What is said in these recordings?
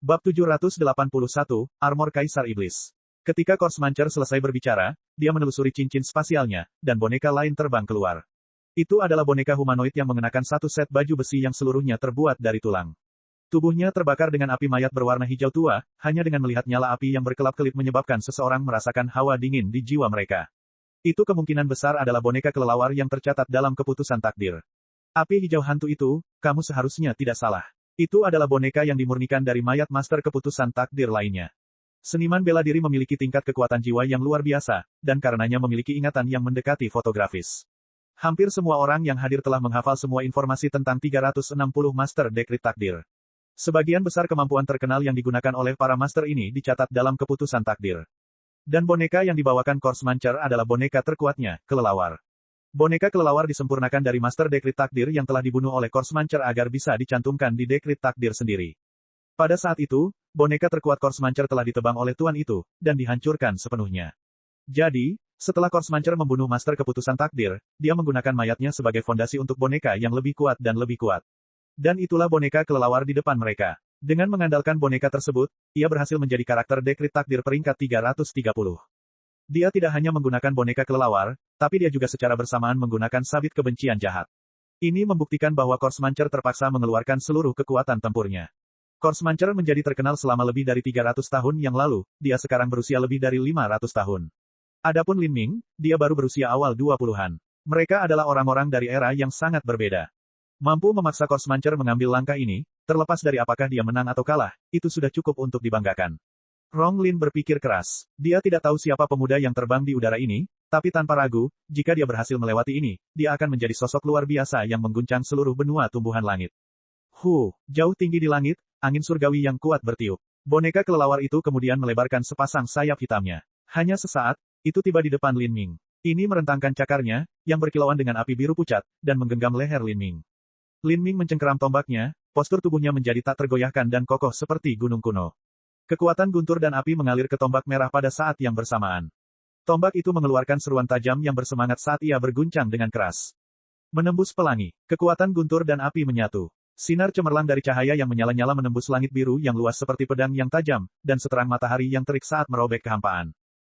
Bab 781, Armor Kaisar Iblis. Ketika Korsmancer selesai berbicara, dia menelusuri cincin spasialnya, dan boneka lain terbang keluar. Itu adalah boneka humanoid yang mengenakan satu set baju besi yang seluruhnya terbuat dari tulang. Tubuhnya terbakar dengan api mayat berwarna hijau tua, hanya dengan melihat nyala api yang berkelap-kelip menyebabkan seseorang merasakan hawa dingin di jiwa mereka. Itu kemungkinan besar adalah boneka kelelawar yang tercatat dalam keputusan takdir. Api hijau hantu itu, kamu seharusnya tidak salah. Itu adalah boneka yang dimurnikan dari mayat master keputusan takdir lainnya. Seniman bela diri memiliki tingkat kekuatan jiwa yang luar biasa, dan karenanya memiliki ingatan yang mendekati fotografis. Hampir semua orang yang hadir telah menghafal semua informasi tentang 360 master dekrit takdir. Sebagian besar kemampuan terkenal yang digunakan oleh para master ini dicatat dalam keputusan takdir. Dan boneka yang dibawakan Korsmancer adalah boneka terkuatnya, kelelawar. Boneka kelelawar disempurnakan dari master dekrit takdir yang telah dibunuh oleh Korsmancer agar bisa dicantumkan di dekrit takdir sendiri. Pada saat itu, boneka terkuat Korsmancer telah ditebang oleh tuan itu, dan dihancurkan sepenuhnya. Jadi, setelah Korsmancer membunuh master keputusan takdir, dia menggunakan mayatnya sebagai fondasi untuk boneka yang lebih kuat dan lebih kuat. Dan itulah boneka kelelawar di depan mereka. Dengan mengandalkan boneka tersebut, ia berhasil menjadi karakter dekrit takdir peringkat 330. Dia tidak hanya menggunakan boneka kelelawar, tapi dia juga secara bersamaan menggunakan sabit kebencian jahat. Ini membuktikan bahwa Korsmancer terpaksa mengeluarkan seluruh kekuatan tempurnya. Korsmancer menjadi terkenal selama lebih dari 300 tahun yang lalu, dia sekarang berusia lebih dari 500 tahun. Adapun Lin Ming, dia baru berusia awal 20-an. Mereka adalah orang-orang dari era yang sangat berbeda. Mampu memaksa Korsmancer mengambil langkah ini, terlepas dari apakah dia menang atau kalah, itu sudah cukup untuk dibanggakan. Rong Lin berpikir keras. Dia tidak tahu siapa pemuda yang terbang di udara ini, tapi tanpa ragu, jika dia berhasil melewati ini, dia akan menjadi sosok luar biasa yang mengguncang seluruh benua tumbuhan langit. Jauh tinggi di langit, angin surgawi yang kuat bertiup. Boneka kelelawar itu kemudian melebarkan sepasang sayap hitamnya. Hanya sesaat, itu tiba di depan Lin Ming. Ini merentangkan cakarnya, yang berkilauan dengan api biru pucat, dan menggenggam leher Lin Ming. Lin Ming mencengkeram tombaknya, postur tubuhnya menjadi tak tergoyahkan dan kokoh seperti gunung kuno. Kekuatan guntur dan api mengalir ke tombak merah pada saat yang bersamaan. Tombak itu mengeluarkan seruan tajam yang bersemangat saat ia berguncang dengan keras. Menembus pelangi, kekuatan guntur dan api menyatu. Sinar cemerlang dari cahaya yang menyala-nyala menembus langit biru yang luas seperti pedang yang tajam, dan seterang matahari yang terik saat merobek kehampaan.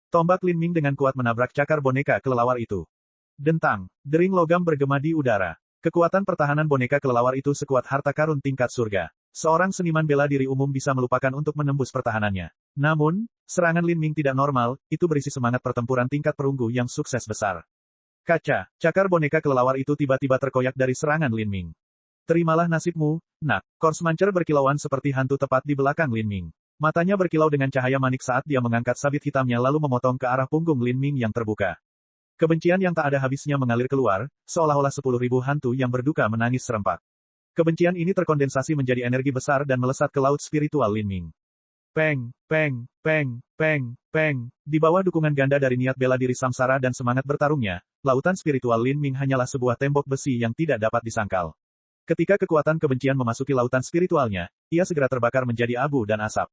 Tombak Lin Ming dengan kuat menabrak cakar boneka kelelawar itu. Dentang, dering logam bergema di udara. Kekuatan pertahanan boneka kelelawar itu sekuat harta karun tingkat surga. Seorang seniman bela diri umum bisa melupakan untuk menembus pertahanannya. Namun, serangan Lin Ming tidak normal, itu berisi semangat pertempuran tingkat perunggu yang sukses besar. Kaca, cakar boneka kelelawar itu tiba-tiba terkoyak dari serangan Lin Ming. Terimalah nasibmu, nak. Korsmancer berkilauan seperti hantu tepat di belakang Lin Ming. Matanya berkilau dengan cahaya manik saat dia mengangkat sabit hitamnya lalu memotong ke arah punggung Lin Ming yang terbuka. Kebencian yang tak ada habisnya mengalir keluar, seolah-olah 10.000 hantu yang berduka menangis serempak. Kebencian ini terkondensasi menjadi energi besar dan melesat ke laut spiritual Lin Ming. Peng, peng, peng, peng, peng. Di bawah dukungan ganda dari niat bela diri samsara dan semangat bertarungnya, lautan spiritual Lin Ming hanyalah sebuah tembok besi yang tidak dapat disangkal. Ketika kekuatan kebencian memasuki lautan spiritualnya, ia segera terbakar menjadi abu dan asap.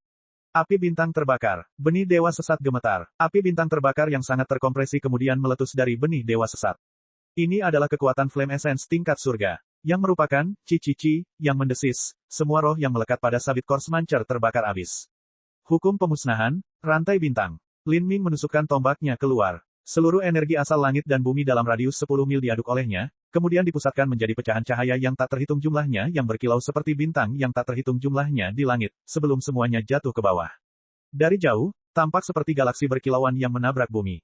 Api bintang terbakar. Benih dewa sesat gemetar. Api bintang terbakar yang sangat terkompresi kemudian meletus dari benih dewa sesat. Ini adalah kekuatan flame essence tingkat surga. Yang merupakan, Ci, yang mendesis, semua roh yang melekat pada sabit Korsmancer terbakar abis. Hukum pemusnahan, rantai bintang. Lin Ming menusukkan tombaknya keluar. Seluruh energi asal langit dan bumi dalam radius 10 mil diaduk olehnya, kemudian dipusatkan menjadi pecahan cahaya yang tak terhitung jumlahnya yang berkilau seperti bintang yang tak terhitung jumlahnya di langit, sebelum semuanya jatuh ke bawah. Dari jauh, tampak seperti galaksi berkilauan yang menabrak bumi.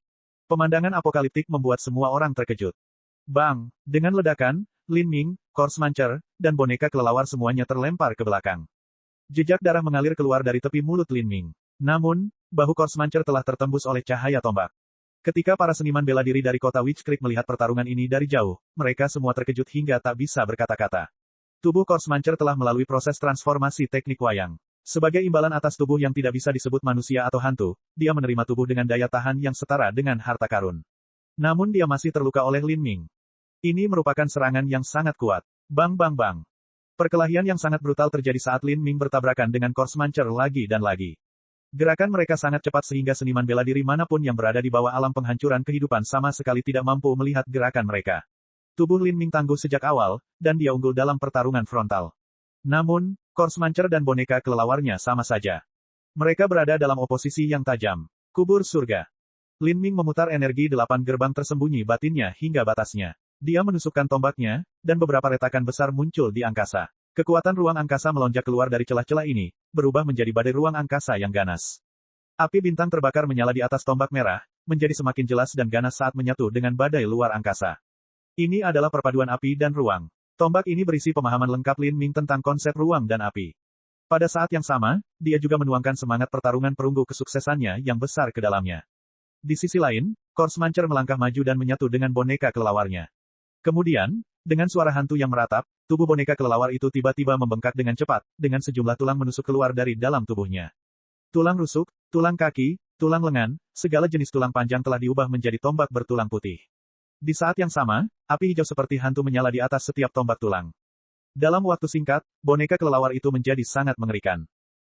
Pemandangan apokaliptik membuat semua orang terkejut. Bang! Dengan ledakan, Lin Ming, Korsmancer, dan boneka kelelawar semuanya terlempar ke belakang. Jejak darah mengalir keluar dari tepi mulut Lin Ming. Namun, bahu Korsmancer telah tertembus oleh cahaya tombak. Ketika para seniman bela diri dari kota Witch Creek melihat pertarungan ini dari jauh, mereka semua terkejut hingga tak bisa berkata-kata. Tubuh Korsmancer telah melalui proses transformasi teknik wayang. Sebagai imbalan atas tubuh yang tidak bisa disebut manusia atau hantu, dia menerima tubuh dengan daya tahan yang setara dengan harta karun. Namun dia masih terluka oleh Lin Ming. Ini merupakan serangan yang sangat kuat. Bang bang bang. Perkelahian yang sangat brutal terjadi saat Lin Ming bertabrakan dengan Korsmancer lagi dan lagi. Gerakan mereka sangat cepat sehingga seniman bela diri manapun yang berada di bawah alam penghancuran kehidupan sama sekali tidak mampu melihat gerakan mereka. Tubuh Lin Ming tangguh sejak awal, dan dia unggul dalam pertarungan frontal. Namun, Korsmancer dan boneka kelelawarnya sama saja. Mereka berada dalam oposisi yang tajam. Kubur surga. Lin Ming memutar energi 8 gerbang tersembunyi batinnya hingga batasnya. Dia menusukkan tombaknya, dan beberapa retakan besar muncul di angkasa. Kekuatan ruang angkasa melonjak keluar dari celah-celah ini, berubah menjadi badai ruang angkasa yang ganas. Api bintang terbakar menyala di atas tombak merah, menjadi semakin jelas dan ganas saat menyatu dengan badai luar angkasa. Ini adalah perpaduan api dan ruang. Tombak ini berisi pemahaman lengkap Lin Ming tentang konsep ruang dan api. Pada saat yang sama, dia juga menuangkan semangat pertarungan perunggu kesuksesannya yang besar ke dalamnya. Di sisi lain, Korsmancer melangkah maju dan menyatu dengan boneka kelelawarnya. Kemudian, dengan suara hantu yang meratap, tubuh boneka kelelawar itu tiba-tiba membengkak dengan cepat, dengan sejumlah tulang menusuk keluar dari dalam tubuhnya. Tulang rusuk, tulang kaki, tulang lengan, segala jenis tulang panjang telah diubah menjadi tombak bertulang putih. Di saat yang sama, api hijau seperti hantu menyala di atas setiap tombak tulang. Dalam waktu singkat, boneka kelelawar itu menjadi sangat mengerikan.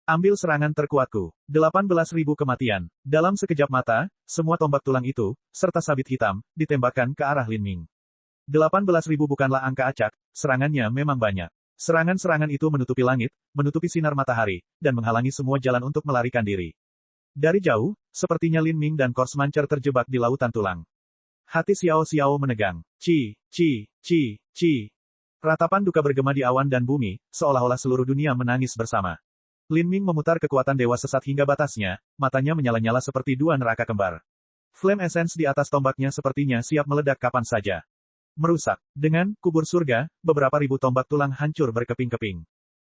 Ambil serangan terkuatku. 18.000 kematian. Dalam sekejap mata, semua tombak tulang itu, serta sabit hitam, ditembakkan ke arah Lin Ming. 18.000 bukanlah angka acak, serangannya memang banyak. Serangan-serangan itu menutupi langit, menutupi sinar matahari, dan menghalangi semua jalan untuk melarikan diri. Dari jauh, sepertinya Lin Ming dan Korsmancer terjebak di lautan tulang. Hati Xiao Xiao menegang. Ci. Ratapan duka bergema di awan dan bumi, seolah-olah seluruh dunia menangis bersama. Lin Ming memutar kekuatan dewa sesat hingga batasnya, matanya menyala-nyala seperti dua neraka kembar. Flame Essence di atas tombaknya sepertinya siap meledak kapan saja. Merusak. Dengan kubur surga, beberapa ribu tombak tulang hancur berkeping-keping.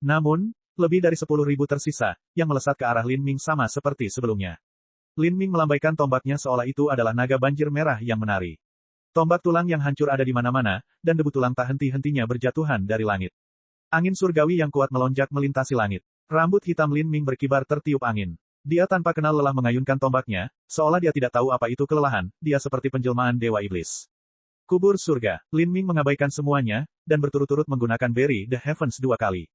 Namun, lebih dari 10.000 tersisa, yang melesat ke arah Lin Ming sama seperti sebelumnya. Lin Ming melambaikan tombaknya seolah itu adalah naga banjir merah yang menari. Tombak tulang yang hancur ada di mana-mana, dan debu tulang tak henti-hentinya berjatuhan dari langit. Angin surgawi yang kuat melonjak melintasi langit. Rambut hitam Lin Ming berkibar tertiup angin. Dia tanpa kenal lelah mengayunkan tombaknya, seolah dia tidak tahu apa itu kelelahan, dia seperti penjelmaan dewa iblis. Kubur surga. Lin Ming mengabaikan semuanya, dan berturut-turut menggunakan Bury the Heavens 2 kali.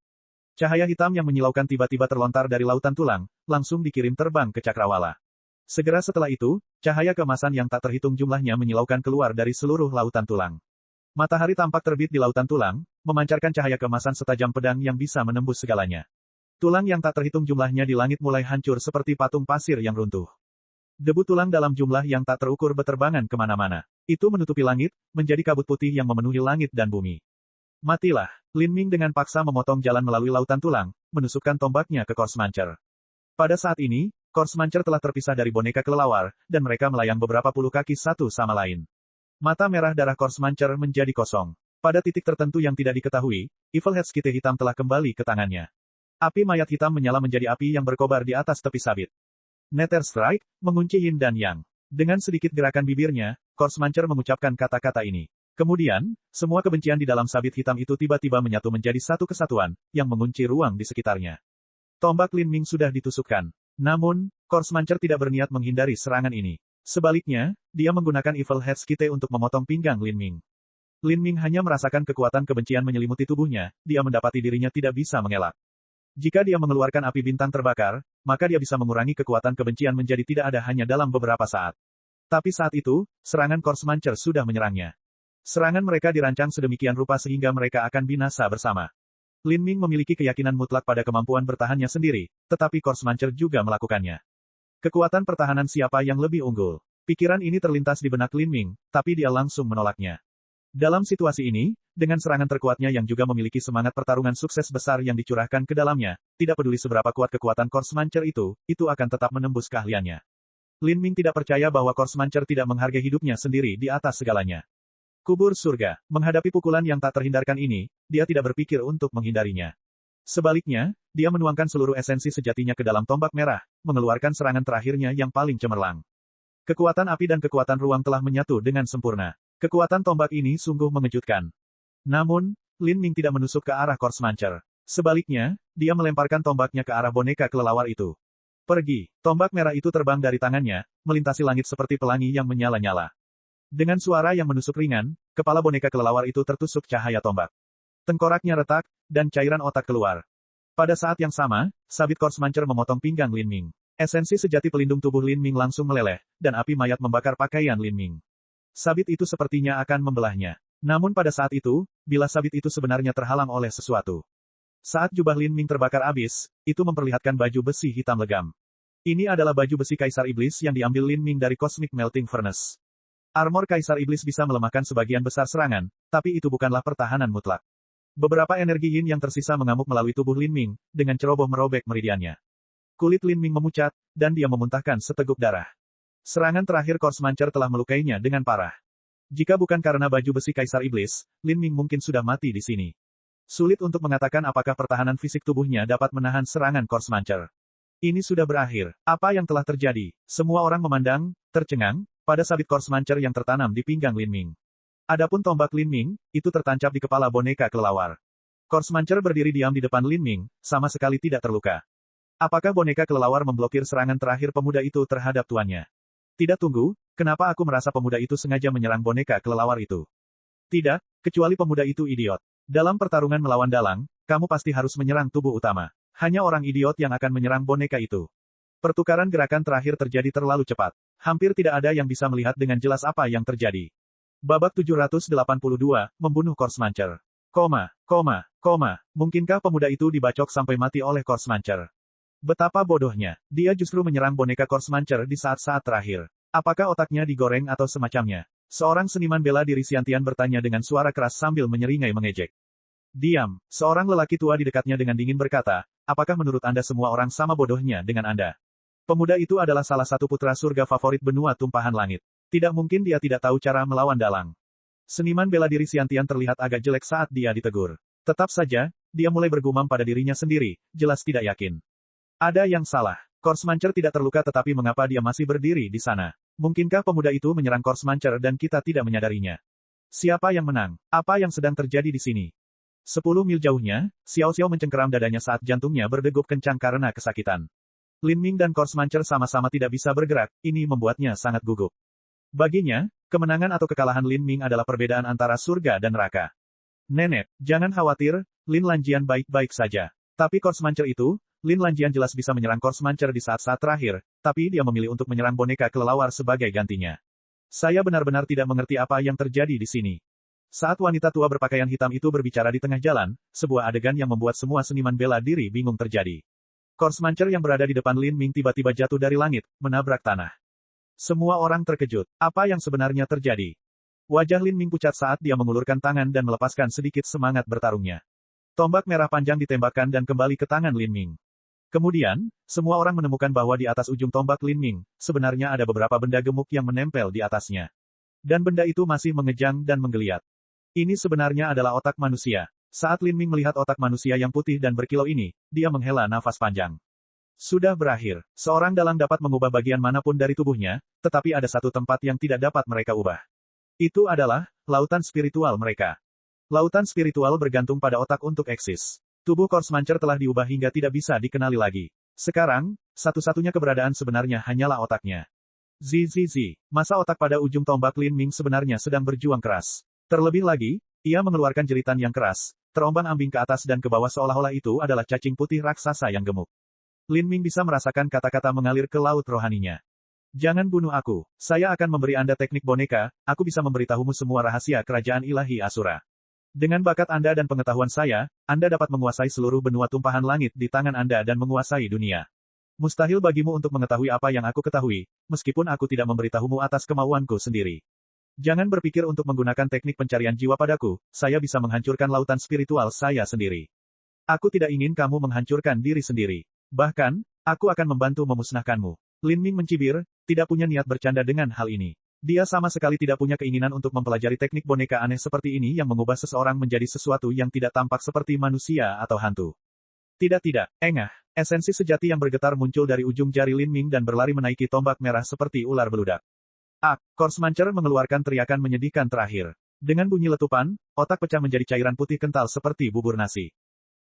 Cahaya hitam yang menyilaukan tiba-tiba terlontar dari lautan tulang, langsung dikirim terbang ke cakrawala. Segera setelah itu, cahaya keemasan yang tak terhitung jumlahnya menyilaukan keluar dari seluruh lautan tulang. Matahari tampak terbit di lautan tulang, memancarkan cahaya keemasan setajam pedang yang bisa menembus segalanya. Tulang yang tak terhitung jumlahnya di langit mulai hancur seperti patung pasir yang runtuh. Debu tulang dalam jumlah yang tak terukur beterbangan kemana-mana. Itu menutupi langit, menjadi kabut putih yang memenuhi langit dan bumi. Matilah. Lin Ming dengan paksa memotong jalan melalui lautan tulang, menusukkan tombaknya ke Korsmancer. Pada saat ini, Korsmancer telah terpisah dari boneka kelelawar, dan mereka melayang beberapa puluh kaki satu sama lain. Mata merah darah Korsmancer menjadi kosong. Pada titik tertentu yang tidak diketahui, Evil Head Skite hitam telah kembali ke tangannya. Api mayat hitam menyala menjadi api yang berkobar di atas tepi sabit. Nether Strike, mengunci Yin dan Yang. Dengan sedikit gerakan bibirnya, Korsmancer mengucapkan kata-kata ini. Kemudian, semua kebencian di dalam sabit hitam itu tiba-tiba menyatu menjadi satu kesatuan, yang mengunci ruang di sekitarnya. Tombak Lin Ming sudah ditusukkan. Namun, Korsmancer tidak berniat menghindari serangan ini. Sebaliknya, dia menggunakan Evil Head Skite untuk memotong pinggang Lin Ming. Lin Ming hanya merasakan kekuatan kebencian menyelimuti tubuhnya, dia mendapati dirinya tidak bisa mengelak. Jika dia mengeluarkan api bintang terbakar, maka dia bisa mengurangi kekuatan kebencian menjadi tidak ada hanya dalam beberapa saat. Tapi saat itu, serangan Korsmancer sudah menyerangnya. Serangan mereka dirancang sedemikian rupa sehingga mereka akan binasa bersama. Lin Ming memiliki keyakinan mutlak pada kemampuan bertahannya sendiri, tetapi Korsmancer juga melakukannya. Kekuatan pertahanan siapa yang lebih unggul? Pikiran ini terlintas di benak Lin Ming, tapi dia langsung menolaknya. Dalam situasi ini, dengan serangan terkuatnya yang juga memiliki semangat pertarungan sukses besar yang dicurahkan ke dalamnya, tidak peduli seberapa kuat kekuatan Korsmancer itu akan tetap menembus keahliannya. Lin Ming tidak percaya bahwa Korsmancer tidak menghargai hidupnya sendiri di atas segalanya. Kubur surga. Menghadapi pukulan yang tak terhindarkan ini, dia tidak berpikir untuk menghindarinya. Sebaliknya, dia menuangkan seluruh esensi sejatinya ke dalam tombak merah, mengeluarkan serangan terakhirnya yang paling cemerlang. Kekuatan api dan kekuatan ruang telah menyatu dengan sempurna. Kekuatan tombak ini sungguh mengejutkan. Namun, Lin Ming tidak menusuk ke arah Korsmancer. Sebaliknya, dia melemparkan tombaknya ke arah boneka kelelawar itu. Pergi. Tombak merah itu terbang dari tangannya, melintasi langit seperti pelangi yang menyala-nyala. Dengan suara yang menusuk ringan, kepala boneka kelelawar itu tertusuk cahaya tombak. Tengkoraknya retak, dan cairan otak keluar. Pada saat yang sama, sabit Korsmancer memotong pinggang Lin Ming. Esensi sejati pelindung tubuh Lin Ming langsung meleleh, dan api mayat membakar pakaian Lin Ming. Sabit itu sepertinya akan membelahnya. Namun pada saat itu, bila sabit itu sebenarnya terhalang oleh sesuatu. Saat jubah Lin Ming terbakar abis, itu memperlihatkan baju besi hitam legam. Ini adalah baju besi Kaisar Iblis yang diambil Lin Ming dari Cosmic Melting Furnace. Armor Kaisar Iblis bisa melemahkan sebagian besar serangan, tapi itu bukanlah pertahanan mutlak. Beberapa energi yin yang tersisa mengamuk melalui tubuh Lin Ming, dengan ceroboh merobek meridiannya. Kulit Lin Ming memucat, dan dia memuntahkan seteguk darah. Serangan terakhir Corsmancer telah melukainya dengan parah. Jika bukan karena baju besi Kaisar Iblis, Lin Ming mungkin sudah mati di sini. Sulit untuk mengatakan apakah pertahanan fisik tubuhnya dapat menahan serangan Corsmancer. Ini sudah berakhir. Apa yang telah terjadi? Semua orang memandang, tercengang, pada sabit Corsmancer yang tertanam di pinggang Lin Ming. Adapun tombak Lin Ming, itu tertancap di kepala boneka kelelawar. Corsmancer berdiri diam di depan Lin Ming, sama sekali tidak terluka. Apakah boneka kelelawar memblokir serangan terakhir pemuda itu terhadap tuannya? Tidak, tunggu, kenapa aku merasa pemuda itu sengaja menyerang boneka kelelawar itu? Tidak, kecuali pemuda itu idiot. Dalam pertarungan melawan dalang, kamu pasti harus menyerang tubuh utama. Hanya orang idiot yang akan menyerang boneka itu. Pertukaran gerakan terakhir terjadi terlalu cepat. Hampir tidak ada yang bisa melihat dengan jelas apa yang terjadi. Babak 782, membunuh Corsmancer. Mungkinkah pemuda itu dibacok sampai mati oleh Corsmancer? Betapa bodohnya, dia justru menyerang boneka Corsmancer di saat-saat terakhir. Apakah otaknya digoreng atau semacamnya? Seorang seniman bela diri Xiantian bertanya dengan suara keras sambil menyeringai mengejek. Diam, seorang lelaki tua di dekatnya dengan dingin berkata, apakah menurut Anda semua orang sama bodohnya dengan Anda? Pemuda itu adalah salah satu putra surga favorit benua tumpahan langit. Tidak mungkin dia tidak tahu cara melawan dalang. Seniman bela diri Xiantian terlihat agak jelek saat dia ditegur. Tetap saja, dia mulai bergumam pada dirinya sendiri, jelas tidak yakin. Ada yang salah. Corsmancer tidak terluka tetapi mengapa dia masih berdiri di sana? Mungkinkah pemuda itu menyerang Corsmancer dan kita tidak menyadarinya? Siapa yang menang? Apa yang sedang terjadi di sini? 10 mil jauhnya, Xiao Xiao mencengkeram dadanya saat jantungnya berdegup kencang karena kesakitan. Lin Ming dan Corsmancer sama-sama tidak bisa bergerak, ini membuatnya sangat gugup. Baginya, kemenangan atau kekalahan Lin Ming adalah perbedaan antara surga dan neraka. Nenek, jangan khawatir, Lin Lanjian baik-baik saja. Tapi Corsmancer itu, Lin Lanjian jelas bisa menyerang Corsmancer di saat-saat terakhir, tapi dia memilih untuk menyerang boneka kelelawar sebagai gantinya. Saya benar-benar tidak mengerti apa yang terjadi di sini. Saat wanita tua berpakaian hitam itu berbicara di tengah jalan, sebuah adegan yang membuat semua seniman bela diri bingung terjadi. Corsmancer yang berada di depan Lin Ming tiba-tiba jatuh dari langit, menabrak tanah. Semua orang terkejut. Apa yang sebenarnya terjadi? Wajah Lin Ming pucat saat dia mengulurkan tangan dan melepaskan sedikit semangat bertarungnya. Tombak merah panjang ditembakkan dan kembali ke tangan Lin Ming. Kemudian, semua orang menemukan bahwa di atas ujung tombak Lin Ming, sebenarnya ada beberapa benda gemuk yang menempel di atasnya. Dan benda itu masih mengejang dan menggeliat. Ini sebenarnya adalah otak manusia. Saat Lin Ming melihat otak manusia yang putih dan berkilau ini, dia menghela nafas panjang. Sudah berakhir. Seorang dalang dapat mengubah bagian manapun dari tubuhnya, tetapi ada satu tempat yang tidak dapat mereka ubah. Itu adalah lautan spiritual mereka. Lautan spiritual bergantung pada otak untuk eksis. Tubuh Corsmancer telah diubah hingga tidak bisa dikenali lagi. Sekarang, satu-satunya keberadaan sebenarnya hanyalah otaknya. Masa otak pada ujung tombak Lin Ming sebenarnya sedang berjuang keras. Terlebih lagi, ia mengeluarkan jeritan yang keras, terombang-ambing ke atas dan ke bawah seolah-olah itu adalah cacing putih raksasa yang gemuk. Lin Ming bisa merasakan kata-kata mengalir ke laut rohaninya. Jangan bunuh aku. Saya akan memberi Anda teknik boneka, aku bisa memberitahumu semua rahasia kerajaan ilahi Asura. Dengan bakat Anda dan pengetahuan saya, Anda dapat menguasai seluruh benua tumpahan langit di tangan Anda dan menguasai dunia. Mustahil bagimu untuk mengetahui apa yang aku ketahui, meskipun aku tidak memberitahumu atas kemauanku sendiri. Jangan berpikir untuk menggunakan teknik pencarian jiwa padaku, saya bisa menghancurkan lautan spiritual saya sendiri. Aku tidak ingin kamu menghancurkan diri sendiri. Bahkan, aku akan membantu memusnahkanmu. Lin Ming mencibir, tidak punya niat bercanda dengan hal ini. Dia sama sekali tidak punya keinginan untuk mempelajari teknik boneka aneh seperti ini yang mengubah seseorang menjadi sesuatu yang tidak tampak seperti manusia atau hantu. Tidak, engah. Esensi sejati yang bergetar muncul dari ujung jari Lin Ming dan berlari menaiki tombak merah seperti ular beludak. Corsmancer mengeluarkan teriakan menyedihkan terakhir. Dengan bunyi letupan, otak pecah menjadi cairan putih kental seperti bubur nasi.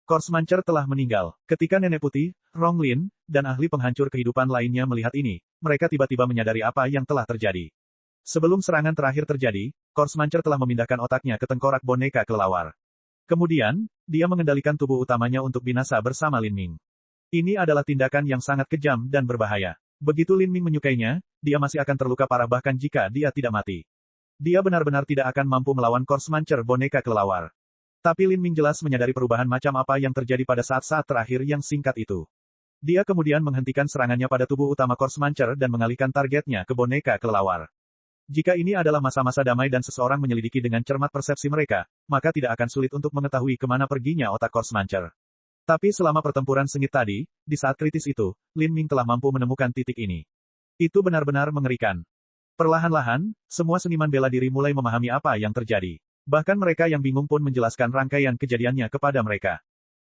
Corsmancer telah meninggal. Ketika Nenek Putih, Rong Lin, dan ahli penghancur kehidupan lainnya melihat ini, mereka tiba-tiba menyadari apa yang telah terjadi. Sebelum serangan terakhir terjadi, Corsmancer telah memindahkan otaknya ke tengkorak boneka kelelawar. Kemudian, dia mengendalikan tubuh utamanya untuk binasa bersama Lin Ming. Ini adalah tindakan yang sangat kejam dan berbahaya. Begitu Lin Ming menyukainya, dia masih akan terluka parah bahkan jika dia tidak mati. Dia benar-benar tidak akan mampu melawan Corsmancer boneka kelelawar. Tapi Lin Ming jelas menyadari perubahan macam apa yang terjadi pada saat-saat terakhir yang singkat itu. Dia kemudian menghentikan serangannya pada tubuh utama Corpse Muncher dan mengalihkan targetnya ke boneka kelelawar. Jika ini adalah masa-masa damai dan seseorang menyelidiki dengan cermat persepsi mereka, maka tidak akan sulit untuk mengetahui kemana perginya otak Corpse Muncher. Tapi selama pertempuran sengit tadi, di saat kritis itu, Lin Ming telah mampu menemukan titik ini. Itu benar-benar mengerikan. Perlahan-lahan, semua seniman bela diri mulai memahami apa yang terjadi. Bahkan mereka yang bingung pun menjelaskan rangkaian kejadiannya kepada mereka.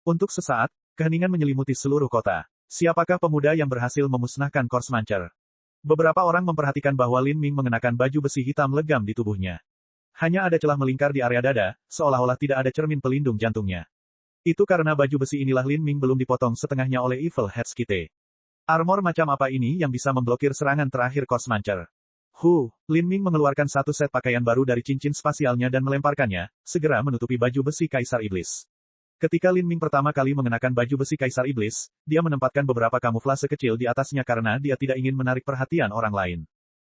Untuk sesaat, keheningan menyelimuti seluruh kota. Siapakah pemuda yang berhasil memusnahkan Corpse Muncher? Beberapa orang memperhatikan bahwa Lin Ming mengenakan baju besi hitam legam di tubuhnya. Hanya ada celah melingkar di area dada, seolah-olah tidak ada cermin pelindung jantungnya. Itu karena baju besi inilah Lin Ming belum dipotong setengahnya oleh Evil Head Skite. Armor macam apa ini yang bisa memblokir serangan terakhir Corpse Muncher? Lin Ming mengeluarkan satu set pakaian baru dari cincin spasialnya dan melemparkannya, segera menutupi baju besi Kaisar Iblis. Ketika Lin Ming pertama kali mengenakan baju besi Kaisar Iblis, dia menempatkan beberapa kamuflase kecil di atasnya karena dia tidak ingin menarik perhatian orang lain.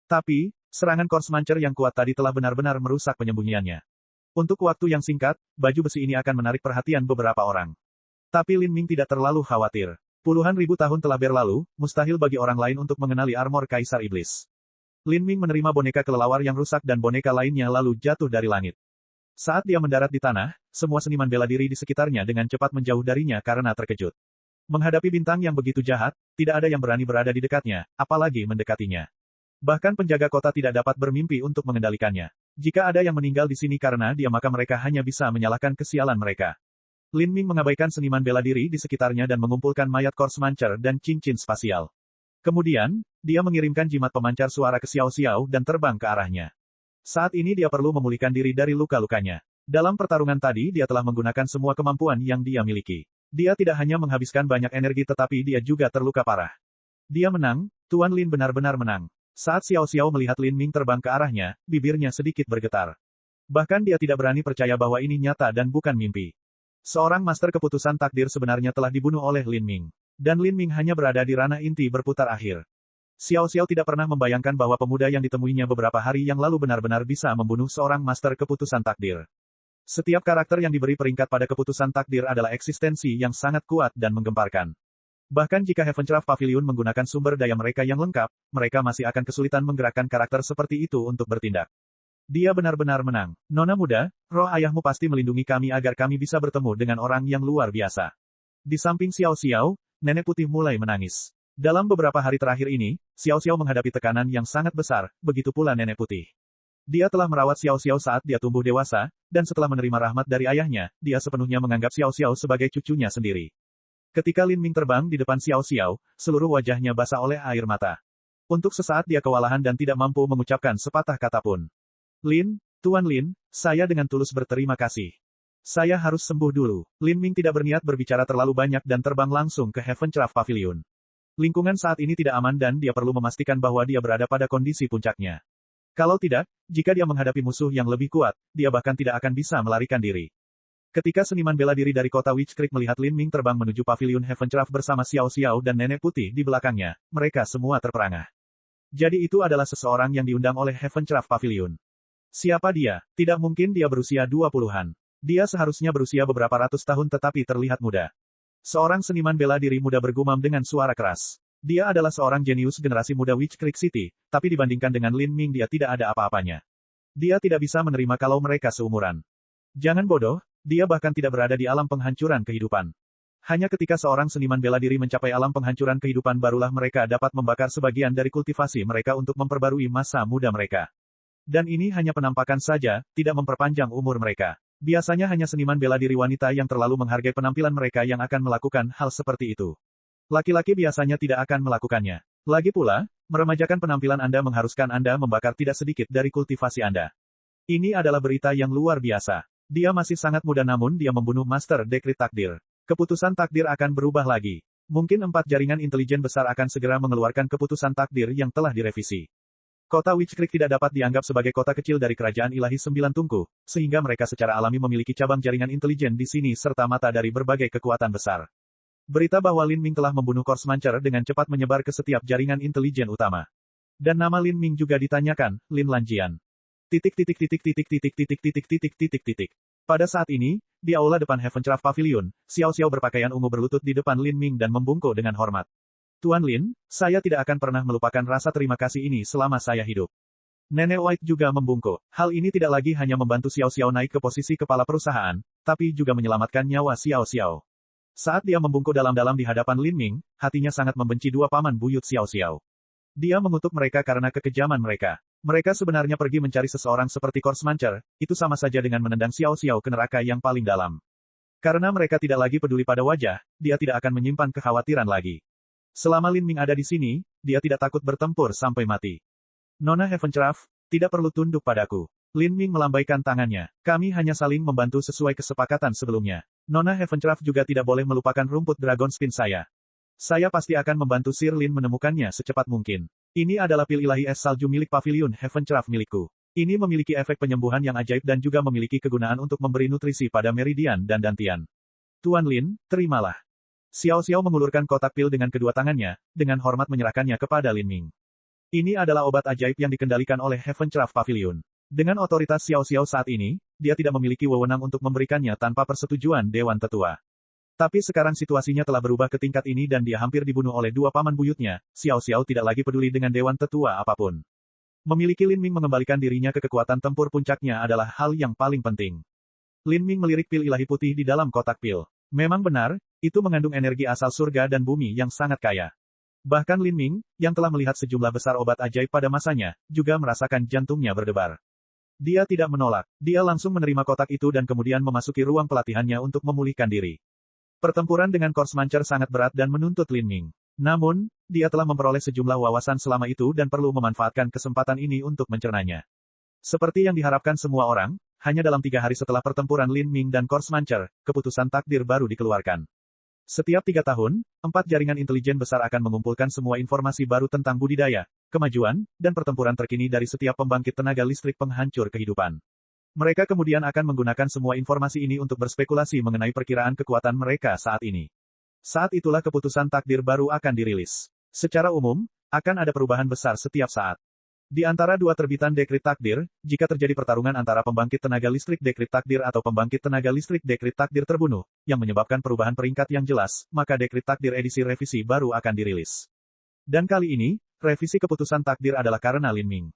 Tapi, serangan Corpse Muncher yang kuat tadi telah benar-benar merusak penyembunyiannya. Untuk waktu yang singkat, baju besi ini akan menarik perhatian beberapa orang. Tapi Lin Ming tidak terlalu khawatir. Puluhan ribu tahun telah berlalu, mustahil bagi orang lain untuk mengenali armor Kaisar Iblis. Lin Ming menerima boneka kelelawar yang rusak dan boneka lainnya lalu jatuh dari langit. Saat dia mendarat di tanah, semua seniman bela diri di sekitarnya dengan cepat menjauh darinya karena terkejut. Menghadapi bintang yang begitu jahat, tidak ada yang berani berada di dekatnya, apalagi mendekatinya. Bahkan penjaga kota tidak dapat bermimpi untuk mengendalikannya. Jika ada yang meninggal di sini karena dia maka mereka hanya bisa menyalahkan kesialan mereka. Lin Ming mengabaikan seniman bela diri di sekitarnya dan mengumpulkan mayat Corpse Muncher dan cincin spasial. Kemudian, dia mengirimkan jimat pemancar suara ke Xiao Xiao dan terbang ke arahnya. Saat ini dia perlu memulihkan diri dari luka-lukanya. Dalam pertarungan tadi dia telah menggunakan semua kemampuan yang dia miliki. Dia tidak hanya menghabiskan banyak energi tetapi dia juga terluka parah. Dia menang, Tuan Lin benar-benar menang. Saat Xiao Xiao melihat Lin Ming terbang ke arahnya, bibirnya sedikit bergetar. Bahkan dia tidak berani percaya bahwa ini nyata dan bukan mimpi. Seorang master keputusan takdir sebenarnya telah dibunuh oleh Lin Ming. Dan Lin Ming hanya berada di ranah inti berputar akhir. Xiao Xiao tidak pernah membayangkan bahwa pemuda yang ditemuinya beberapa hari yang lalu benar-benar bisa membunuh seorang master keputusan takdir. Setiap karakter yang diberi peringkat pada keputusan takdir adalah eksistensi yang sangat kuat dan menggemparkan. Bahkan jika Heavencraft Pavilion menggunakan sumber daya mereka yang lengkap, mereka masih akan kesulitan menggerakkan karakter seperti itu untuk bertindak. Dia benar-benar menang. Nona muda, roh ayahmu pasti melindungi kami agar kami bisa bertemu dengan orang yang luar biasa. Di samping Xiao Xiao, Nenek Putih mulai menangis. Dalam beberapa hari terakhir ini, Xiao Xiao menghadapi tekanan yang sangat besar, begitu pula Nenek Putih. Dia telah merawat Xiao Xiao saat dia tumbuh dewasa, dan setelah menerima rahmat dari ayahnya, dia sepenuhnya menganggap Xiao Xiao sebagai cucunya sendiri. Ketika Lin Ming terbang di depan Xiao Xiao, seluruh wajahnya basah oleh air mata. Untuk sesaat dia kewalahan dan tidak mampu mengucapkan sepatah kata pun. Tuan Lin, saya dengan tulus berterima kasih. Saya harus sembuh dulu. Lin Ming tidak berniat berbicara terlalu banyak dan terbang langsung ke Heavencraft Pavilion. Lingkungan saat ini tidak aman dan dia perlu memastikan bahwa dia berada pada kondisi puncaknya. Kalau tidak, jika dia menghadapi musuh yang lebih kuat, dia bahkan tidak akan bisa melarikan diri. Ketika seniman bela diri dari kota Witch Creek melihat Lin Ming terbang menuju Pavilion Heavencraft bersama Xiao Xiao dan Nenek Putih di belakangnya, mereka semua terperangah. Jadi itu adalah seseorang yang diundang oleh Heavencraft Pavilion. Siapa dia? Tidak mungkin dia berusia 20-an. Dia seharusnya berusia beberapa ratus tahun tetapi terlihat muda. Seorang seniman bela diri muda bergumam dengan suara keras. Dia adalah seorang jenius generasi muda Witch Creek City, tapi dibandingkan dengan Lin Ming dia tidak ada apa-apanya. Dia tidak bisa menerima kalau mereka seumuran. Jangan bodoh, dia bahkan tidak berada di alam penghancuran kehidupan. Hanya ketika seorang seniman bela diri mencapai alam penghancuran kehidupan barulah mereka dapat membakar sebagian dari kultivasi mereka untuk memperbarui masa muda mereka. Dan ini hanya penampakan saja, tidak memperpanjang umur mereka. Biasanya hanya seniman bela diri wanita yang terlalu menghargai penampilan mereka yang akan melakukan hal seperti itu. Laki-laki biasanya tidak akan melakukannya. Lagi pula, meremajakan penampilan Anda mengharuskan Anda membakar tidak sedikit dari kultivasi Anda. Ini adalah berita yang luar biasa. Dia masih sangat muda namun dia membunuh Master Dekrit Takdir. Keputusan takdir akan berubah lagi. Mungkin 4 jaringan intelijen besar akan segera mengeluarkan keputusan takdir yang telah direvisi. Kota Witch Creek tidak dapat dianggap sebagai kota kecil dari kerajaan ilahi 9 tungku, sehingga mereka secara alami memiliki cabang jaringan intelijen di sini serta mata dari berbagai kekuatan besar. Berita bahwa Lin Ming telah membunuh Corpse Muncher dengan cepat menyebar ke setiap jaringan intelijen utama. Dan nama Lin Ming juga ditanyakan, Lin Lanjian. Pada saat ini, di aula depan Heavencraft Pavilion, Xiao Xiao berpakaian ungu berlutut di depan Lin Ming dan membungkuk dengan hormat. Tuan Lin, saya tidak akan pernah melupakan rasa terima kasih ini selama saya hidup. Nenek White juga membungkuk. Hal ini tidak lagi hanya membantu Xiao Xiao naik ke posisi kepala perusahaan, tapi juga menyelamatkan nyawa Xiao Xiao. Saat dia membungkuk dalam-dalam di hadapan Lin Ming, hatinya sangat membenci dua paman buyut Xiao Xiao. Dia mengutuk mereka karena kekejaman mereka. Mereka sebenarnya pergi mencari seseorang seperti Korsmancer, itu sama saja dengan menendang Xiao Xiao ke neraka yang paling dalam. Karena mereka tidak lagi peduli pada wajah, dia tidak akan menyimpan kekhawatiran lagi. Selama Lin Ming ada di sini, dia tidak takut bertempur sampai mati. Nona Heavencraft, tidak perlu tunduk padaku. Lin Ming melambaikan tangannya. Kami hanya saling membantu sesuai kesepakatan sebelumnya. Nona Heavencraft juga tidak boleh melupakan rumput Dragon Spin saya. Saya pasti akan membantu Sir Lin menemukannya secepat mungkin. Ini adalah pil ilahi es salju milik Pavilion Heavencraft milikku. Ini memiliki efek penyembuhan yang ajaib dan juga memiliki kegunaan untuk memberi nutrisi pada Meridian dan Dantian. Tuan Lin, terimalah. Xiao Xiao mengulurkan kotak pil dengan kedua tangannya, dengan hormat menyerahkannya kepada Lin Ming. Ini adalah obat ajaib yang dikendalikan oleh Heavencraft Pavilion. Dengan otoritas Xiao Xiao saat ini, dia tidak memiliki wewenang untuk memberikannya tanpa persetujuan Dewan Tetua. Tapi sekarang situasinya telah berubah ke tingkat ini dan dia hampir dibunuh oleh dua paman buyutnya, Xiao Xiao tidak lagi peduli dengan Dewan Tetua apapun. Memiliki Lin Ming mengembalikan dirinya ke kekuatan tempur puncaknya adalah hal yang paling penting. Lin Ming melirik pil ilahi putih di dalam kotak pil. Memang benar, itu mengandung energi asal surga dan bumi yang sangat kaya. Bahkan Lin Ming, yang telah melihat sejumlah besar obat ajaib pada masanya, juga merasakan jantungnya berdebar. Dia tidak menolak, dia langsung menerima kotak itu dan kemudian memasuki ruang pelatihannya untuk memulihkan diri. Pertempuran dengan Korsmancer sangat berat dan menuntut Lin Ming. Namun, dia telah memperoleh sejumlah wawasan selama itu dan perlu memanfaatkan kesempatan ini untuk mencernanya. Seperti yang diharapkan semua orang, hanya dalam 3 hari setelah pertempuran Lin Ming dan Korsmancer, keputusan takdir baru dikeluarkan. Setiap 3 tahun, 4 jaringan intelijen besar akan mengumpulkan semua informasi baru tentang budidaya, kemajuan, dan pertempuran terkini dari setiap pembangkit tenaga listrik penghancur kehidupan. Mereka kemudian akan menggunakan semua informasi ini untuk berspekulasi mengenai perkiraan kekuatan mereka saat ini. Saat itulah keputusan takdir baru akan dirilis. Secara umum, akan ada perubahan besar setiap saat. Di antara dua terbitan dekrit takdir, jika terjadi pertarungan antara pembangkit tenaga listrik dekrit takdir atau pembangkit tenaga listrik dekrit takdir terbunuh, yang menyebabkan perubahan peringkat yang jelas, maka dekrit takdir edisi revisi baru akan dirilis. Dan kali ini, revisi keputusan takdir adalah karena Lin Ming.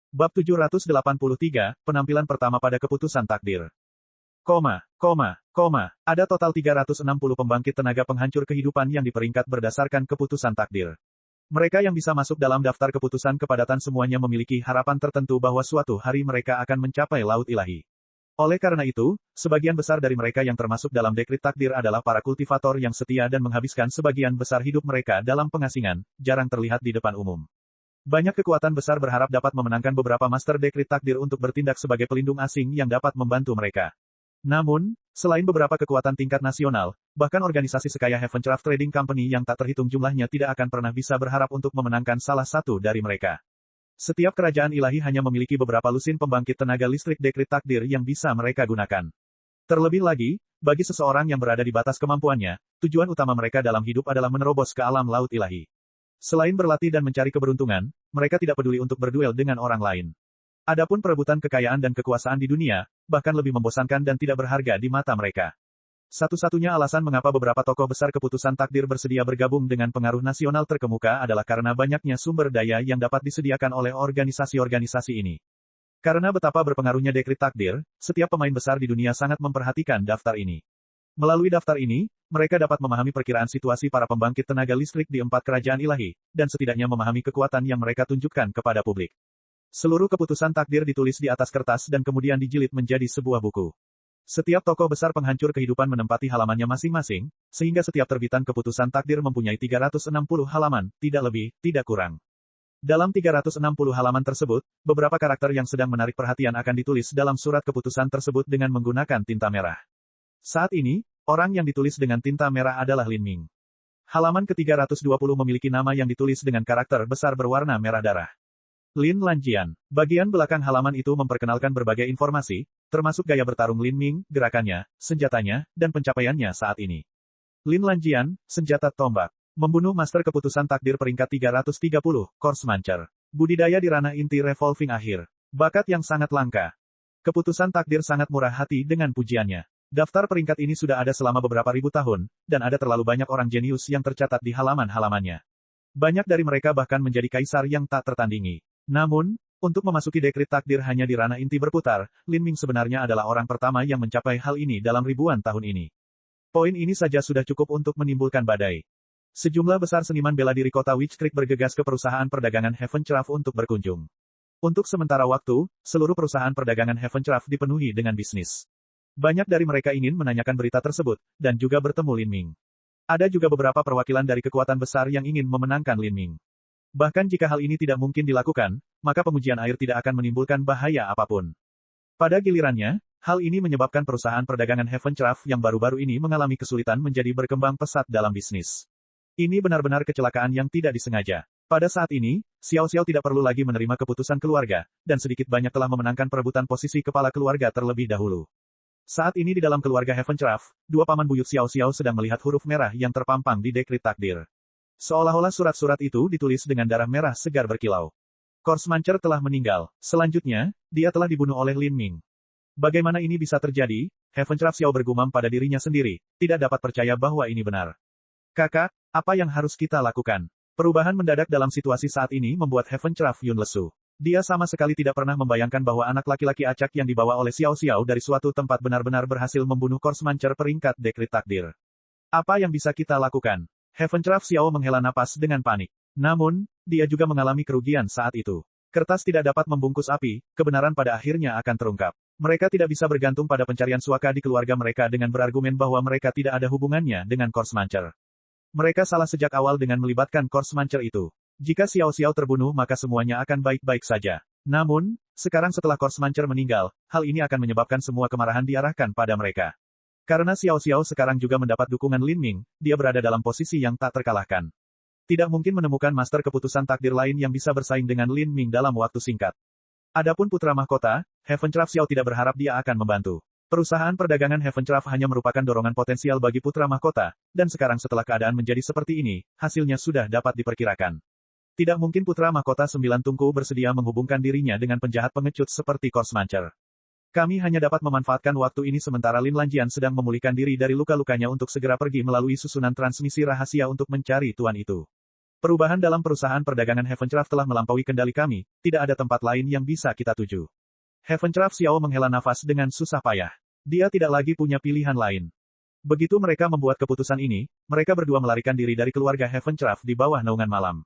Bab 783, penampilan pertama pada keputusan takdir. Ada total 360 pembangkit tenaga penghancur kehidupan yang diperingkat berdasarkan keputusan takdir. Mereka yang bisa masuk dalam daftar keputusan kepadatan semuanya memiliki harapan tertentu bahwa suatu hari mereka akan mencapai laut ilahi. Oleh karena itu, sebagian besar dari mereka yang termasuk dalam dekrit takdir adalah para kultivator yang setia dan menghabiskan sebagian besar hidup mereka dalam pengasingan, jarang terlihat di depan umum. Banyak kekuatan besar berharap dapat memenangkan beberapa master dekrit takdir untuk bertindak sebagai pelindung asing yang dapat membantu mereka. Namun, selain beberapa kekuatan tingkat nasional, bahkan organisasi sekaya Heavencraft Trading Company yang tak terhitung jumlahnya tidak akan pernah bisa berharap untuk memenangkan salah satu dari mereka. Setiap kerajaan ilahi hanya memiliki beberapa lusin pembangkit tenaga listrik dekrit takdir yang bisa mereka gunakan. Terlebih lagi, bagi seseorang yang berada di batas kemampuannya, tujuan utama mereka dalam hidup adalah menerobos ke alam laut ilahi. Selain berlatih dan mencari keberuntungan, mereka tidak peduli untuk berduel dengan orang lain. Adapun perebutan kekayaan dan kekuasaan di dunia, bahkan lebih membosankan dan tidak berharga di mata mereka. Satu-satunya alasan mengapa beberapa tokoh besar keputusan takdir bersedia bergabung dengan pengaruh nasional terkemuka adalah karena banyaknya sumber daya yang dapat disediakan oleh organisasi-organisasi ini. Karena betapa berpengaruhnya dekrit takdir, setiap pemain besar di dunia sangat memperhatikan daftar ini. Melalui daftar ini, mereka dapat memahami perkiraan situasi para pembangkit tenaga listrik di 4 kerajaan ilahi, dan setidaknya memahami kekuatan yang mereka tunjukkan kepada publik. Seluruh keputusan takdir ditulis di atas kertas dan kemudian dijilid menjadi sebuah buku. Setiap tokoh besar penghancur kehidupan menempati halamannya masing-masing, sehingga setiap terbitan keputusan takdir mempunyai 360 halaman, tidak lebih, tidak kurang. Dalam 360 halaman tersebut, beberapa karakter yang sedang menarik perhatian akan ditulis dalam surat keputusan tersebut dengan menggunakan tinta merah. Saat ini, orang yang ditulis dengan tinta merah adalah Lin Ming. Halaman ke-320 memiliki nama yang ditulis dengan karakter besar berwarna merah darah. Lin Lanjian. Bagian belakang halaman itu memperkenalkan berbagai informasi, termasuk gaya bertarung Lin Ming, gerakannya, senjatanya, dan pencapaiannya saat ini. Lin Lanjian, senjata tombak. Membunuh master keputusan takdir peringkat 330, Korsmancer. Budidaya di ranah inti revolving akhir. Bakat yang sangat langka. Keputusan takdir sangat murah hati dengan pujiannya. Daftar peringkat ini sudah ada selama beberapa ribu tahun, dan ada terlalu banyak orang jenius yang tercatat di halaman-halamannya. Banyak dari mereka bahkan menjadi kaisar yang tak tertandingi. Namun, untuk memasuki dekrit takdir hanya di ranah inti berputar, Lin Ming sebenarnya adalah orang pertama yang mencapai hal ini dalam ribuan tahun ini. Poin ini saja sudah cukup untuk menimbulkan badai. Sejumlah besar seniman bela diri kota Witch Creek bergegas ke perusahaan perdagangan Heavencraft untuk berkunjung. Untuk sementara waktu, seluruh perusahaan perdagangan Heavencraft dipenuhi dengan bisnis. Banyak dari mereka ingin menanyakan berita tersebut, dan juga bertemu Lin Ming. Ada juga beberapa perwakilan dari kekuatan besar yang ingin memenangkan Lin Ming. Bahkan jika hal ini tidak mungkin dilakukan, maka pengujian air tidak akan menimbulkan bahaya apapun. Pada gilirannya, hal ini menyebabkan perusahaan perdagangan Heavencraft yang baru-baru ini mengalami kesulitan menjadi berkembang pesat dalam bisnis. Ini benar-benar kecelakaan yang tidak disengaja. Pada saat ini, Xiao Xiao tidak perlu lagi menerima keputusan keluarga, dan sedikit banyak telah memenangkan perebutan posisi kepala keluarga terlebih dahulu. Saat ini di dalam keluarga Heavencraft, dua paman buyut Xiao Xiao sedang melihat huruf merah yang terpampang di dekrit takdir. Seolah-olah surat-surat itu ditulis dengan darah merah segar berkilau. Korsmancer telah meninggal. Selanjutnya, dia telah dibunuh oleh Lin Ming. Bagaimana ini bisa terjadi? Heavencraft Xiao bergumam pada dirinya sendiri, tidak dapat percaya bahwa ini benar. Kakak, apa yang harus kita lakukan? Perubahan mendadak dalam situasi saat ini membuat Heavencraft Yun lesu. Dia sama sekali tidak pernah membayangkan bahwa anak laki-laki acak yang dibawa oleh Xiao Xiao dari suatu tempat benar-benar berhasil membunuh Korsmancer peringkat dekrit takdir. Apa yang bisa kita lakukan? Heavencraft Xiao menghela napas dengan panik. Namun, dia juga mengalami kerugian saat itu. Kertas tidak dapat membungkus api, kebenaran pada akhirnya akan terungkap. Mereka tidak bisa bergantung pada pencarian suaka di keluarga mereka dengan berargumen bahwa mereka tidak ada hubungannya dengan Korsmancer. Mereka salah sejak awal dengan melibatkan Korsmancer itu. Jika Xiao Xiao terbunuh maka semuanya akan baik-baik saja. Namun, sekarang setelah Korsmancer meninggal, hal ini akan menyebabkan semua kemarahan diarahkan pada mereka. Karena Xiao Xiao sekarang juga mendapat dukungan Lin Ming, dia berada dalam posisi yang tak terkalahkan. Tidak mungkin menemukan master keputusan takdir lain yang bisa bersaing dengan Lin Ming dalam waktu singkat. Adapun putra mahkota, Heavencraft Xiao tidak berharap dia akan membantu. Perusahaan perdagangan Heavencraft hanya merupakan dorongan potensial bagi putra mahkota, dan sekarang setelah keadaan menjadi seperti ini, hasilnya sudah dapat diperkirakan. Tidak mungkin putra mahkota 9 tungku bersedia menghubungkan dirinya dengan penjahat pengecut seperti Korsmancer. Kami hanya dapat memanfaatkan waktu ini sementara Lin Lanjian sedang memulihkan diri dari luka-lukanya untuk segera pergi melalui susunan transmisi rahasia untuk mencari tuan itu. Perubahan dalam perusahaan perdagangan Heavencraft telah melampaui kendali kami, tidak ada tempat lain yang bisa kita tuju. Heavencraft Xiao menghela nafas dengan susah payah. Dia tidak lagi punya pilihan lain. Begitu mereka membuat keputusan ini, mereka berdua melarikan diri dari keluarga Heavencraft di bawah naungan malam.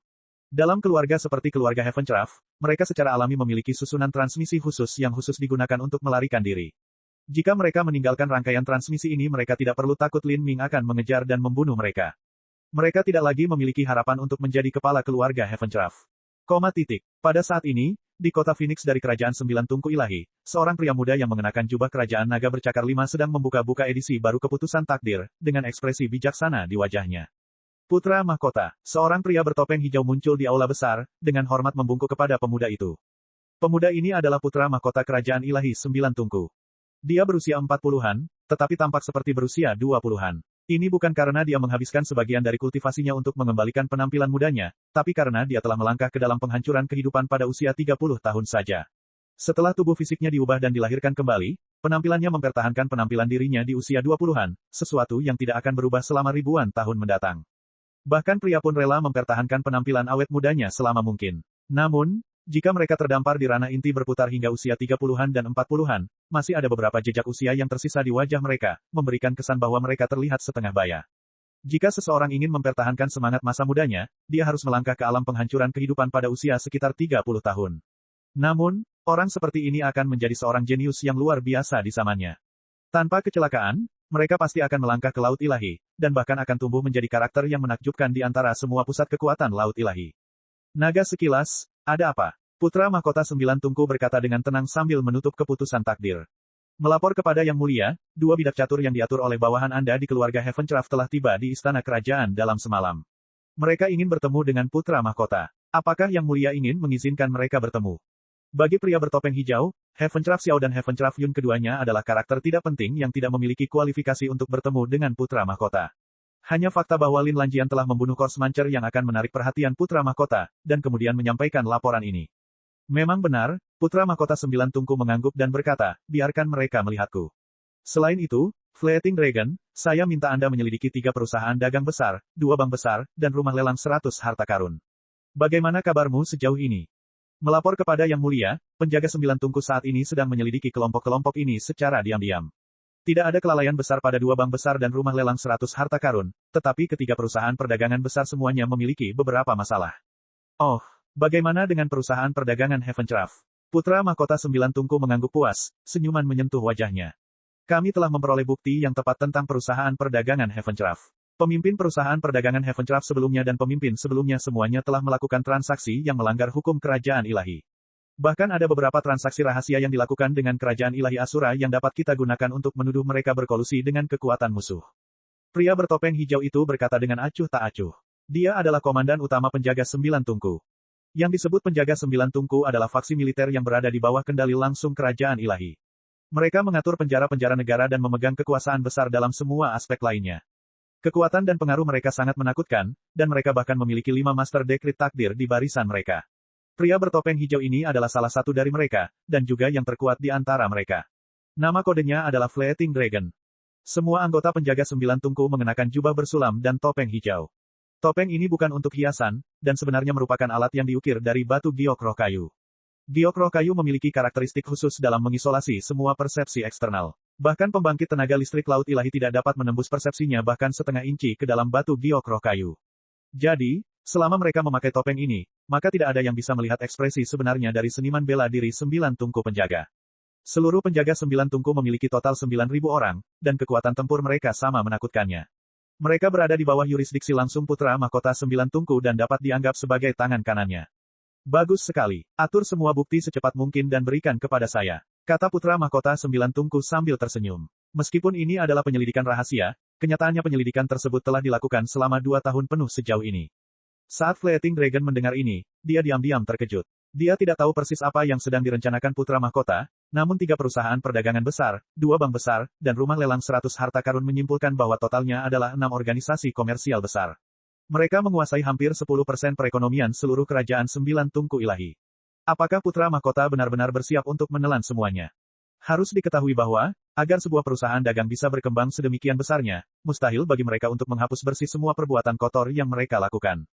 Dalam keluarga seperti keluarga Heavencraft, mereka secara alami memiliki susunan transmisi khusus yang khusus digunakan untuk melarikan diri. Jika mereka meninggalkan rangkaian transmisi ini mereka tidak perlu takut Lin Ming akan mengejar dan membunuh mereka. Mereka tidak lagi memiliki harapan untuk menjadi kepala keluarga Heavencraft. Pada saat ini, di kota Phoenix dari Kerajaan Sembilan Tungku Ilahi, seorang pria muda yang mengenakan jubah kerajaan naga bercakar 5 sedang membuka-buka edisi baru keputusan takdir, dengan ekspresi bijaksana di wajahnya. Putra mahkota, seorang pria bertopeng hijau muncul di aula besar, dengan hormat membungkuk kepada pemuda itu. Pemuda ini adalah putra mahkota Kerajaan Ilahi Sembilan Tungku. Dia berusia 40-an, tetapi tampak seperti berusia 20-an. Ini bukan karena dia menghabiskan sebagian dari kultivasinya untuk mengembalikan penampilan mudanya, tapi karena dia telah melangkah ke dalam penghancuran kehidupan pada usia 30 tahun saja. Setelah tubuh fisiknya diubah dan dilahirkan kembali, penampilannya mempertahankan penampilan dirinya di usia 20-an, sesuatu yang tidak akan berubah selama ribuan tahun mendatang. Bahkan pria pun rela mempertahankan penampilan awet mudanya selama mungkin. Namun, jika mereka terdampar di ranah inti berputar hingga usia 30-an dan 40-an, masih ada beberapa jejak usia yang tersisa di wajah mereka, memberikan kesan bahwa mereka terlihat setengah baya. Jika seseorang ingin mempertahankan semangat masa mudanya, dia harus melangkah ke alam penghancuran kehidupan pada usia sekitar 30 tahun. Namun, orang seperti ini akan menjadi seorang jenius yang luar biasa di zamannya. Tanpa kecelakaan, mereka pasti akan melangkah ke Laut Ilahi, dan bahkan akan tumbuh menjadi karakter yang menakjubkan di antara semua pusat kekuatan Laut Ilahi. Naga sekilas, ada apa? Putra mahkota 9 Tungku berkata dengan tenang sambil menutup keputusan takdir. Melapor kepada Yang Mulia, 2 bidak catur yang diatur oleh bawahan Anda di keluarga Heavencraft telah tiba di istana kerajaan dalam semalam. Mereka ingin bertemu dengan putra mahkota. Apakah Yang Mulia ingin mengizinkan mereka bertemu? Bagi pria bertopeng hijau, Heavencraft Xiao dan Heavencraft Yun keduanya adalah karakter tidak penting yang tidak memiliki kualifikasi untuk bertemu dengan putra mahkota. Hanya fakta bahwa Lin Lanjian telah membunuh Korsmancer yang akan menarik perhatian putra mahkota, dan kemudian menyampaikan laporan ini. Memang benar, Putra Mahkota Sembilan Tungku mengangguk dan berkata, biarkan mereka melihatku. Selain itu, Fleeting Dragon, saya minta Anda menyelidiki 3 perusahaan dagang besar, 2 bank besar, dan rumah lelang 100 harta karun. Bagaimana kabarmu sejauh ini? Melapor kepada Yang Mulia, penjaga Sembilan Tungku saat ini sedang menyelidiki kelompok-kelompok ini secara diam-diam. Tidak ada kelalaian besar pada 2 bank besar dan rumah lelang 100 harta karun, tetapi ketiga perusahaan perdagangan besar semuanya memiliki beberapa masalah. Oh, bagaimana dengan perusahaan perdagangan Heavencraft? Putra Mahkota Sembilan Tungku mengangguk puas, senyuman menyentuh wajahnya. Kami telah memperoleh bukti yang tepat tentang perusahaan perdagangan Heavencraft. Pemimpin perusahaan perdagangan Heavencraft sebelumnya dan pemimpin sebelumnya semuanya telah melakukan transaksi yang melanggar hukum kerajaan ilahi. Bahkan ada beberapa transaksi rahasia yang dilakukan dengan kerajaan ilahi Asura yang dapat kita gunakan untuk menuduh mereka berkolusi dengan kekuatan musuh. Pria bertopeng hijau itu berkata dengan acuh tak acuh. Dia adalah komandan utama penjaga Sembilan Tungku. Yang disebut penjaga Sembilan Tungku adalah faksi militer yang berada di bawah kendali langsung kerajaan ilahi. Mereka mengatur penjara-penjara negara dan memegang kekuasaan besar dalam semua aspek lainnya. Kekuatan dan pengaruh mereka sangat menakutkan, dan mereka bahkan memiliki 5 master dekrit takdir di barisan mereka. Pria bertopeng hijau ini adalah salah satu dari mereka, dan juga yang terkuat di antara mereka. Nama kodenya adalah Fleeting Dragon. Semua anggota penjaga Sembilan Tungku mengenakan jubah bersulam dan topeng hijau. Topeng ini bukan untuk hiasan, dan sebenarnya merupakan alat yang diukir dari batu giok roh kayu. Giok roh kayu memiliki karakteristik khusus dalam mengisolasi semua persepsi eksternal. Bahkan pembangkit tenaga listrik laut ilahi tidak dapat menembus persepsinya bahkan setengah inci ke dalam batu giok roh kayu. Jadi, selama mereka memakai topeng ini, maka tidak ada yang bisa melihat ekspresi sebenarnya dari seniman bela diri Sembilan Tungku penjaga. Seluruh penjaga Sembilan Tungku memiliki total 9.000 orang, dan kekuatan tempur mereka sama menakutkannya. Mereka berada di bawah yurisdiksi langsung Putra Mahkota Sembilan Tungku dan dapat dianggap sebagai tangan kanannya. Bagus sekali. Atur semua bukti secepat mungkin dan berikan kepada saya, kata Putra Mahkota Sembilan Tungku sambil tersenyum. Meskipun ini adalah penyelidikan rahasia, kenyataannya penyelidikan tersebut telah dilakukan selama 2 tahun penuh sejauh ini. Saat Fleeting Dragon mendengar ini, dia diam-diam terkejut. Dia tidak tahu persis apa yang sedang direncanakan Putra Mahkota, namun 3 perusahaan perdagangan besar, 2 bank besar, dan rumah lelang 100 harta karun menyimpulkan bahwa totalnya adalah 6 organisasi komersial besar. Mereka menguasai hampir 10% perekonomian seluruh kerajaan Sembilan Tungku ilahi. Apakah Putra Mahkota benar-benar bersiap untuk menelan semuanya? Harus diketahui bahwa, agar sebuah perusahaan dagang bisa berkembang sedemikian besarnya, mustahil bagi mereka untuk menghapus bersih semua perbuatan kotor yang mereka lakukan.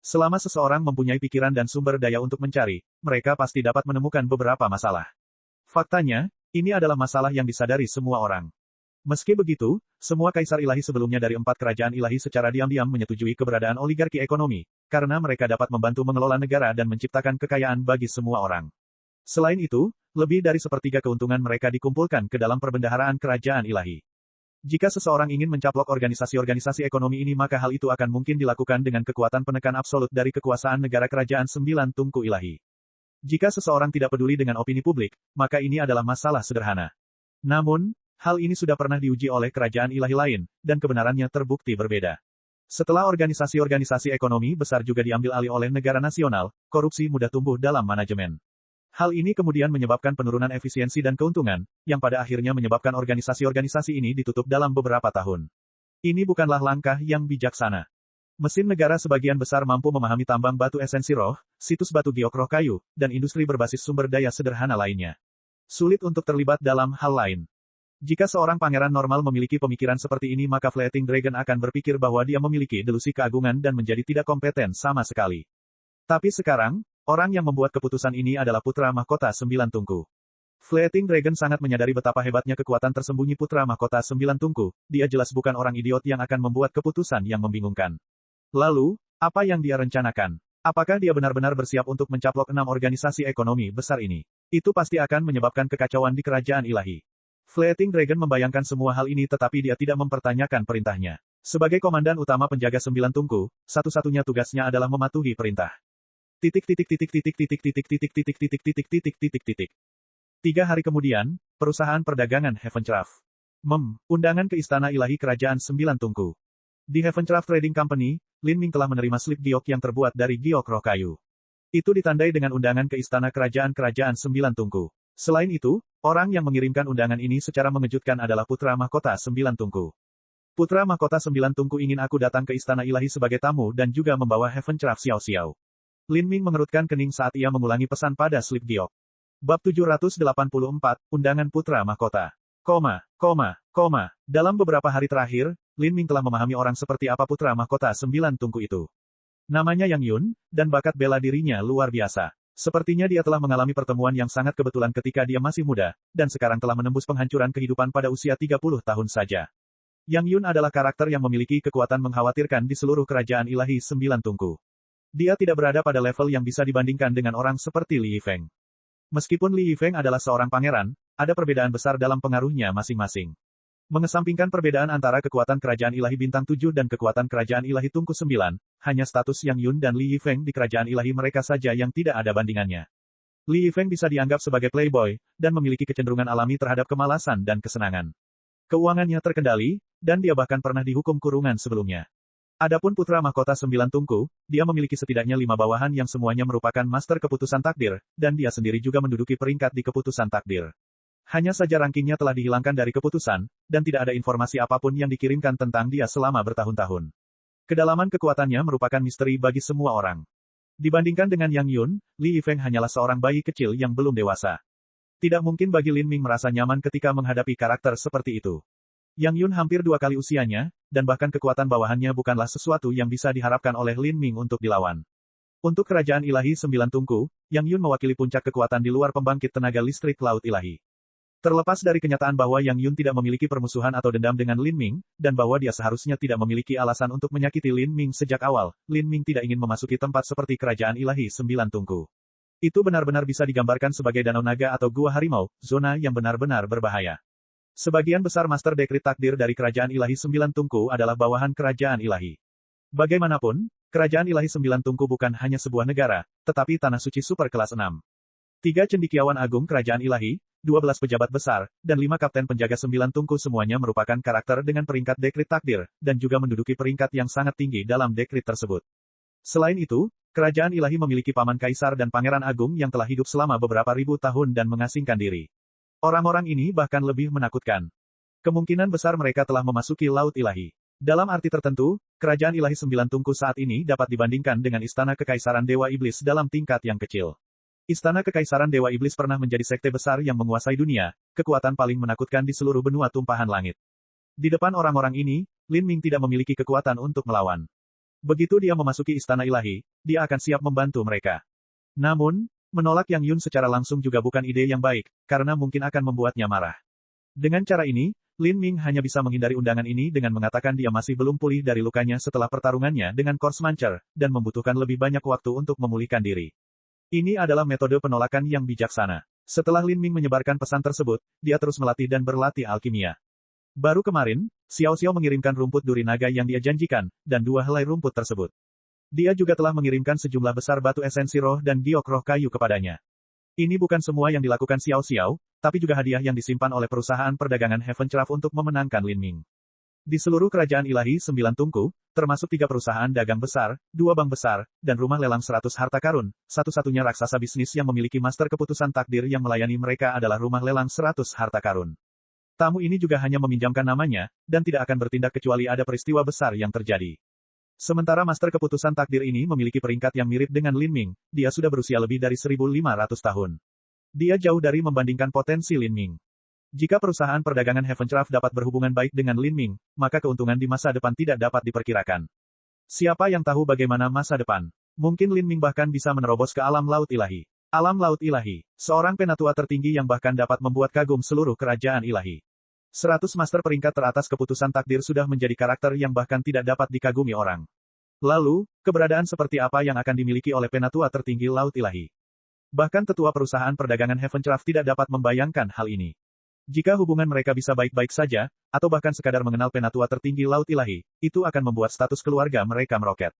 Selama seseorang mempunyai pikiran dan sumber daya untuk mencari, mereka pasti dapat menemukan beberapa masalah. Faktanya, ini adalah masalah yang disadari semua orang. Meski begitu, semua kaisar ilahi sebelumnya dari 4 kerajaan ilahi secara diam-diam menyetujui keberadaan oligarki ekonomi, karena mereka dapat membantu mengelola negara dan menciptakan kekayaan bagi semua orang. Selain itu, lebih dari sepertiga keuntungan mereka dikumpulkan ke dalam perbendaharaan kerajaan ilahi. Jika seseorang ingin mencaplok organisasi-organisasi ekonomi ini maka hal itu akan mungkin dilakukan dengan kekuatan penekan absolut dari kekuasaan negara kerajaan Sembilan Tungku ilahi. Jika seseorang tidak peduli dengan opini publik, maka ini adalah masalah sederhana. Namun, hal ini sudah pernah diuji oleh kerajaan ilahi lain, dan kebenarannya terbukti berbeda. Setelah organisasi-organisasi ekonomi besar juga diambil alih oleh negara nasional, korupsi mudah tumbuh dalam manajemen. Hal ini kemudian menyebabkan penurunan efisiensi dan keuntungan, yang pada akhirnya menyebabkan organisasi-organisasi ini ditutup dalam beberapa tahun. Ini bukanlah langkah yang bijaksana. Mesin negara sebagian besar mampu memahami tambang batu esensi roh, situs batu giok roh kayu, dan industri berbasis sumber daya sederhana lainnya. Sulit untuk terlibat dalam hal lain. Jika seorang pangeran normal memiliki pemikiran seperti ini maka Fleeting Dragon akan berpikir bahwa dia memiliki delusi keagungan dan menjadi tidak kompeten sama sekali. Tapi sekarang, orang yang membuat keputusan ini adalah Putra Mahkota Sembilan Tungku. Fleeting Dragon sangat menyadari betapa hebatnya kekuatan tersembunyi Putra Mahkota Sembilan Tungku, dia jelas bukan orang idiot yang akan membuat keputusan yang membingungkan. Lalu, apa yang dia rencanakan? Apakah dia benar-benar bersiap untuk mencaplok 6 organisasi ekonomi besar ini? Itu pasti akan menyebabkan kekacauan di kerajaan ilahi. Fleeting Dragon membayangkan semua hal ini tetapi dia tidak mempertanyakan perintahnya. Sebagai komandan utama penjaga Sembilan Tungku, satu-satunya tugasnya adalah mematuhi perintah. 3 hari kemudian, perusahaan perdagangan Heavencraft. Undangan ke Istana Ilahi Kerajaan Sembilan Tungku. Di Heavencraft Trading Company, Lin Ming telah menerima slip giok yang terbuat dari giok roh kayu. Itu ditandai dengan undangan ke Istana Kerajaan Sembilan Tungku. Selain itu, orang yang mengirimkan undangan ini secara mengejutkan adalah Putra Mahkota Sembilan Tungku. Putra Mahkota Sembilan Tungku ingin aku datang ke Istana Ilahi sebagai tamu dan juga membawa Heavencraft Xiao Xiao. Lin Ming mengerutkan kening saat ia mengulangi pesan pada slip giok. Bab 784, Undangan Putra Mahkota. Dalam beberapa hari terakhir, Lin Ming telah memahami orang seperti apa Putra Mahkota 9 tungku itu. Namanya Yang Yun, dan bakat bela dirinya luar biasa. Sepertinya dia telah mengalami pertemuan yang sangat kebetulan ketika dia masih muda, dan sekarang telah menembus penghancuran kehidupan pada usia 30 tahun saja. Yang Yun adalah karakter yang memiliki kekuatan mengkhawatirkan di seluruh kerajaan ilahi 9 tungku. Dia tidak berada pada level yang bisa dibandingkan dengan orang seperti Li Yifeng. Meskipun Li Yifeng adalah seorang pangeran, ada perbedaan besar dalam pengaruhnya masing-masing. Mengesampingkan perbedaan antara kekuatan kerajaan ilahi bintang 7 dan kekuatan kerajaan ilahi tungku 9, hanya status Yang Yun dan Li Yifeng di kerajaan ilahi mereka saja yang tidak ada bandingannya. Li Yifeng bisa dianggap sebagai playboy, dan memiliki kecenderungan alami terhadap kemalasan dan kesenangan. Keuangannya terkendali, dan dia bahkan pernah dihukum kurungan sebelumnya. Adapun Putra Mahkota 9 tungku, dia memiliki setidaknya 5 bawahan yang semuanya merupakan master keputusan takdir, dan dia sendiri juga menduduki peringkat di keputusan takdir. Hanya saja rankingnya telah dihilangkan dari keputusan, dan tidak ada informasi apapun yang dikirimkan tentang dia selama bertahun-tahun. Kedalaman kekuatannya merupakan misteri bagi semua orang. Dibandingkan dengan Yang Yun, Li Yifeng hanyalah seorang bayi kecil yang belum dewasa. Tidak mungkin bagi Lin Ming merasa nyaman ketika menghadapi karakter seperti itu. Yang Yun hampir 2 kali usianya, dan bahkan kekuatan bawahannya bukanlah sesuatu yang bisa diharapkan oleh Lin Ming untuk dilawan. Untuk kerajaan ilahi 9 tungku, Yang Yun mewakili puncak kekuatan di luar pembangkit tenaga listrik laut ilahi. Terlepas dari kenyataan bahwa Yang Yun tidak memiliki permusuhan atau dendam dengan Lin Ming, dan bahwa dia seharusnya tidak memiliki alasan untuk menyakiti Lin Ming sejak awal, Lin Ming tidak ingin memasuki tempat seperti kerajaan ilahi 9 tungku. Itu benar-benar bisa digambarkan sebagai danau naga atau gua harimau, zona yang benar-benar berbahaya. Sebagian besar master dekrit takdir dari kerajaan ilahi 9 tungku adalah bawahan kerajaan ilahi. Bagaimanapun, kerajaan ilahi 9 tungku bukan hanya sebuah negara, tetapi tanah suci super kelas 6. 3 cendekiawan agung kerajaan ilahi, 12 pejabat besar, dan 5 kapten penjaga 9 tungku semuanya merupakan karakter dengan peringkat dekrit takdir, dan juga menduduki peringkat yang sangat tinggi dalam dekrit tersebut. Selain itu, kerajaan ilahi memiliki paman kaisar dan pangeran agung yang telah hidup selama beberapa ribu tahun dan mengasingkan diri. Orang-orang ini bahkan lebih menakutkan. Kemungkinan besar mereka telah memasuki laut ilahi. Dalam arti tertentu, kerajaan ilahi 9 tungku saat ini dapat dibandingkan dengan istana kekaisaran Dewa Iblis dalam tingkat yang kecil. Istana kekaisaran Dewa Iblis pernah menjadi sekte besar yang menguasai dunia, kekuatan paling menakutkan di seluruh benua tumpahan langit. Di depan orang-orang ini, Lin Ming tidak memiliki kekuatan untuk melawan. Begitu dia memasuki istana ilahi, dia akan siap membantu mereka. Namun, menolak Yang Yun secara langsung juga bukan ide yang baik, karena mungkin akan membuatnya marah. Dengan cara ini, Lin Ming hanya bisa menghindari undangan ini dengan mengatakan dia masih belum pulih dari lukanya setelah pertarungannya dengan Corsmancer, dan membutuhkan lebih banyak waktu untuk memulihkan diri. Ini adalah metode penolakan yang bijaksana. Setelah Lin Ming menyebarkan pesan tersebut, dia terus melatih dan berlatih alkimia. Baru kemarin, Xiao Xiao mengirimkan rumput duri naga yang dia janjikan, dan 2 helai rumput tersebut. Dia juga telah mengirimkan sejumlah besar batu esensi roh dan giok roh kayu kepadanya. Ini bukan semua yang dilakukan Xiao Xiao, tapi juga hadiah yang disimpan oleh perusahaan perdagangan Heaven Craft untuk memenangkan Lin Ming. Di seluruh kerajaan ilahi 9 tungku, termasuk 3 perusahaan dagang besar, 2 bank besar, dan rumah lelang 100 harta karun, satu-satunya raksasa bisnis yang memiliki master keputusan takdir yang melayani mereka adalah rumah lelang 100 harta karun. Tamu ini juga hanya meminjamkan namanya, dan tidak akan bertindak kecuali ada peristiwa besar yang terjadi. Sementara master keputusan takdir ini memiliki peringkat yang mirip dengan Lin Ming, dia sudah berusia lebih dari 1.500 tahun. Dia jauh dari membandingkan potensi Lin Ming. Jika perusahaan perdagangan Heaven Craft dapat berhubungan baik dengan Lin Ming, maka keuntungan di masa depan tidak dapat diperkirakan. Siapa yang tahu bagaimana masa depan? Mungkin Lin Ming bahkan bisa menerobos ke alam laut ilahi. Alam laut ilahi, seorang penatua tertinggi yang bahkan dapat membuat kagum seluruh kerajaan ilahi. 100 master peringkat teratas keputusan takdir sudah menjadi karakter yang bahkan tidak dapat dikagumi orang. Lalu, keberadaan seperti apa yang akan dimiliki oleh penatua tertinggi laut ilahi? Bahkan tetua perusahaan perdagangan Heaven Craft tidak dapat membayangkan hal ini. Jika hubungan mereka bisa baik-baik saja, atau bahkan sekadar mengenal penatua tertinggi laut ilahi, itu akan membuat status keluarga mereka meroket.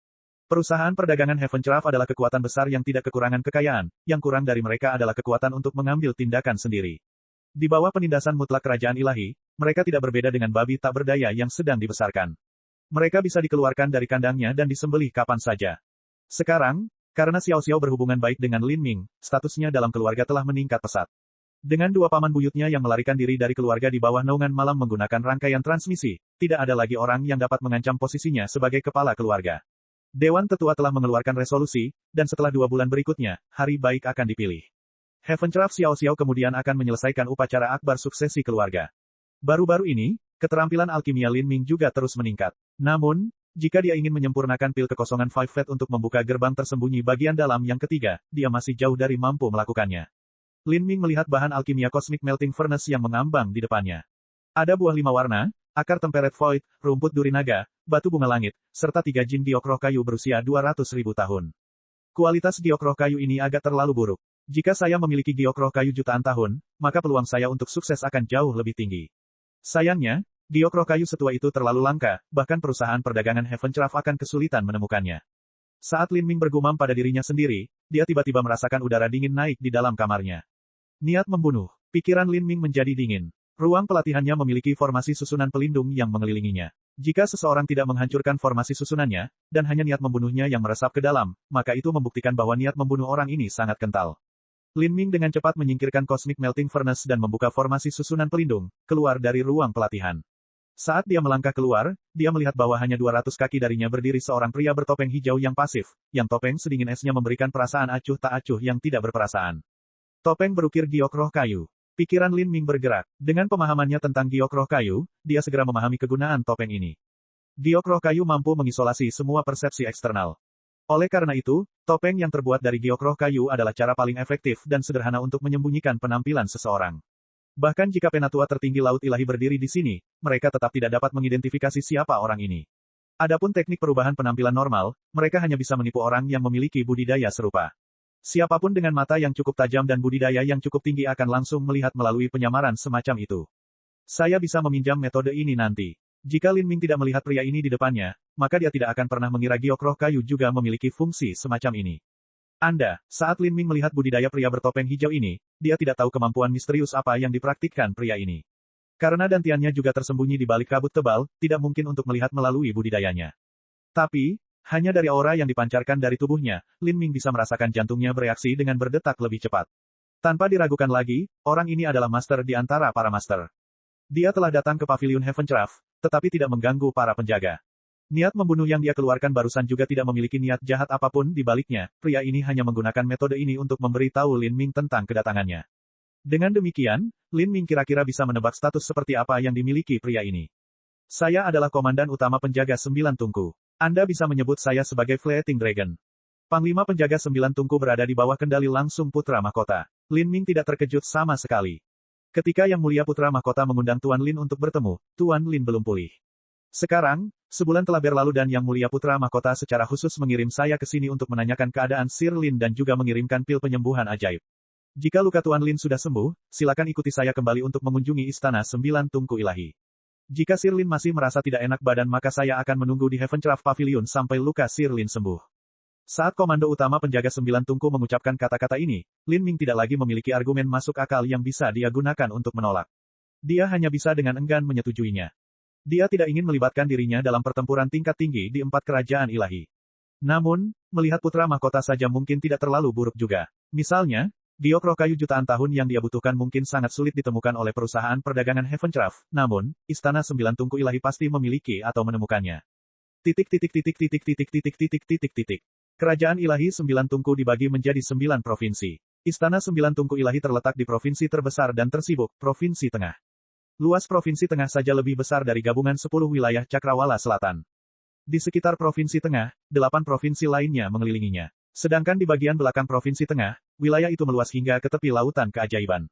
Perusahaan perdagangan Heaven Craft adalah kekuatan besar yang tidak kekurangan kekayaan, yang kurang dari mereka adalah kekuatan untuk mengambil tindakan sendiri. Di bawah penindasan mutlak kerajaan ilahi, mereka tidak berbeda dengan babi tak berdaya yang sedang dibesarkan. Mereka bisa dikeluarkan dari kandangnya dan disembelih kapan saja. Sekarang, karena Xiao Xiao berhubungan baik dengan Lin Ming, statusnya dalam keluarga telah meningkat pesat. Dengan 2 paman buyutnya yang melarikan diri dari keluarga di bawah naungan malam menggunakan rangkaian transmisi, tidak ada lagi orang yang dapat mengancam posisinya sebagai kepala keluarga. Dewan Tetua telah mengeluarkan resolusi, dan setelah 2 bulan berikutnya, hari baik akan dipilih. Heavencraft Xiao Xiao kemudian akan menyelesaikan upacara akbar suksesi keluarga. Baru-baru ini, keterampilan alkimia Lin Ming juga terus meningkat. Namun, jika dia ingin menyempurnakan pil kekosongan Five Fate untuk membuka gerbang tersembunyi bagian dalam yang ketiga, dia masih jauh dari mampu melakukannya. Lin Ming melihat bahan alkimia Cosmic Melting Furnace yang mengambang di depannya. Ada buah 5 warna, akar tempered void, rumput duri naga, batu bunga langit, serta 3 jin giok roh kayu berusia 200.000 tahun. Kualitas giok roh kayu ini agak terlalu buruk. Jika saya memiliki giok roh kayu jutaan tahun, maka peluang saya untuk sukses akan jauh lebih tinggi. Sayangnya, giok roh kayu setua itu terlalu langka, bahkan perusahaan perdagangan Heavencraft akan kesulitan menemukannya. Saat Lin Ming bergumam pada dirinya sendiri, dia tiba-tiba merasakan udara dingin naik di dalam kamarnya. Niat membunuh. Pikiran Lin Ming menjadi dingin. Ruang pelatihannya memiliki formasi susunan pelindung yang mengelilinginya. Jika seseorang tidak menghancurkan formasi susunannya, dan hanya niat membunuhnya yang meresap ke dalam, maka itu membuktikan bahwa niat membunuh orang ini sangat kental. Lin Ming dengan cepat menyingkirkan Cosmic Melting Furnace dan membuka formasi susunan pelindung, keluar dari ruang pelatihan. Saat dia melangkah keluar, dia melihat bahwa hanya 200 kaki darinya berdiri seorang pria bertopeng hijau yang pasif, yang topeng sedingin esnya memberikan perasaan acuh tak acuh yang tidak berperasaan. Topeng berukir giok roh kayu. Pikiran Lin Ming bergerak. Dengan pemahamannya tentang giok roh kayu, dia segera memahami kegunaan topeng ini. Giok roh kayu mampu mengisolasi semua persepsi eksternal. Oleh karena itu, topeng yang terbuat dari giok roh kayu adalah cara paling efektif dan sederhana untuk menyembunyikan penampilan seseorang. Bahkan jika penatua tertinggi Laut Ilahi berdiri di sini, mereka tetap tidak dapat mengidentifikasi siapa orang ini. Adapun teknik perubahan penampilan normal, mereka hanya bisa menipu orang yang memiliki budidaya serupa. Siapapun dengan mata yang cukup tajam dan budidaya yang cukup tinggi akan langsung melihat melalui penyamaran semacam itu. Saya bisa meminjam metode ini nanti. Jika Lin Ming tidak melihat pria ini di depannya, maka dia tidak akan pernah mengira giok roh kayu juga memiliki fungsi semacam ini. Saat Lin Ming melihat budidaya pria bertopeng hijau ini, dia tidak tahu kemampuan misterius apa yang dipraktikkan pria ini. Karena dantiannya juga tersembunyi di balik kabut tebal, tidak mungkin untuk melihat melalui budidayanya. Tapi, hanya dari aura yang dipancarkan dari tubuhnya, Lin Ming bisa merasakan jantungnya bereaksi dengan berdetak lebih cepat. Tanpa diragukan lagi, orang ini adalah master di antara para master. Dia telah datang ke pavilion Heavencraft, tetapi tidak mengganggu para penjaga. Niat membunuh yang dia keluarkan barusan juga tidak memiliki niat jahat apapun di baliknya, pria ini hanya menggunakan metode ini untuk memberi tahu Lin Ming tentang kedatangannya. Dengan demikian, Lin Ming kira-kira bisa menebak status seperti apa yang dimiliki pria ini. Saya adalah komandan utama penjaga 9 tungku. Anda bisa menyebut saya sebagai Fleeting Dragon. Panglima penjaga 9 tungku berada di bawah kendali langsung Putra Mahkota. Lin Ming tidak terkejut sama sekali. Ketika Yang Mulia Putra Mahkota mengundang Tuan Lin untuk bertemu, Tuan Lin belum pulih. Sekarang, sebulan telah berlalu dan Yang Mulia Putra Mahkota secara khusus mengirim saya ke sini untuk menanyakan keadaan Sir Lin dan juga mengirimkan pil penyembuhan ajaib. Jika luka Tuan Lin sudah sembuh, silakan ikuti saya kembali untuk mengunjungi Istana 9 Tungku Ilahi. Jika Sir Lin masih merasa tidak enak badan maka saya akan menunggu di Heavencraft Pavilion sampai luka Sir Lin sembuh. Saat komando utama penjaga 9 tungku mengucapkan kata-kata ini, Lin Ming tidak lagi memiliki argumen masuk akal yang bisa dia gunakan untuk menolak. Dia hanya bisa dengan enggan menyetujuinya. Dia tidak ingin melibatkan dirinya dalam pertempuran tingkat tinggi di 4 kerajaan ilahi. Namun, melihat putra mahkota saja mungkin tidak terlalu buruk juga. Misalnya, giok roh kayu jutaan tahun yang dia butuhkan mungkin sangat sulit ditemukan oleh perusahaan perdagangan Heavencraft, namun, Istana 9 Tungku Ilahi pasti memiliki atau menemukannya. Kerajaan Ilahi 9 Tungku dibagi menjadi 9 provinsi. Istana 9 Tungku Ilahi terletak di provinsi terbesar dan tersibuk, Provinsi Tengah. Luas Provinsi Tengah saja lebih besar dari gabungan 10 wilayah Cakrawala Selatan. Di sekitar Provinsi Tengah, 8 provinsi lainnya mengelilinginya. Sedangkan di bagian belakang Provinsi Tengah, wilayah itu meluas hingga ke tepi Lautan Keajaiban.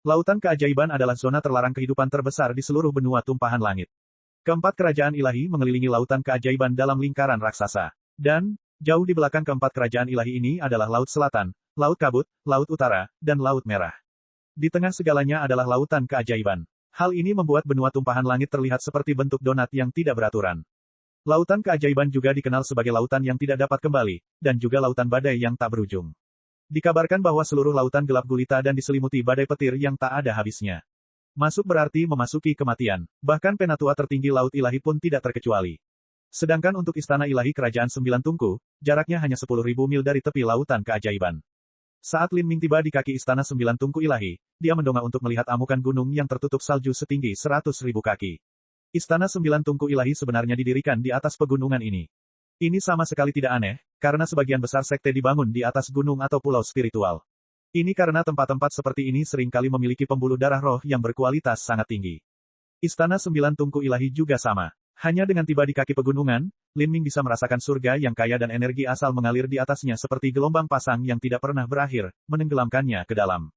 Lautan Keajaiban adalah zona terlarang kehidupan terbesar di seluruh benua tumpahan langit. Keempat kerajaan ilahi mengelilingi Lautan Keajaiban dalam lingkaran raksasa. Dan, jauh di belakang keempat kerajaan ilahi ini adalah Laut Selatan, Laut Kabut, Laut Utara, dan Laut Merah. Di tengah segalanya adalah Lautan Keajaiban. Hal ini membuat benua tumpahan langit terlihat seperti bentuk donat yang tidak beraturan. Lautan Keajaiban juga dikenal sebagai lautan yang tidak dapat kembali, dan juga lautan badai yang tak berujung. Dikabarkan bahwa seluruh lautan gelap gulita dan diselimuti badai petir yang tak ada habisnya. Masuk berarti memasuki kematian, bahkan penatua tertinggi Laut Ilahi pun tidak terkecuali. Sedangkan untuk Istana Ilahi Kerajaan 9 Tungku, jaraknya hanya 10.000 mil dari tepi Lautan Keajaiban. Saat Lin Ming tiba di kaki Istana 9 Tungku Ilahi, dia mendongak untuk melihat amukan gunung yang tertutup salju setinggi 100.000 kaki. Istana 9 Tungku Ilahi sebenarnya didirikan di atas pegunungan ini. Ini sama sekali tidak aneh, karena sebagian besar sekte dibangun di atas gunung atau pulau spiritual. Ini karena tempat-tempat seperti ini seringkali memiliki pembuluh darah roh yang berkualitas sangat tinggi. Istana Sembilan Tungku Ilahi juga sama. Hanya dengan tiba di kaki pegunungan, Lin Ming bisa merasakan surga yang kaya dan energi asal mengalir di atasnya seperti gelombang pasang yang tidak pernah berakhir, menenggelamkannya ke dalam.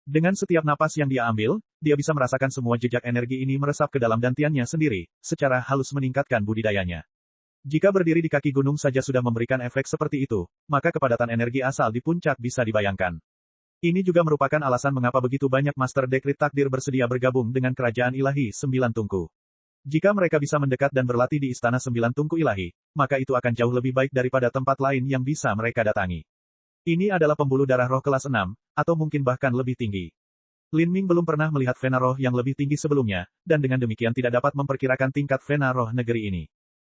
Dengan setiap napas yang dia ambil, dia bisa merasakan semua jejak energi ini meresap ke dalam dantiannya sendiri, secara halus meningkatkan budidayanya. Jika berdiri di kaki gunung saja sudah memberikan efek seperti itu, maka kepadatan energi asal di puncak bisa dibayangkan. Ini juga merupakan alasan mengapa begitu banyak Master Dekrit Takdir bersedia bergabung dengan Kerajaan Ilahi Sembilan Tungku. Jika mereka bisa mendekat dan berlatih di Istana Sembilan Tungku Ilahi, maka itu akan jauh lebih baik daripada tempat lain yang bisa mereka datangi. Ini adalah pembuluh darah roh kelas 6, atau mungkin bahkan lebih tinggi. Lin Ming belum pernah melihat vena roh yang lebih tinggi sebelumnya, dan dengan demikian tidak dapat memperkirakan tingkat vena roh negeri ini.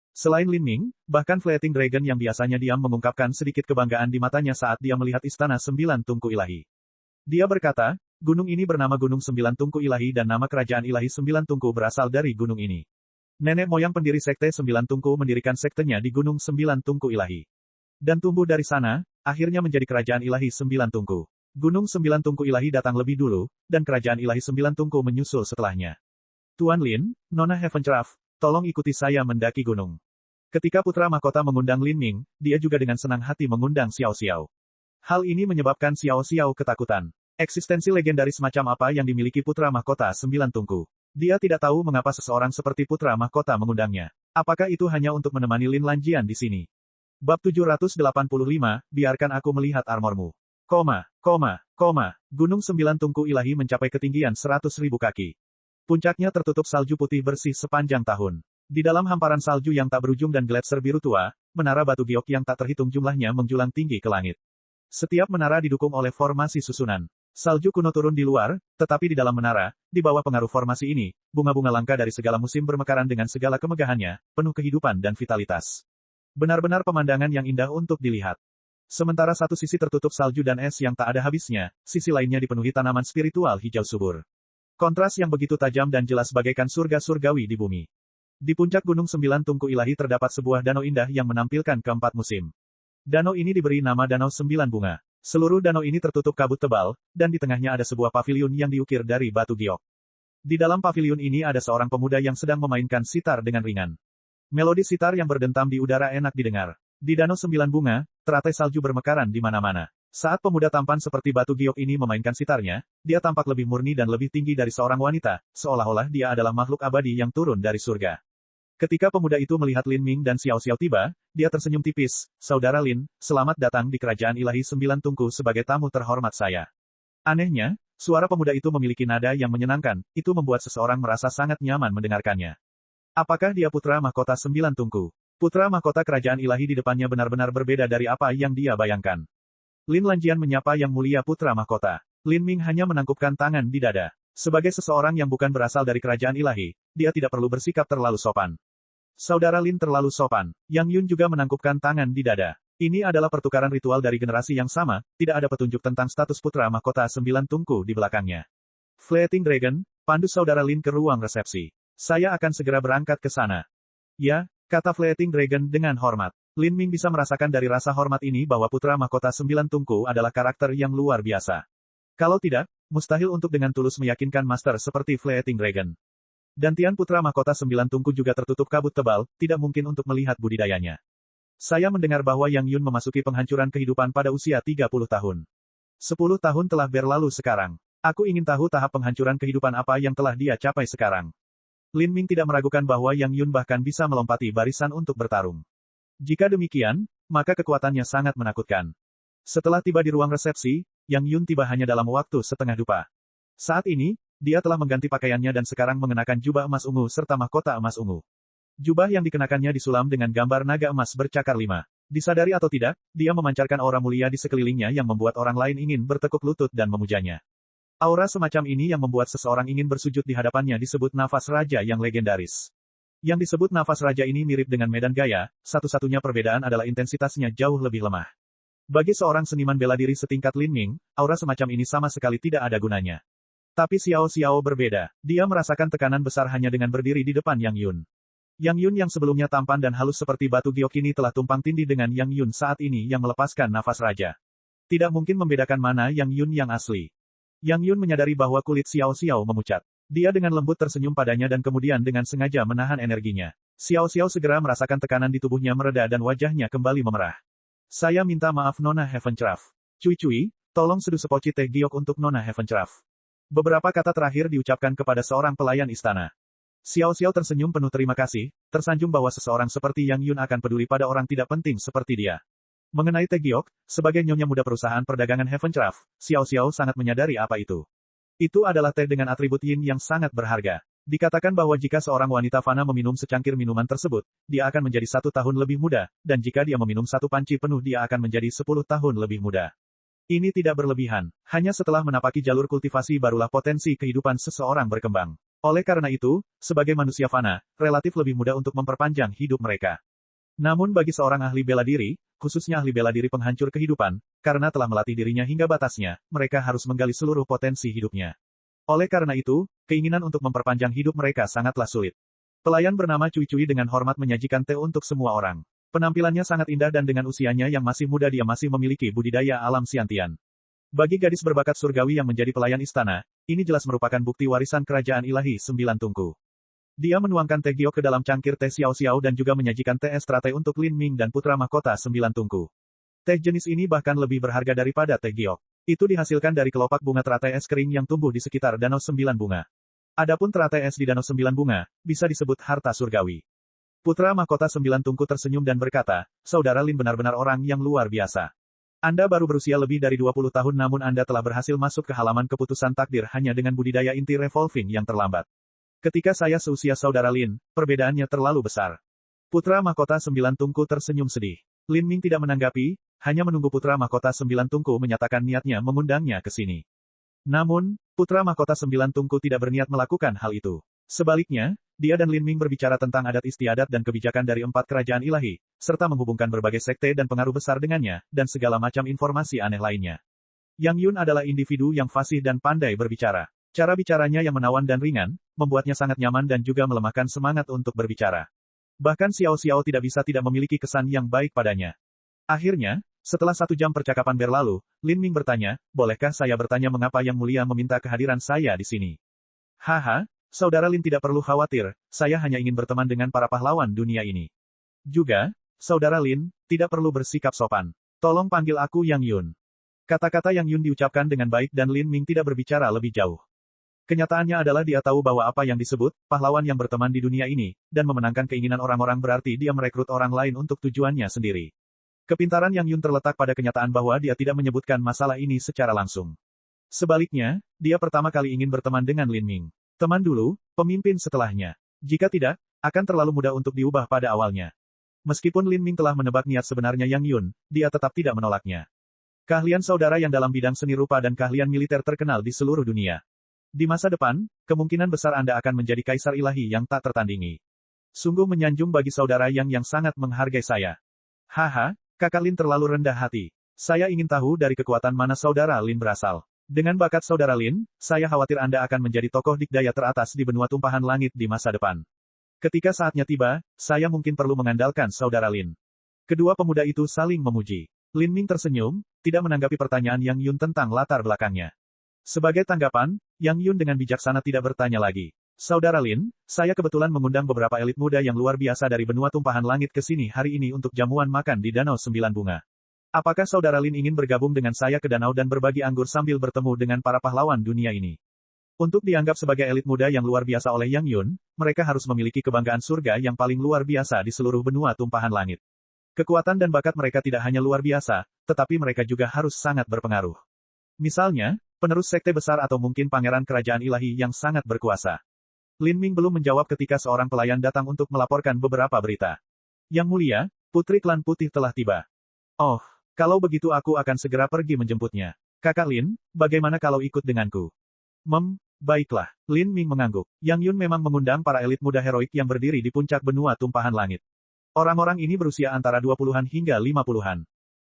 Selain Lin Ming, bahkan Fleeting Dragon yang biasanya diam mengungkapkan sedikit kebanggaan di matanya saat dia melihat Istana Sembilan Tungku Ilahi. Dia berkata, gunung ini bernama Gunung Sembilan Tungku Ilahi dan nama Kerajaan Ilahi Sembilan Tungku berasal dari gunung ini. Nenek moyang pendiri Sekte Sembilan Tungku mendirikan sektenya di Gunung Sembilan Tungku Ilahi. Dan tumbuh dari sana, akhirnya menjadi Kerajaan Ilahi Sembilan Tungku. Gunung Sembilan Tungku Ilahi datang lebih dulu, dan Kerajaan Ilahi Sembilan Tungku menyusul setelahnya. Tuan Lin, Nona Heavencraft, tolong ikuti saya mendaki gunung. Ketika putra mahkota mengundang Lin Ming, dia juga dengan senang hati mengundang Xiao Xiao. Hal ini menyebabkan Xiao Xiao ketakutan. Eksistensi legendaris macam apa yang dimiliki putra mahkota Sembilan Tungku. Dia tidak tahu mengapa seseorang seperti putra mahkota mengundangnya. Apakah itu hanya untuk menemani Lin Lanjian di sini? Bab 785, biarkan aku melihat armormu. Gunung Sembilan Tungku Ilahi mencapai ketinggian 100.000 kaki. Puncaknya tertutup salju putih bersih sepanjang tahun. Di dalam hamparan salju yang tak berujung dan gletser biru tua, menara batu giok yang tak terhitung jumlahnya menjulang tinggi ke langit. Setiap menara didukung oleh formasi susunan. Salju kuno turun di luar, tetapi di dalam menara, di bawah pengaruh formasi ini, bunga-bunga langka dari segala musim bermekaran dengan segala kemegahannya, penuh kehidupan dan vitalitas. Benar-benar pemandangan yang indah untuk dilihat. Sementara satu sisi tertutup salju dan es yang tak ada habisnya, sisi lainnya dipenuhi tanaman spiritual hijau subur. Kontras yang begitu tajam dan jelas bagaikan surga surgawi di bumi. Di puncak Gunung Sembilan Tungku Ilahi terdapat sebuah danau indah yang menampilkan keempat musim. Danau ini diberi nama Danau Sembilan Bunga. Seluruh danau ini tertutup kabut tebal, dan di tengahnya ada sebuah paviliun yang diukir dari batu giok. Di dalam paviliun ini ada seorang pemuda yang sedang memainkan sitar dengan ringan. Melodi sitar yang berdentam di udara enak didengar. Di Danau Sembilan Bunga, teratai salju bermekaran di mana-mana. Saat pemuda tampan seperti batu giok ini memainkan sitarnya, dia tampak lebih murni dan lebih tinggi dari seorang wanita, seolah-olah dia adalah makhluk abadi yang turun dari surga. Ketika pemuda itu melihat Lin Ming dan Xiao Xiao tiba, dia tersenyum tipis, "Saudara Lin, selamat datang di Kerajaan Ilahi Sembilan Tungku sebagai tamu terhormat saya." Anehnya, suara pemuda itu memiliki nada yang menyenangkan, itu membuat seseorang merasa sangat nyaman mendengarkannya. Apakah dia putra mahkota Sembilan Tungku? Putra mahkota Kerajaan Ilahi di depannya benar-benar berbeda dari apa yang dia bayangkan. Lin Lanjian menyapa yang mulia putra mahkota. Lin Ming hanya menangkupkan tangan di dada. Sebagai seseorang yang bukan berasal dari Kerajaan Ilahi, dia tidak perlu bersikap terlalu sopan. Saudara Lin terlalu sopan. Yang Yun juga menangkupkan tangan di dada. Ini adalah pertukaran ritual dari generasi yang sama, tidak ada petunjuk tentang status putra mahkota Sembilan Tungku di belakangnya. Fleeting Dragon, pandu saudara Lin ke ruang resepsi. Saya akan segera berangkat ke sana. Ya, kata Fleeting Dragon dengan hormat. Lin Ming bisa merasakan dari rasa hormat ini bahwa putra mahkota Sembilan Tungku adalah karakter yang luar biasa. Kalau tidak, mustahil untuk dengan tulus meyakinkan master seperti Fleeting Dragon. Dantian putra mahkota Sembilan Tungku juga tertutup kabut tebal, tidak mungkin untuk melihat budidayanya. Saya mendengar bahwa Yang Yun memasuki penghancuran kehidupan pada usia 30 tahun. 10 tahun telah berlalu sekarang. Aku ingin tahu tahap penghancuran kehidupan apa yang telah dia capai sekarang. Lin Ming tidak meragukan bahwa Yang Yun bahkan bisa melompati barisan untuk bertarung. Jika demikian, maka kekuatannya sangat menakutkan. Setelah tiba di ruang resepsi, Yang Yun tiba hanya dalam waktu setengah dupa. Saat ini, dia telah mengganti pakaiannya dan sekarang mengenakan jubah emas ungu serta mahkota emas ungu. Jubah yang dikenakannya disulam dengan gambar naga emas bercakar 5. Disadari atau tidak, dia memancarkan aura mulia di sekelilingnya yang membuat orang lain ingin bertekuk lutut dan memujanya. Aura semacam ini yang membuat seseorang ingin bersujud di hadapannya disebut nafas raja yang legendaris. Yang disebut nafas raja ini mirip dengan medan gaya, satu-satunya perbedaan adalah intensitasnya jauh lebih lemah. Bagi seorang seniman bela diri setingkat Lin Ming, aura semacam ini sama sekali tidak ada gunanya. Tapi Xiao Xiao berbeda. Dia merasakan tekanan besar hanya dengan berdiri di depan Yang Yun. Yang Yun yang sebelumnya tampan dan halus seperti batu giok kini telah tumpang tindih dengan Yang Yun saat ini yang melepaskan nafas raja. Tidak mungkin membedakan mana Yang Yun yang asli. Yang Yun menyadari bahwa kulit Xiao Xiao memucat. Dia dengan lembut tersenyum padanya dan kemudian dengan sengaja menahan energinya. Xiao Xiao segera merasakan tekanan di tubuhnya mereda dan wajahnya kembali memerah. Saya minta maaf Nona Heavencraft. Cui, tolong seduh sepoci teh giok untuk Nona Heavencraft. Beberapa kata terakhir diucapkan kepada seorang pelayan istana. Xiao Xiao tersenyum penuh terima kasih, tersanjung bahwa seseorang seperti Yang Yun akan peduli pada orang tidak penting seperti dia. Mengenai teh giok, sebagai nyonya muda perusahaan perdagangan Heavencraft, Xiao Xiao sangat menyadari apa itu. Itu adalah teh dengan atribut yin yang sangat berharga. Dikatakan bahwa jika seorang wanita fana meminum secangkir minuman tersebut, dia akan menjadi 1 tahun lebih muda, dan jika dia meminum 1 panci penuh dia akan menjadi 10 tahun lebih muda. Ini tidak berlebihan, hanya setelah menapaki jalur kultivasi barulah potensi kehidupan seseorang berkembang. Oleh karena itu, sebagai manusia fana, relatif lebih mudah untuk memperpanjang hidup mereka. Namun bagi seorang ahli bela diri, khususnya ahli bela diri penghancur kehidupan, karena telah melatih dirinya hingga batasnya, mereka harus menggali seluruh potensi hidupnya. Oleh karena itu, keinginan untuk memperpanjang hidup mereka sangatlah sulit. Pelayan bernama Cui dengan hormat menyajikan teh untuk semua orang. Penampilannya sangat indah dan dengan usianya yang masih muda dia masih memiliki budidaya alam Xiantian. Bagi gadis berbakat surgawi yang menjadi pelayan istana, ini jelas merupakan bukti warisan kerajaan ilahi 9 tungku. Dia menuangkan teh giok ke dalam cangkir teh Xiao Xiao dan juga menyajikan teh extra teh untuk Lin Ming dan putra mahkota 9 tungku. Teh jenis ini bahkan lebih berharga daripada teh giok. Itu dihasilkan dari kelopak bunga teratai es kering yang tumbuh di sekitar Danau 9 Bunga. Adapun teratai es di Danau 9 Bunga, bisa disebut harta surgawi. Putra mahkota 9 tungku tersenyum dan berkata, Saudara Lin benar-benar orang yang luar biasa. Anda baru berusia lebih dari 20 tahun namun Anda telah berhasil masuk ke halaman keputusan takdir hanya dengan budidaya inti revolving yang terlambat. Ketika saya seusia Saudara Lin, perbedaannya terlalu besar. Putra mahkota 9 tungku tersenyum sedih. Lin Ming tidak menanggapi, hanya menunggu putra mahkota 9 tungku menyatakan niatnya mengundangnya ke sini. Namun, putra mahkota 9 tungku tidak berniat melakukan hal itu. Sebaliknya, dia dan Lin Ming berbicara tentang adat istiadat dan kebijakan dari 4 kerajaan ilahi, serta menghubungkan berbagai sekte dan pengaruh besar dengannya, dan segala macam informasi aneh lainnya. Yang Yun adalah individu yang fasih dan pandai berbicara. Cara bicaranya yang menawan dan ringan, membuatnya sangat nyaman dan juga melemahkan semangat untuk berbicara. Bahkan Xiao Xiao tidak bisa tidak memiliki kesan yang baik padanya. Akhirnya, setelah 1 jam percakapan berlalu, Lin Ming bertanya, bolehkah saya bertanya mengapa Yang Mulia meminta kehadiran saya di sini? Haha, Saudara Lin tidak perlu khawatir, saya hanya ingin berteman dengan para pahlawan dunia ini. Juga, Saudara Lin, tidak perlu bersikap sopan. Tolong panggil aku Yang Yun. Kata-kata Yang Yun diucapkan dengan baik dan Lin Ming tidak berbicara lebih jauh. Kenyataannya adalah dia tahu bahwa apa yang disebut, pahlawan yang berteman di dunia ini, dan memenangkan keinginan orang-orang berarti dia merekrut orang lain untuk tujuannya sendiri. Kepintaran Yang Yun terletak pada kenyataan bahwa dia tidak menyebutkan masalah ini secara langsung. Sebaliknya, dia pertama kali ingin berteman dengan Lin Ming. Teman dulu, pemimpin setelahnya. Jika tidak, akan terlalu mudah untuk diubah pada awalnya. Meskipun Lin Ming telah menebak niat sebenarnya Yang Yun, dia tetap tidak menolaknya. Keahlian saudara yang dalam bidang seni rupa dan keahlian militer terkenal di seluruh dunia. Di masa depan, kemungkinan besar Anda akan menjadi kaisar ilahi yang tak tertandingi. Sungguh menyanjung bagi saudara yang sangat menghargai saya. Haha, kakak Lin terlalu rendah hati. Saya ingin tahu dari kekuatan mana saudara Lin berasal. Dengan bakat saudara Lin, saya khawatir Anda akan menjadi tokoh dikdaya teratas di benua tumpahan langit di masa depan. Ketika saatnya tiba, saya mungkin perlu mengandalkan saudara Lin. Kedua pemuda itu saling memuji. Lin Ming tersenyum, tidak menanggapi pertanyaan Yang Yun tentang latar belakangnya. Sebagai tanggapan, Yang Yun dengan bijaksana tidak bertanya lagi. Saudara Lin, saya kebetulan mengundang beberapa elit muda yang luar biasa dari benua tumpahan langit ke sini hari ini untuk jamuan makan di Danau 9 Bunga. Apakah saudara Lin ingin bergabung dengan saya ke danau dan berbagi anggur sambil bertemu dengan para pahlawan dunia ini? Untuk dianggap sebagai elit muda yang luar biasa oleh Yang Yun, mereka harus memiliki kebanggaan surga yang paling luar biasa di seluruh benua tumpahan langit. Kekuatan dan bakat mereka tidak hanya luar biasa, tetapi mereka juga harus sangat berpengaruh. Misalnya, penerus sekte besar atau mungkin pangeran kerajaan ilahi yang sangat berkuasa. Lin Ming belum menjawab ketika seorang pelayan datang untuk melaporkan beberapa berita. Yang mulia, putri klan putih telah tiba. Oh. Kalau begitu aku akan segera pergi menjemputnya. Kakak Lin, bagaimana kalau ikut denganku? Baiklah. Lin Ming mengangguk. Yang Yun memang mengundang para elit muda heroik yang berdiri di puncak benua tumpahan langit. Orang-orang ini berusia antara 20-an hingga 50-an.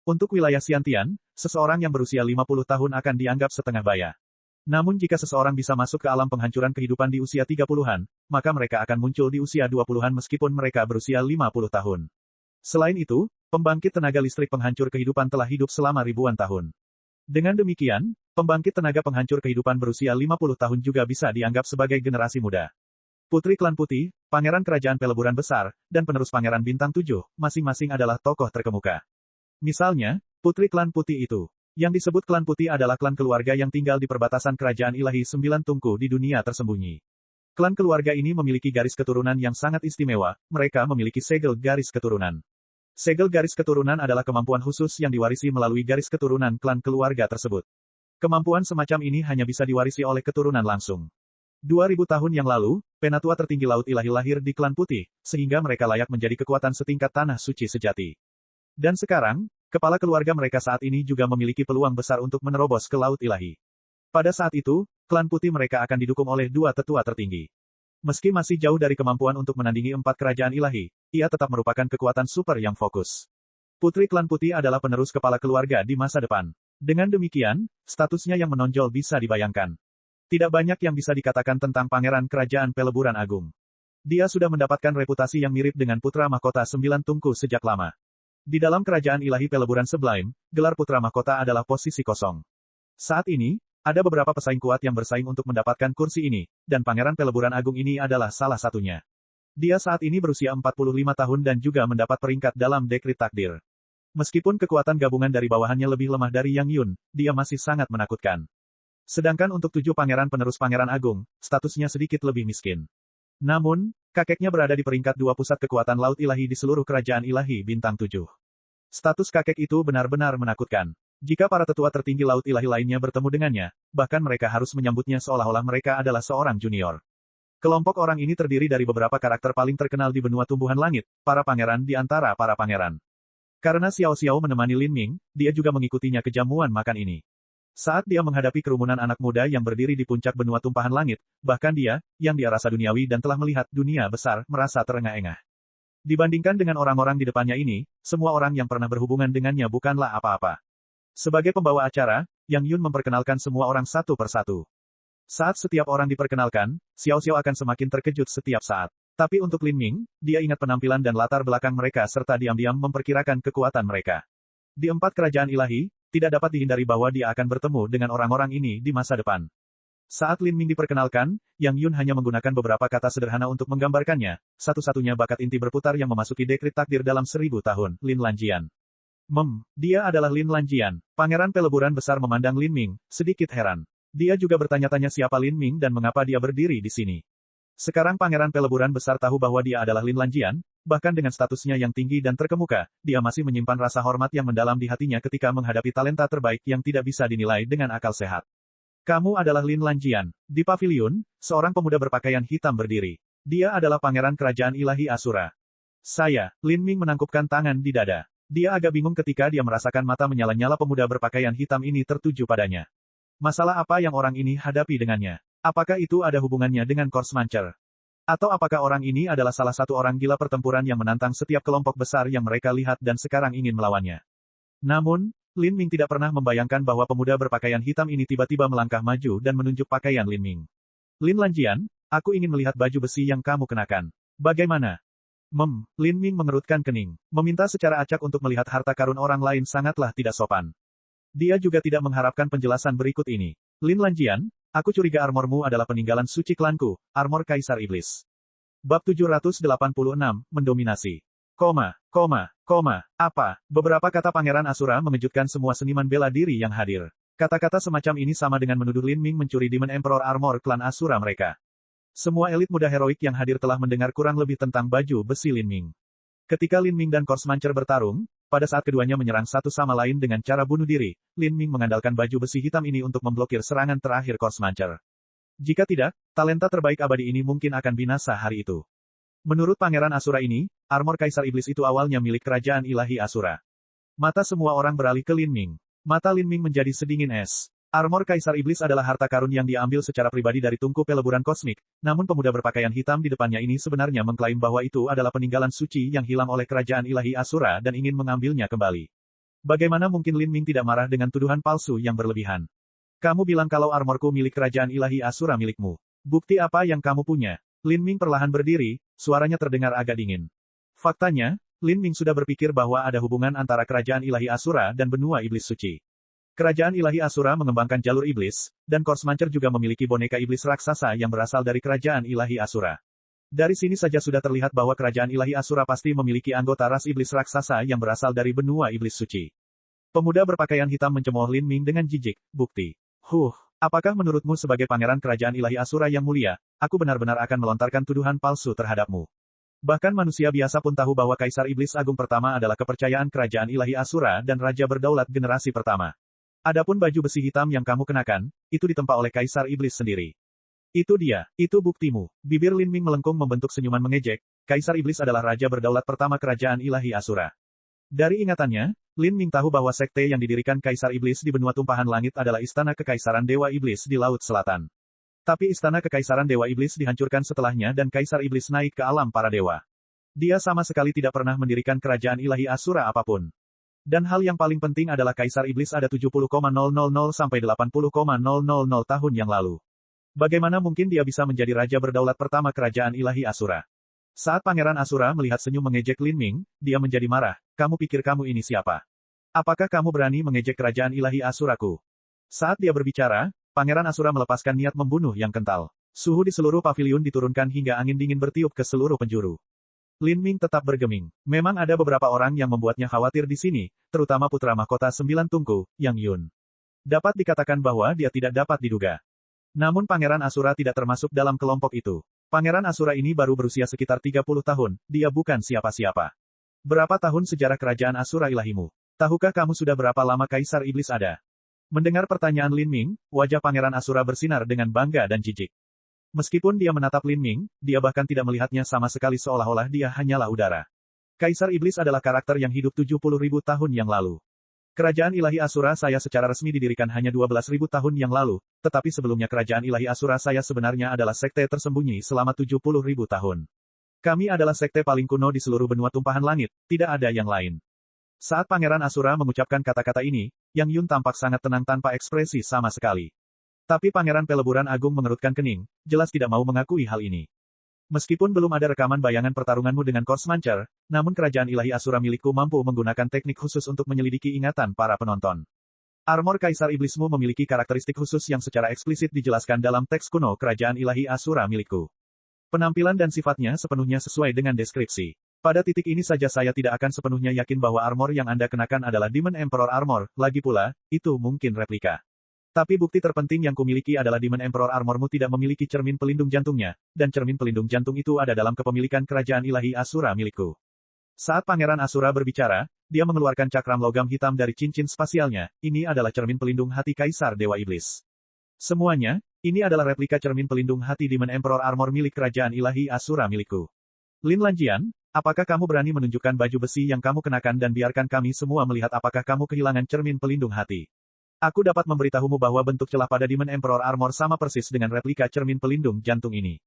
Untuk wilayah Xiantian, seseorang yang berusia 50 tahun akan dianggap setengah baya. Namun jika seseorang bisa masuk ke alam penghancuran kehidupan di usia 30-an, maka mereka akan muncul di usia 20-an meskipun mereka berusia 50 tahun. Selain itu, pembangkit tenaga listrik penghancur kehidupan telah hidup selama ribuan tahun. Dengan demikian, pembangkit tenaga penghancur kehidupan berusia 50 tahun juga bisa dianggap sebagai generasi muda. Putri Klan Putih, Pangeran Kerajaan Peleburan Besar, dan penerus Pangeran Bintang 7, masing-masing adalah tokoh terkemuka. Misalnya, Putri Klan Putih itu. Yang disebut Klan Putih adalah klan keluarga yang tinggal di perbatasan Kerajaan Ilahi Sembilan Tungku di dunia tersembunyi. Klan keluarga ini memiliki garis keturunan yang sangat istimewa, mereka memiliki segel garis keturunan. Segel garis keturunan adalah kemampuan khusus yang diwarisi melalui garis keturunan klan keluarga tersebut. Kemampuan semacam ini hanya bisa diwarisi oleh keturunan langsung. 2000 tahun yang lalu, penatua tertinggi Laut Ilahi lahir di Klan Putih, sehingga mereka layak menjadi kekuatan setingkat tanah suci sejati. Dan sekarang, kepala keluarga mereka saat ini juga memiliki peluang besar untuk menerobos ke Laut Ilahi. Pada saat itu, Klan Putih mereka akan didukung oleh dua tetua tertinggi. Meski masih jauh dari kemampuan untuk menandingi 4 kerajaan ilahi, ia tetap merupakan kekuatan super yang fokus. Putri Klan Putih adalah penerus kepala keluarga di masa depan. Dengan demikian, statusnya yang menonjol bisa dibayangkan. Tidak banyak yang bisa dikatakan tentang Pangeran Kerajaan Peleburan Agung. Dia sudah mendapatkan reputasi yang mirip dengan Putra Mahkota Sembilan Tungku sejak lama. Di dalam Kerajaan Ilahi Peleburan Sublime, gelar Putra Mahkota adalah posisi kosong. Saat ini, ada beberapa pesaing kuat yang bersaing untuk mendapatkan kursi ini, dan Pangeran Peleburan Agung ini adalah salah satunya. Dia saat ini berusia 45 tahun dan juga mendapat peringkat dalam dekrit takdir. Meskipun kekuatan gabungan dari bawahannya lebih lemah dari Yang Yun, dia masih sangat menakutkan. Sedangkan untuk 7 pangeran penerus Pangeran Agung, statusnya sedikit lebih miskin. Namun, kakeknya berada di peringkat 2 pusat kekuatan Laut Ilahi di seluruh Kerajaan Ilahi Bintang 7. Status kakek itu benar-benar menakutkan. Jika para tetua tertinggi Laut Ilahi lainnya bertemu dengannya, bahkan mereka harus menyambutnya seolah-olah mereka adalah seorang junior. Kelompok orang ini terdiri dari beberapa karakter paling terkenal di benua tumbuhan langit, para pangeran di antara para pangeran. Karena Xiao Xiao menemani Lin Ming, dia juga mengikutinya ke jamuan makan ini. Saat dia menghadapi kerumunan anak muda yang berdiri di puncak benua tumpahan langit, bahkan dia, yang dia rasa duniawi dan telah melihat dunia besar, merasa terengah-engah. Dibandingkan dengan orang-orang di depannya ini, semua orang yang pernah berhubungan dengannya bukanlah apa-apa. Sebagai pembawa acara, Yang Yun memperkenalkan semua orang satu persatu. Saat setiap orang diperkenalkan, Xiao Xiao akan semakin terkejut setiap saat. Tapi untuk Lin Ming, dia ingat penampilan dan latar belakang mereka serta diam-diam memperkirakan kekuatan mereka. Di 4 kerajaan ilahi, tidak dapat dihindari bahwa dia akan bertemu dengan orang-orang ini di masa depan. Saat Lin Ming diperkenalkan, Yang Yun hanya menggunakan beberapa kata sederhana untuk menggambarkannya, satu-satunya bakat inti berputar yang memasuki dekrit takdir dalam 1000 tahun, Lin Lanjian. Dia adalah Lin Lanjian. Pangeran Peleburan Besar memandang Lin Ming, sedikit heran. Dia juga bertanya-tanya siapa Lin Ming dan mengapa dia berdiri di sini. Sekarang Pangeran Peleburan Besar tahu bahwa dia adalah Lin Lanjian, bahkan dengan statusnya yang tinggi dan terkemuka, dia masih menyimpan rasa hormat yang mendalam di hatinya ketika menghadapi talenta terbaik yang tidak bisa dinilai dengan akal sehat. Kamu adalah Lin Lanjian. Di pavilion, seorang pemuda berpakaian hitam berdiri. Dia adalah Pangeran Kerajaan Ilahi Asura. Saya, Lin Ming menangkupkan tangan di dada. Dia agak bingung ketika dia merasakan mata menyala-nyala pemuda berpakaian hitam ini tertuju padanya. Masalah apa yang orang ini hadapi dengannya? Apakah itu ada hubungannya dengan Corsmancer? Atau apakah orang ini adalah salah satu orang gila pertempuran yang menantang setiap kelompok besar yang mereka lihat dan sekarang ingin melawannya? Namun, Lin Ming tidak pernah membayangkan bahwa pemuda berpakaian hitam ini tiba-tiba melangkah maju dan menunjuk pakaian Lin Ming. Lin Lanjian, aku ingin melihat baju besi yang kamu kenakan. Bagaimana? Lin Ming mengerutkan kening. Meminta secara acak untuk melihat harta karun orang lain sangatlah tidak sopan. Dia juga tidak mengharapkan penjelasan berikut ini. Lin Lanjian, aku curiga armormu adalah peninggalan suci klanku, armor Kaisar Iblis. Bab 786, mendominasi. Apa? Beberapa kata Pangeran Asura mengejutkan semua seniman bela diri yang hadir. Kata-kata semacam ini sama dengan menuduh Lin Ming mencuri Demon Emperor Armor klan Asura mereka. Semua elit muda heroik yang hadir telah mendengar kurang lebih tentang baju besi Lin Ming. Ketika Lin Ming dan Corsmancer bertarung, pada saat keduanya menyerang satu sama lain dengan cara bunuh diri, Lin Ming mengandalkan baju besi hitam ini untuk memblokir serangan terakhir Corsmancer. Jika tidak, talenta terbaik abadi ini mungkin akan binasa hari itu. Menurut Pangeran Asura ini, armor Kaisar Iblis itu awalnya milik Kerajaan Ilahi Asura. Mata semua orang beralih ke Lin Ming. Mata Lin Ming menjadi sedingin es. Armor Kaisar Iblis adalah harta karun yang diambil secara pribadi dari tungku peleburan kosmik, namun pemuda berpakaian hitam di depannya ini sebenarnya mengklaim bahwa itu adalah peninggalan suci yang hilang oleh Kerajaan Ilahi Asura dan ingin mengambilnya kembali. Bagaimana mungkin Lin Ming tidak marah dengan tuduhan palsu yang berlebihan? Kamu bilang kalau armorku milik kerajaan ilahi Asura milikmu. Bukti apa yang kamu punya? Lin Ming perlahan berdiri, suaranya terdengar agak dingin. Faktanya, Lin Ming sudah berpikir bahwa ada hubungan antara kerajaan ilahi Asura dan benua iblis suci. Kerajaan ilahi Asura mengembangkan jalur iblis, dan Corsmancer juga memiliki boneka iblis raksasa yang berasal dari kerajaan ilahi Asura. Dari sini saja sudah terlihat bahwa kerajaan ilahi Asura pasti memiliki anggota ras iblis raksasa yang berasal dari benua iblis suci. Pemuda berpakaian hitam mencemooh Lin Ming dengan jijik, bukti. Apakah menurutmu sebagai pangeran kerajaan ilahi Asura yang mulia, aku benar-benar akan melontarkan tuduhan palsu terhadapmu? Bahkan manusia biasa pun tahu bahwa Kaisar Iblis Agung pertama adalah kepercayaan kerajaan ilahi Asura dan Raja Berdaulat generasi pertama. Adapun baju besi hitam yang kamu kenakan, itu ditempa oleh Kaisar Iblis sendiri. Itu dia, itu buktimu. Bibir Lin Ming melengkung membentuk senyuman mengejek, Kaisar Iblis adalah Raja Berdaulat pertama kerajaan ilahi Asura. Dari ingatannya, Lin Ming tahu bahwa sekte yang didirikan Kaisar Iblis di benua tumpahan langit adalah Istana Kekaisaran Dewa Iblis di Laut Selatan. Tapi Istana Kekaisaran Dewa Iblis dihancurkan setelahnya dan Kaisar Iblis naik ke alam para dewa. Dia sama sekali tidak pernah mendirikan kerajaan ilahi Asura apapun. Dan hal yang paling penting adalah Kaisar Iblis ada 70,000 sampai 80,000 tahun yang lalu. Bagaimana mungkin dia bisa menjadi Raja Berdaulat pertama kerajaan ilahi Asura? Saat Pangeran Asura melihat senyum mengejek Lin Ming, dia menjadi marah. Kamu pikir kamu ini siapa? Apakah kamu berani mengejek kerajaan ilahi Asuraku? Saat dia berbicara, Pangeran Asura melepaskan niat membunuh yang kental. Suhu di seluruh paviliun diturunkan hingga angin dingin bertiup ke seluruh penjuru. Lin Ming tetap bergeming. Memang ada beberapa orang yang membuatnya khawatir di sini, terutama putra mahkota 9 tungku, Yang Yun. Dapat dikatakan bahwa dia tidak dapat diduga. Namun Pangeran Asura tidak termasuk dalam kelompok itu. Pangeran Asura ini baru berusia sekitar 30 tahun, dia bukan siapa-siapa. Berapa tahun sejarah kerajaan Asura ilahimu? Tahukah kamu sudah berapa lama Kaisar Iblis ada? Mendengar pertanyaan Lin Ming, wajah Pangeran Asura bersinar dengan bangga dan jijik. Meskipun dia menatap Lin Ming, dia bahkan tidak melihatnya sama sekali seolah-olah dia hanyalah udara. Kaisar Iblis adalah karakter yang hidup 70.000 tahun yang lalu. Kerajaan ilahi Asura saya secara resmi didirikan hanya 12.000 tahun yang lalu, tetapi sebelumnya kerajaan ilahi Asura saya sebenarnya adalah sekte tersembunyi selama 70.000 tahun. Kami adalah sekte paling kuno di seluruh benua tumpahan langit, tidak ada yang lain. Saat Pangeran Asura mengucapkan kata-kata ini, Yang Yun tampak sangat tenang tanpa ekspresi sama sekali. Tapi Pangeran Peleburan Agung mengerutkan kening, jelas tidak mau mengakui hal ini. Meskipun belum ada rekaman bayangan pertarunganmu dengan Corsmancer, namun kerajaan ilahi Asura milikku mampu menggunakan teknik khusus untuk menyelidiki ingatan para penonton. Armor Kaisar Iblismu memiliki karakteristik khusus yang secara eksplisit dijelaskan dalam teks kuno kerajaan ilahi Asura milikku. Penampilan dan sifatnya sepenuhnya sesuai dengan deskripsi. Pada titik ini saja saya tidak akan sepenuhnya yakin bahwa armor yang Anda kenakan adalah Demon Emperor Armor, lagi pula, itu mungkin replika. Tapi bukti terpenting yang kumiliki adalah Demon Emperor Armormu tidak memiliki cermin pelindung jantungnya, dan cermin pelindung jantung itu ada dalam kepemilikan kerajaan ilahi Asura milikku. Saat Pangeran Asura berbicara, dia mengeluarkan cakram logam hitam dari cincin spasialnya, ini adalah cermin pelindung hati Kaisar Dewa Iblis. Semuanya, ini adalah replika cermin pelindung hati Demon Emperor Armor milik kerajaan ilahi Asura milikku. Lin Lanjian, apakah kamu berani menunjukkan baju besi yang kamu kenakan dan biarkan kami semua melihat apakah kamu kehilangan cermin pelindung hati? Aku dapat memberitahumu bahwa bentuk celah pada Demon Emperor Armor sama persis dengan replika cermin pelindung jantung ini.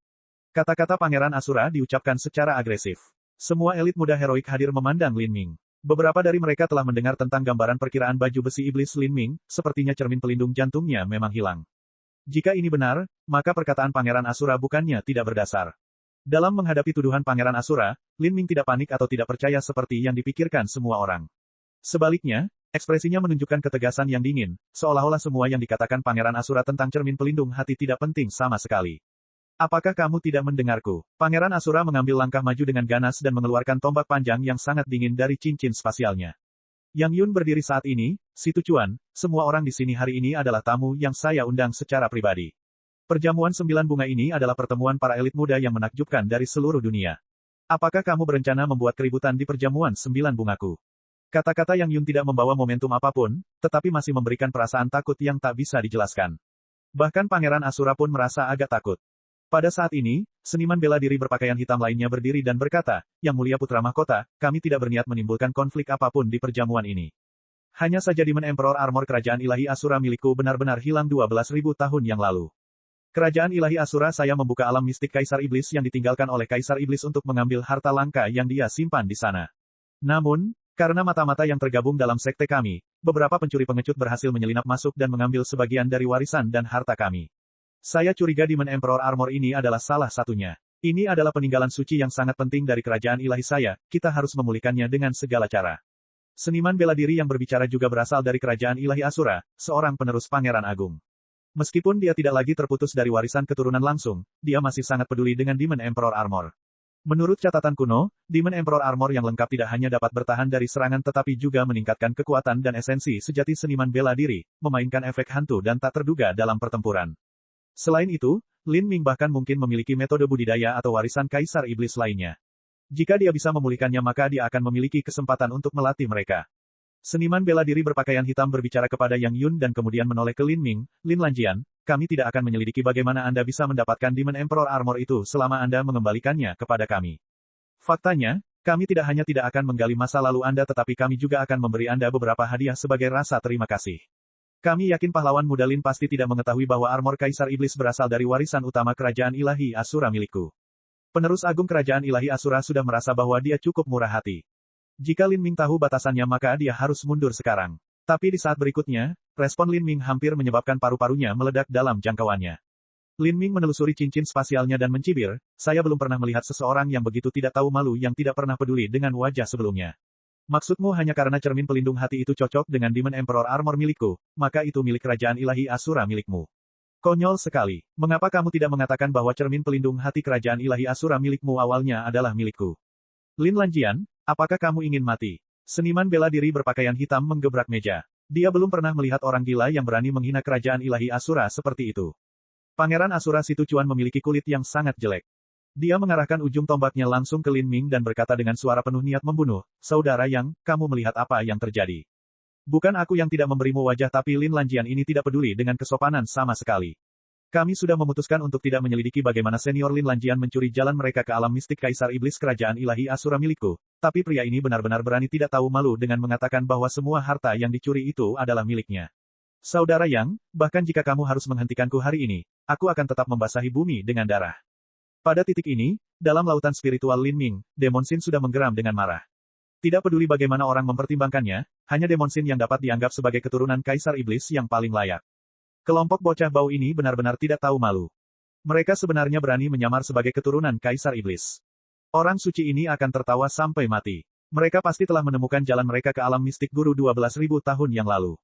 Kata-kata Pangeran Asura diucapkan secara agresif. Semua elit muda heroik hadir memandang Lin Ming. Beberapa dari mereka telah mendengar tentang gambaran perkiraan baju besi iblis Lin Ming, sepertinya cermin pelindung jantungnya memang hilang. Jika ini benar, maka perkataan Pangeran Asura bukannya tidak berdasar. Dalam menghadapi tuduhan Pangeran Asura, Lin Ming tidak panik atau tidak percaya seperti yang dipikirkan semua orang. Sebaliknya, ekspresinya menunjukkan ketegasan yang dingin, seolah-olah semua yang dikatakan Pangeran Asura tentang cermin pelindung hati tidak penting sama sekali. Apakah kamu tidak mendengarku? Pangeran Asura mengambil langkah maju dengan ganas dan mengeluarkan tombak panjang yang sangat dingin dari cincin spasialnya. Yang Yun berdiri saat ini, Si Tucuan, semua orang di sini hari ini adalah tamu yang saya undang secara pribadi. Perjamuan 9 bunga ini adalah pertemuan para elit muda yang menakjubkan dari seluruh dunia. Apakah kamu berencana membuat keributan di perjamuan 9 bungaku? Kata-kata Yang Yun tidak membawa momentum apapun, tetapi masih memberikan perasaan takut yang tak bisa dijelaskan. Bahkan Pangeran Asura pun merasa agak takut. Pada saat ini, seniman bela diri berpakaian hitam lainnya berdiri dan berkata, Yang Mulia Putra Mahkota, kami tidak berniat menimbulkan konflik apapun di perjamuan ini. Hanya saja Demon Emperor Armor Kerajaan Ilahi Asura milikku benar-benar hilang 12.000 tahun yang lalu. Kerajaan Ilahi Asura saya membuka alam mistik Kaisar Iblis yang ditinggalkan oleh Kaisar Iblis untuk mengambil harta langka yang dia simpan di sana. Namun, Karena mata-mata yang tergabung dalam sekte kami, beberapa pencuri pengecut berhasil menyelinap masuk dan mengambil sebagian dari warisan dan harta kami. Saya curiga Demon Emperor Armor ini adalah salah satunya. Ini adalah peninggalan suci yang sangat penting dari kerajaan ilahi saya, kita harus memulihkannya dengan segala cara. Seniman bela diri yang berbicara juga berasal dari kerajaan ilahi Asura, seorang penerus Pangeran Agung. Meskipun dia tidak lagi terputus dari warisan keturunan langsung, dia masih sangat peduli dengan Demon Emperor Armor. Menurut catatan kuno, Demon Emperor Armor yang lengkap tidak hanya dapat bertahan dari serangan tetapi juga meningkatkan kekuatan dan esensi sejati seniman bela diri, memainkan efek hantu dan tak terduga dalam pertempuran. Selain itu, Lin Ming bahkan mungkin memiliki metode budidaya atau warisan Kaisar Iblis lainnya. Jika dia bisa memulihkannya maka dia akan memiliki kesempatan untuk melatih mereka. Seniman bela diri berpakaian hitam berbicara kepada Yang Yun dan kemudian menoleh ke Lin Ming, Lin Lanjian, kami tidak akan menyelidiki bagaimana Anda bisa mendapatkan Demon Emperor Armor itu selama Anda mengembalikannya kepada kami. Faktanya, kami tidak hanya tidak akan menggali masa lalu Anda tetapi kami juga akan memberi Anda beberapa hadiah sebagai rasa terima kasih. Kami yakin pahlawan muda Lin pasti tidak mengetahui bahwa armor Kaisar Iblis berasal dari warisan utama kerajaan ilahi Asura milikku. Penerus agung kerajaan ilahi Asura sudah merasa bahwa dia cukup murah hati. Jika Lin Ming tahu batasannya maka dia harus mundur sekarang. Tapi di saat berikutnya, respon Lin Ming hampir menyebabkan paru-parunya meledak dalam jangkauannya. Lin Ming menelusuri cincin spasialnya dan mencibir, saya belum pernah melihat seseorang yang begitu tidak tahu malu yang tidak pernah peduli dengan wajah sebelumnya. Maksudmu hanya karena cermin pelindung hati itu cocok dengan Demon Emperor Armor milikku, maka itu milik kerajaan ilahi Asura milikmu. Konyol sekali. Mengapa kamu tidak mengatakan bahwa cermin pelindung hati kerajaan ilahi Asura milikmu awalnya adalah milikku? Lin Lanjian, apakah kamu ingin mati? Seniman bela diri berpakaian hitam menggebrak meja. Dia belum pernah melihat orang gila yang berani menghina kerajaan ilahi Asura seperti itu. Pangeran Asura Situcuan memiliki kulit yang sangat jelek. Dia mengarahkan ujung tombaknya langsung ke Lin Ming dan berkata dengan suara penuh niat membunuh, Saudara Yang, kamu melihat apa yang terjadi? Bukan aku yang tidak memberimu wajah tapi Lin Lanjian ini tidak peduli dengan kesopanan sama sekali. Kami sudah memutuskan untuk tidak menyelidiki bagaimana senior Lin Lanjian mencuri jalan mereka ke alam mistik Kaisar Iblis kerajaan ilahi Asura milikku, tapi pria ini benar-benar berani tidak tahu malu dengan mengatakan bahwa semua harta yang dicuri itu adalah miliknya. Saudara Yang, bahkan jika kamu harus menghentikanku hari ini, aku akan tetap membasahi bumi dengan darah. Pada titik ini, dalam lautan spiritual Lin Ming, Demon Sin sudah menggeram dengan marah. Tidak peduli bagaimana orang mempertimbangkannya, hanya Demon Sin yang dapat dianggap sebagai keturunan Kaisar Iblis yang paling layak. Kelompok bocah bau ini benar-benar tidak tahu malu. Mereka sebenarnya berani menyamar sebagai keturunan Kaisar Iblis. Orang suci ini akan tertawa sampai mati. Mereka pasti telah menemukan jalan mereka ke alam mistik guru 12.000 tahun yang lalu.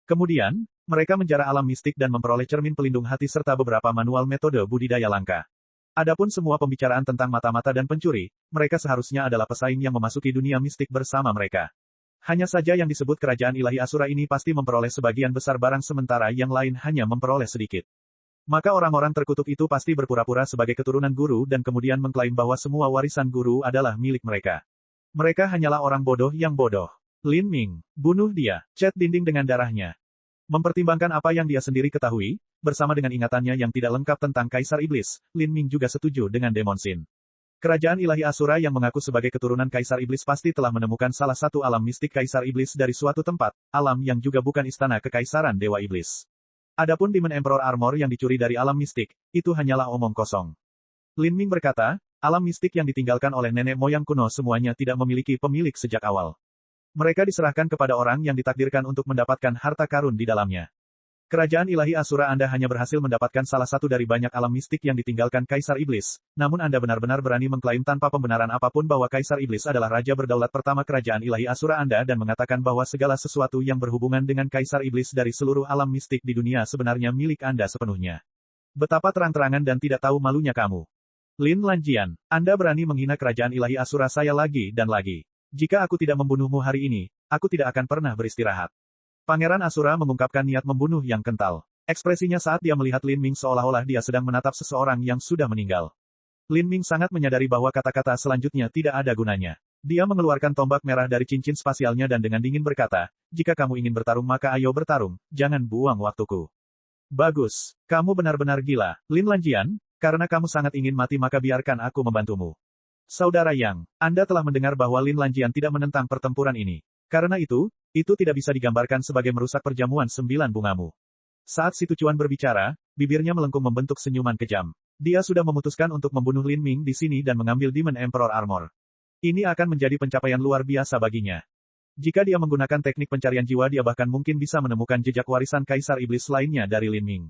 Kemudian, mereka menjarah alam mistik dan memperoleh cermin pelindung hati serta beberapa manual metode budidaya langka. Adapun semua pembicaraan tentang mata-mata dan pencuri, mereka seharusnya adalah pesaing yang memasuki dunia mistik bersama mereka. Hanya saja yang disebut kerajaan ilahi Asura ini pasti memperoleh sebagian besar barang sementara yang lain hanya memperoleh sedikit. Maka orang-orang terkutuk itu pasti berpura-pura sebagai keturunan guru dan kemudian mengklaim bahwa semua warisan guru adalah milik mereka. Mereka hanyalah orang bodoh yang bodoh. Lin Ming, bunuh dia, cat dinding dengan darahnya. Mempertimbangkan apa yang dia sendiri ketahui, bersama dengan ingatannya yang tidak lengkap tentang Kaisar Iblis, Lin Ming juga setuju dengan Demon Sin. Kerajaan ilahi Asura yang mengaku sebagai keturunan Kaisar Iblis pasti telah menemukan salah satu alam mistik Kaisar Iblis dari suatu tempat, alam yang juga bukan istana kekaisaran Dewa Iblis. Adapun Demon Emperor Armor yang dicuri dari alam mistik, itu hanyalah omong kosong. Lin Ming berkata, alam mistik yang ditinggalkan oleh nenek moyang kuno semuanya tidak memiliki pemilik sejak awal. Mereka diserahkan kepada orang yang ditakdirkan untuk mendapatkan harta karun di dalamnya. Kerajaan ilahi Asura Anda hanya berhasil mendapatkan salah satu dari banyak alam mistik yang ditinggalkan Kaisar Iblis, namun Anda benar-benar berani mengklaim tanpa pembenaran apapun bahwa Kaisar Iblis adalah raja berdaulat pertama kerajaan ilahi Asura Anda dan mengatakan bahwa segala sesuatu yang berhubungan dengan Kaisar Iblis dari seluruh alam mistik di dunia sebenarnya milik Anda sepenuhnya. Betapa terang-terangan dan tidak tahu malunya kamu. Lin Lanjian, Anda berani menghina kerajaan ilahi Asura saya lagi dan lagi. Jika aku tidak membunuhmu hari ini, aku tidak akan pernah beristirahat. Pangeran Asura mengungkapkan niat membunuh yang kental. Ekspresinya saat dia melihat Lin Ming seolah-olah dia sedang menatap seseorang yang sudah meninggal. Lin Ming sangat menyadari bahwa kata-kata selanjutnya tidak ada gunanya. Dia mengeluarkan tombak merah dari cincin spasialnya dan dengan dingin berkata, jika kamu ingin bertarung maka ayo bertarung, jangan buang waktuku. Bagus, kamu benar-benar gila, Lin Lanjian, karena kamu sangat ingin mati maka biarkan aku membantumu. Saudara Yang, Anda telah mendengar bahwa Lin Lanjian tidak menentang pertempuran ini. Karena itu tidak bisa digambarkan sebagai merusak perjamuan 9 bungamu. Saat Situcuan berbicara, bibirnya melengkung membentuk senyuman kejam. Dia sudah memutuskan untuk membunuh Lin Ming di sini dan mengambil Demon Emperor Armor. Ini akan menjadi pencapaian luar biasa baginya. Jika dia menggunakan teknik pencarian jiwa dia bahkan mungkin bisa menemukan jejak warisan Kaisar Iblis lainnya dari Lin Ming.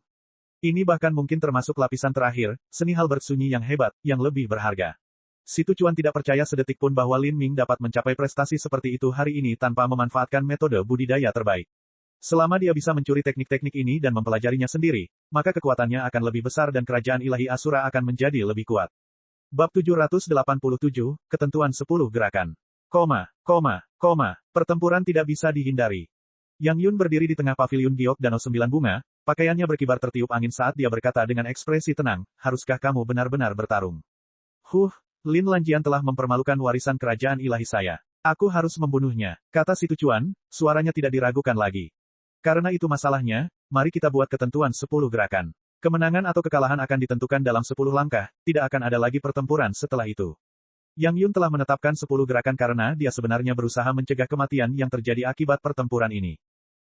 Ini bahkan mungkin termasuk lapisan terakhir, seni hal bersunyi yang hebat, yang lebih berharga. Si Tucuan tidak percaya sedetik pun bahwa Lin Ming dapat mencapai prestasi seperti itu hari ini tanpa memanfaatkan metode budidaya terbaik. Selama dia bisa mencuri teknik-teknik ini dan mempelajarinya sendiri, maka kekuatannya akan lebih besar dan kerajaan ilahi Asura akan menjadi lebih kuat. Bab 787, Ketentuan 10 Gerakan. Pertempuran tidak bisa dihindari. Yang Yun berdiri di tengah paviliun giok Danau 9 Bunga, pakaiannya berkibar tertiup angin saat dia berkata dengan ekspresi tenang, haruskah kamu benar-benar bertarung? Lin Lanjian telah mempermalukan warisan kerajaan ilahi saya. Aku harus membunuhnya, kata si Tucuan, suaranya tidak diragukan lagi. Karena itu masalahnya, mari kita buat ketentuan 10 gerakan. Kemenangan atau kekalahan akan ditentukan dalam 10 langkah, tidak akan ada lagi pertempuran setelah itu. Yang Yun telah menetapkan 10 gerakan karena dia sebenarnya berusaha mencegah kematian yang terjadi akibat pertempuran ini.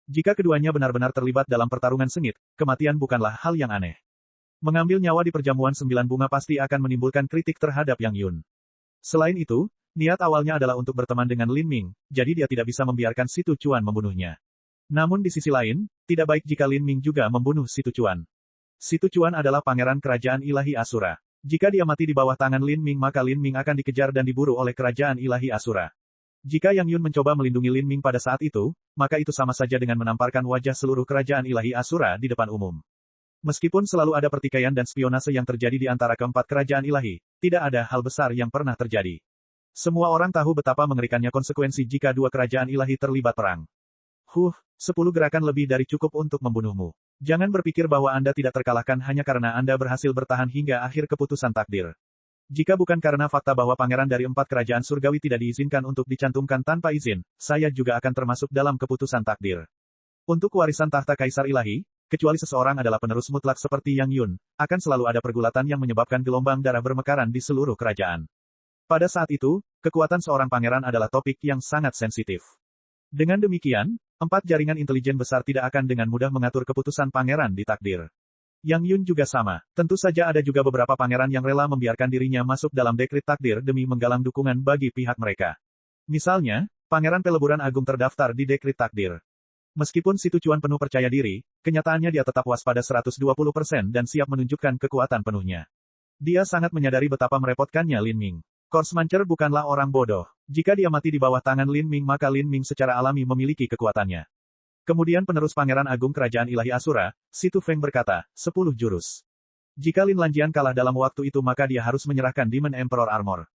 Jika keduanya benar-benar terlibat dalam pertarungan sengit, kematian bukanlah hal yang aneh. Mengambil nyawa di perjamuan 9 bunga pasti akan menimbulkan kritik terhadap Yang Yun. Selain itu, niat awalnya adalah untuk berteman dengan Lin Ming, jadi dia tidak bisa membiarkan si Tucuan membunuhnya. Namun di sisi lain, tidak baik jika Lin Ming juga membunuh si Tucuan. Si Tucuan adalah pangeran kerajaan ilahi Asura. Jika dia mati di bawah tangan Lin Ming maka Lin Ming akan dikejar dan diburu oleh kerajaan ilahi Asura. Jika Yang Yun mencoba melindungi Lin Ming pada saat itu, maka itu sama saja dengan menamparkan wajah seluruh kerajaan ilahi Asura di depan umum. Meskipun selalu ada pertikaian dan spionase yang terjadi di antara keempat kerajaan ilahi, tidak ada hal besar yang pernah terjadi. Semua orang tahu betapa mengerikannya konsekuensi jika dua kerajaan ilahi terlibat perang. 10 gerakan lebih dari cukup untuk membunuhmu. Jangan berpikir bahwa Anda tidak terkalahkan hanya karena Anda berhasil bertahan hingga akhir keputusan takdir. Jika bukan karena fakta bahwa pangeran dari 4 kerajaan surgawi tidak diizinkan untuk dicantumkan tanpa izin, saya juga akan termasuk dalam keputusan takdir. Untuk warisan tahta Kaisar Ilahi, kecuali seseorang adalah penerus mutlak seperti Yang Yun, akan selalu ada pergulatan yang menyebabkan gelombang darah bermekaran di seluruh kerajaan. Pada saat itu, kekuatan seorang pangeran adalah topik yang sangat sensitif. Dengan demikian, 4 jaringan intelijen besar tidak akan dengan mudah mengatur keputusan pangeran di takdir. Yang Yun juga sama. Tentu saja ada juga beberapa pangeran yang rela membiarkan dirinya masuk dalam dekrit takdir demi menggalang dukungan bagi pihak mereka. Misalnya, Pangeran Peleburan Agung terdaftar di dekrit takdir. Meskipun si Tucuan penuh percaya diri, kenyataannya dia tetap waspada 120% dan siap menunjukkan kekuatan penuhnya. Dia sangat menyadari betapa merepotkannya Lin Ming. Korsmancer bukanlah orang bodoh. Jika dia mati di bawah tangan Lin Ming maka Lin Ming secara alami memiliki kekuatannya. Kemudian penerus Pangeran Agung Kerajaan Ilahi Asura, Si Tu Feng berkata, 10 jurus. Jika Lin Lanjian kalah dalam waktu itu maka dia harus menyerahkan Demon Emperor Armor.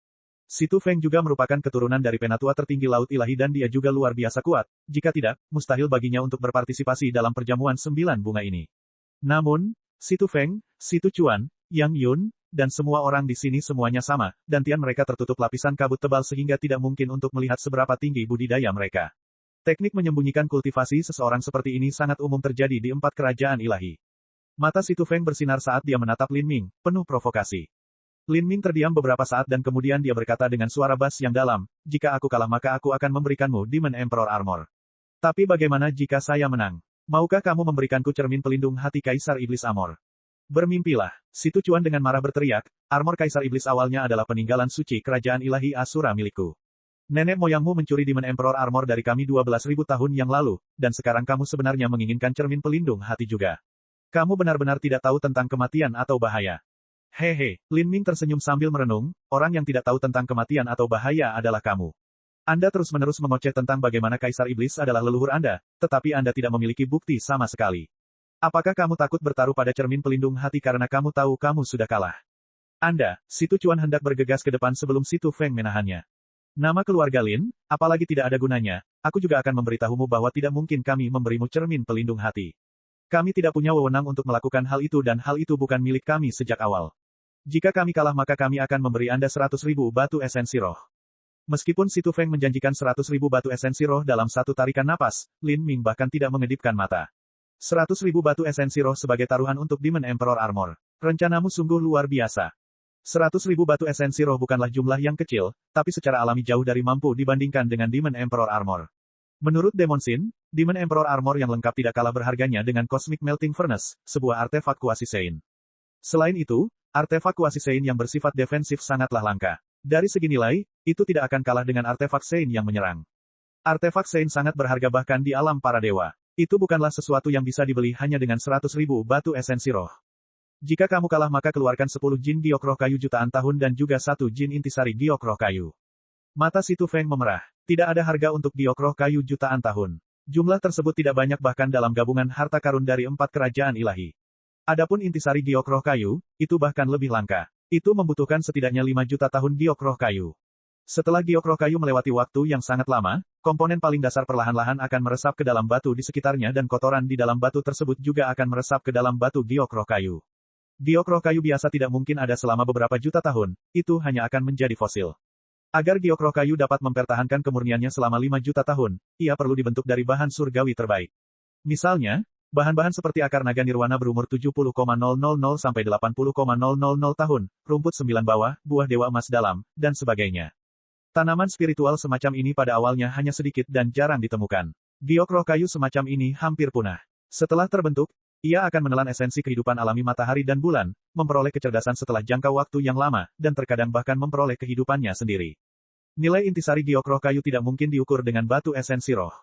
Si Tu Feng juga merupakan keturunan dari penatua tertinggi Laut Ilahi dan dia juga luar biasa kuat, jika tidak, mustahil baginya untuk berpartisipasi dalam perjamuan 9 bunga ini. Namun, Si Tu Feng, Si Tucuan, Yang Yun, dan semua orang di sini semuanya sama, dan tian mereka tertutup lapisan kabut tebal sehingga tidak mungkin untuk melihat seberapa tinggi budidaya mereka. Teknik menyembunyikan kultivasi seseorang seperti ini sangat umum terjadi di 4 kerajaan ilahi. Mata Si Tu Feng bersinar saat dia menatap Lin Ming, penuh provokasi. Lin Ming terdiam beberapa saat dan kemudian dia berkata dengan suara bass yang dalam, jika aku kalah maka aku akan memberikanmu Demon Emperor Armor. Tapi bagaimana jika saya menang? Maukah kamu memberikanku cermin pelindung hati Kaisar Iblis Amor? Bermimpilah, Si Tucuan dengan marah berteriak, armor Kaisar Iblis awalnya adalah peninggalan suci kerajaan ilahi Asura milikku. Nenek moyangmu mencuri Demon Emperor Armor dari kami 12.000 tahun yang lalu, dan sekarang kamu sebenarnya menginginkan cermin pelindung hati juga. Kamu benar-benar tidak tahu tentang kematian atau bahaya. Hehe, Lin Ming tersenyum sambil merenung, orang yang tidak tahu tentang kematian atau bahaya adalah kamu. Anda terus-menerus mengoceh tentang bagaimana Kaisar Iblis adalah leluhur Anda, tetapi Anda tidak memiliki bukti sama sekali. Apakah kamu takut bertaruh pada cermin pelindung hati karena kamu tahu kamu sudah kalah? Anda, Si Tucuan hendak bergegas ke depan sebelum Si Tu Feng menahannya. Nama keluarga Lin, apalagi tidak ada gunanya, aku juga akan memberitahumu bahwa tidak mungkin kami memberimu cermin pelindung hati. Kami tidak punya wewenang untuk melakukan hal itu dan hal itu bukan milik kami sejak awal. Jika kami kalah maka kami akan memberi Anda 100.000 batu esensi roh. Meskipun Si Tu Feng menjanjikan 100.000 batu esensi roh dalam satu tarikan napas, Lin Ming bahkan tidak mengedipkan mata. 100.000 batu esensi roh sebagai taruhan untuk Demon Emperor Armor. Rencanamu sungguh luar biasa. 100.000 batu esensi roh bukanlah jumlah yang kecil, tapi secara alami jauh dari mampu dibandingkan dengan Demon Emperor Armor. Menurut Demon Sin, Demon Emperor Armor yang lengkap tidak kalah berharganya dengan Cosmic Melting Furnace, sebuah artefak kuasi Sein. Selain itu, artefak kuasi Sein yang bersifat defensif sangatlah langka. Dari segi nilai, itu tidak akan kalah dengan artefak Sein yang menyerang. Artefak Sein sangat berharga bahkan di alam para dewa. Itu bukanlah sesuatu yang bisa dibeli hanya dengan 100.000 batu esensi roh. Jika kamu kalah maka keluarkan 10 jin giok roh kayu jutaan tahun dan juga 1 jin intisari giok roh kayu. Mata Si Tu Feng memerah. Tidak ada harga untuk giok roh kayu jutaan tahun. Jumlah tersebut tidak banyak bahkan dalam gabungan harta karun dari 4 kerajaan ilahi. Adapun intisari giok roh kayu, itu bahkan lebih langka. Itu membutuhkan setidaknya 5 juta tahun giok roh kayu. Setelah giok roh kayu melewati waktu yang sangat lama, komponen paling dasar perlahan-lahan akan meresap ke dalam batu di sekitarnya dan kotoran di dalam batu tersebut juga akan meresap ke dalam batu giok roh kayu. Giok roh kayu biasa tidak mungkin ada selama beberapa juta tahun, itu hanya akan menjadi fosil. Agar giok roh kayu dapat mempertahankan kemurniannya selama 5 juta tahun, ia perlu dibentuk dari bahan surgawi terbaik. Misalnya, bahan-bahan seperti akar naga nirwana berumur 70,000 sampai 80,000 tahun, rumput 9 bawah, buah dewa emas dalam, dan sebagainya. Tanaman spiritual semacam ini pada awalnya hanya sedikit dan jarang ditemukan. Giok roh kayu semacam ini hampir punah. Setelah terbentuk, ia akan menelan esensi kehidupan alami matahari dan bulan, memperoleh kecerdasan setelah jangka waktu yang lama, dan terkadang bahkan memperoleh kehidupannya sendiri. Nilai intisari giok roh kayu tidak mungkin diukur dengan batu esensi roh.